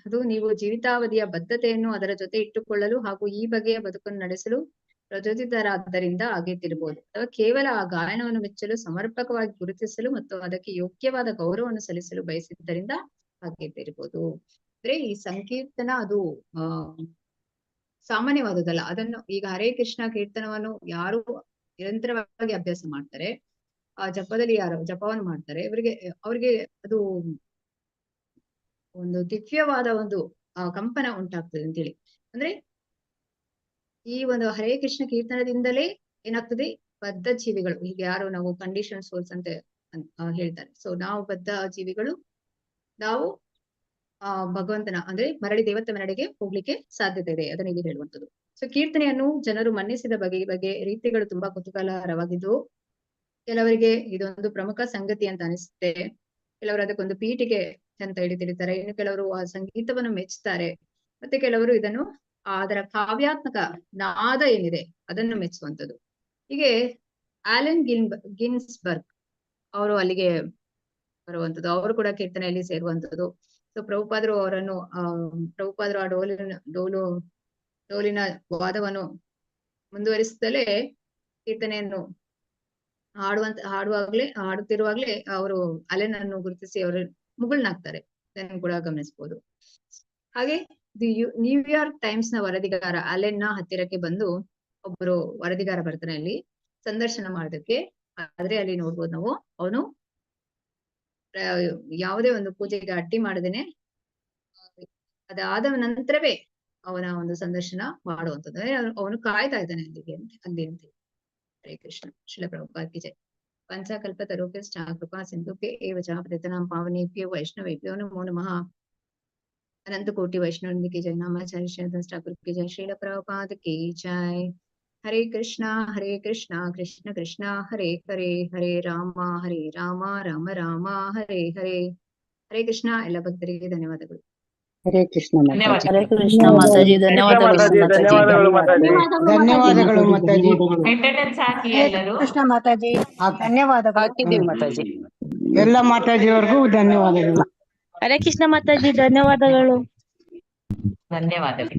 ಅದು ನೀವು ಜೀವಿತಾವಧಿಯ ಬದ್ಧತೆಯನ್ನು ಅದರ ಜೊತೆ ಇಟ್ಟುಕೊಳ್ಳಲು ಹಾಗೂ ಈ ಬಗೆಯ ಬದುಕನ್ನು ನಡೆಸಲು ಪ್ರಚೋದಿತರಾದ್ದರಿಂದ ಆಗಿರ್ತಿರ್ಬೋದು, ಅಥವಾ ಕೇವಲ ಆ ಗಾಯನವನ್ನು ಮೆಚ್ಚಲು ಸಮರ್ಪಕವಾಗಿ ಗುರುತಿಸಲು ಮತ್ತು ಅದಕ್ಕೆ ಯೋಗ್ಯವಾದ ಗೌರವವನ್ನು ಸಲ್ಲಿಸಲು ಬಯಸಿದ್ದರಿಂದ ಆಗಿರ್ತಿರ್ಬೋದು. ಅಂದ್ರೆ ಈ ಸಂಕೀರ್ತನ ಅದು ಸಾಮಾನ್ಯವಾದದಲ್ಲ. ಅದನ್ನು ಈಗ ಹರೇ ಕೃಷ್ಣ ಕೀರ್ತನವನ್ನು ಯಾರು ನಿರಂತರವಾಗಿ ಅಭ್ಯಾಸ ಮಾಡ್ತಾರೆ, ಆ ಜಪದಲ್ಲಿ ಯಾರು ಜಪವನ್ನು ಮಾಡ್ತಾರೆ, ಅವ್ರಿಗೆ ಅದು ಒಂದು ದಿವ್ಯವಾದ ಒಂದು ಕಂಪನ ಉಂಟಾಗ್ತದೆ ಅಂತೇಳಿ. ಅಂದ್ರೆ ಈ ಒಂದು ಹರೇ ಕೃಷ್ಣ ಕೀರ್ತನದಿಂದಲೇ ಏನಾಗ್ತದೆ, ಬದ್ಧ ಜೀವಿಗಳು, ಈಗ ಯಾರು ನಾವು ಕಂಡೀಷನ್ ಸೋಲ್ಸ್ ಅಂತ ಹೇಳ್ತಾರೆ. ಸೊ ನಾವು ಬದ್ಧ ಜೀವಿಗಳು, ನಾವು ಭಗವಂತನ ಅಂದ್ರೆ ಮರಳಿ ದೇವತೆ ಮರಳಿಗೆ ಹೋಗ್ಲಿಕ್ಕೆ ಸಾಧ್ಯತೆ ಇದೆ, ಅದನ್ನ ಇಲ್ಲಿ ಹೇಳುವಂಥದ್ದು. ಸೊ ಕೀರ್ತನೆಯನ್ನು ಜನರು ಮನ್ನಿಸಿದ ಬಗೆ ರೀತಿಗಳು ತುಂಬಾ ಕುತೂಹಲಕರವಾಗಿದ್ದು, ಕೆಲವರಿಗೆ ಇದೊಂದು ಪ್ರಮುಖ ಸಂಗತಿ ಅಂತ ಅನಿಸುತ್ತೆ, ಕೆಲವರು ಅದಕ್ಕೊಂದು ಪೀಠಿಕೆ ಅಂತ ಹೇಳಿ ತಿಳಿತಾರೆ, ಇನ್ನು ಕೆಲವರು ಆ ಸಂಗೀತವನ್ನು ಮೆಚ್ಚುತ್ತಾರೆ, ಮತ್ತೆ ಕೆಲವರು ಇದನ್ನು ಅದರ ಕಾವ್ಯಾತ್ಮಕ ನಾದ ಏನಿದೆ ಅದನ್ನು ಮೆಚ್ಚುವಂಥದ್ದು. ಹೀಗೆ ಆಲೆನ್ ಗಿನ್ಸ್ಬರ್ಗ್ ಅವರು ಅಲ್ಲಿಗೆ ಬರುವಂಥದ್ದು, ಅವರು ಕೂಡ ಕೀರ್ತನೆಯಲ್ಲಿ ಸೇರುವಂಥದ್ದು. ಸೊ ಪ್ರಭುಪಾದರು ಅವರನ್ನು ಪ್ರಭುಪಾದರು ಆ ಡೋಲಿನ ವಾದವನ್ನು ಮುಂದುವರಿಸುತ್ತಲೇ ಕೀರ್ತನೆಯನ್ನು ಹಾಡುತ್ತಿರುವಾಗ್ಲೇ ಅವರು ಅಲೆನ್ ಅನ್ನು ಗುರುತಿಸಿ ಅವರು ಮುಗುಳ್ನಾಗ್ತಾರೆ, ಇದನ್ನು ಕೂಡ ಗಮನಿಸಬಹುದು. ಹಾಗೆ ನ್ಯೂಯಾರ್ಕ್ ಟೈಮ್ಸ್ ನ ವರದಿಗಾರ ಅಲೆನ್ ನ ಹತ್ತಿರಕ್ಕೆ ಬಂದು ಒಬ್ಬರು ವರದಿಗಾರ ಬರ್ತಾನೆ ಅಲ್ಲಿ ಸಂದರ್ಶನ ಮಾಡೋದಕ್ಕೆ. ಆದ್ರೆ ಅಲ್ಲಿ ನೋಡ್ಬೋದು ನಾವು, ಅವನು ಯಾವುದೇ ಒಂದು ಪೂಜೆಗೆ ಅಡ್ಡಿ ಮಾಡದೇನೆ ಅದಾದ ನಂತರವೇ ಅವನ ಒಂದು ಸಂದರ್ಶನ ಮಾಡುವಂಥದ್ದು. ಅವನು ಕಾಯ್ತಾ ಇದ್ದಾನೆ ಅಲ್ಲಿ ಅಂತ. ಹರೇ ಕೃಷ್ಣ. ಶ್ರೀಲ ಪ್ರಭುಪಾದ ಕಿ ಜೈ. ಪಂಚಕಲ್ಪತರುಭ್ಯಶ್ಚ ಕೃಪಾ ಸಿಂಧುಭ್ಯ ಏವ ಚ ಪತಿತಾನಾಂ ಪಾವನೇಭ್ಯೋ ವೈಷ್ಣವೇಭ್ಯೋ ನಮೋ ನಮಃ. अनंत कोटि वैष्णव की जय. नामाचार्य ठाकुर की जय. श्रील प्रभुपाद की जय. हरे कृष्णा कृष्ण कृष्णा हरे हरे, हरे राम राम राम हरे हरे. हरे कृष्ಣ. ಎಲ್ಲ ಭಕ್ತರಿಗೆ ಧನ್ಯವಾದಗಳು. ಹರೇ ಕೃಷ್ಣ ಮಾತಾಜಿ. ಹರೇ ಕೃಷ್ಣ ಮಾತಾಜಿ. ಧನ್ಯವಾದಗಳು ಮಾತಾಜಿ. ಧನ್ಯವಾದಗಳು ಮಾತಾಜಿ. ಅಟೆಂಡೆನ್ಸ್ ಹಾಕಿ ಎಲ್ಲರೂ. ಕೃಷ್ಣ ಮಾತಾಜಿ ಧನ್ಯವಾದಗಳು. ಹಾಕಿದ್ದೀವಿ ಮಾತಾಜಿ. ಎಲ್ಲ ಮಾತಾಜಿಯವರೆಗೂ ಧನ್ಯವಾದಗಳು. ಹರೇ ಕೃಷ್ಣ ಮಾತಾಜಿ ಧನ್ಯವಾದಗಳು. ಧನ್ಯವಾದಗಳು.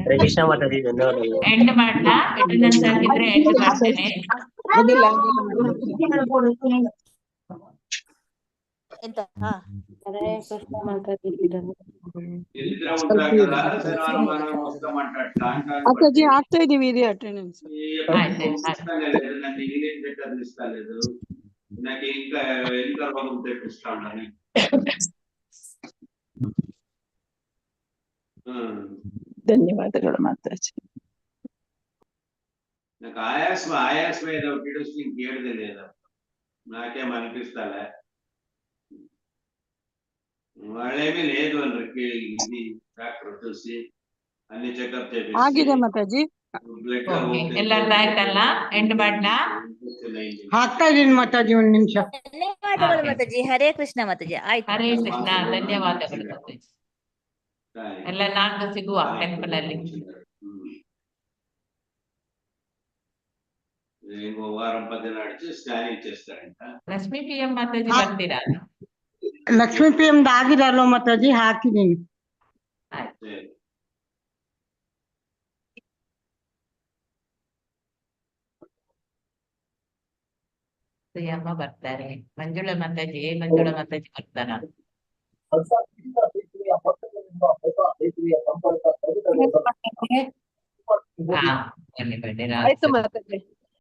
ಹರೇ ಕೃಷ್ಣ ಮಾತಾಜಿ ಧನ್ಯವಾದಗಳು. ಎಂಡ್ ಮಾಡ್ಲಾ? ಅಟೆಂಡೆನ್ಸ್ ಹಾಕಿದ್ರೆ ಎಂಡ್ ಮಾಡ್ತೇನೆ. ಎಂತ? ಹರೇ ಕೃಷ್ಣ ಮಾತಾಜಿ ಮಾತಾಜಿ ಆಗ್ತಾ ಇದೀವಿ ಇದೆ ಅಟೆಂಡೆನ್ಸ್. ధన్యవాదాలు మాతాజీ. నాకు ఆయాసం ఏదో కిడొచ్చి ఇంకేడదే లేదా, నాకేం అనిపిస్తాలే. వాళ్ళేమీ లేదు అన్నకి ఇది డాక్టర్ చూసి అన్ని చెకప్ చేసి ಆಗಿದೆ ಮಾತಾಜಿ. ಎಲ್ಲರೂ ಆಯ್ತಲ್ಲ? ಎಂಡ್ ಮಾಡ್ಲಾ? ಹಾಕ್ತಾ ಇದೀನಿ ಮಾತಾಜಿ, ಒಂದ್ ನಿಮಿಷ. ಧನ್ಯವಾದಗಳು ಮಾತಾಜಿ. ಹರೇ ಕೃಷ್ಣ ಮಾತಾಜಿ. ಆಯ್ತು. ಹರೇ ಕೃಷ್ಣ. ಧನ್ಯವಾದಗಳು ಮಾತಾಜಿ. ಎಲ್ಲ ನಾಲ್ಕು ಸಿಗುವ ಟೆಂಪಲ್ ಅಲ್ಲಿ. ఇంకో వారం 10 దినాలు నడిచి స్కానింగ్ చేస్తారంట. ಲಕ್ಷ್ಮೀ PM ಮಾತಾಜಿ ಬರ್ತೀರಾ? ಲಕ್ಷ್ಮೀ PM ಆಗಿರಲ್ಲ ಮಾತಾಜಿ, ಹಾಕಿದೀನಿ. ಪ್ರಿಯಮ್ಮ ಬರ್ತಾರೆ. ಮಂಜುಳಾ ಮಾತಾಜಿ ಬರ್ತಾರ? ಹಾ, ಬನ್ನಿ. ಆಯ್ತು ಮಾತಾಜಿ.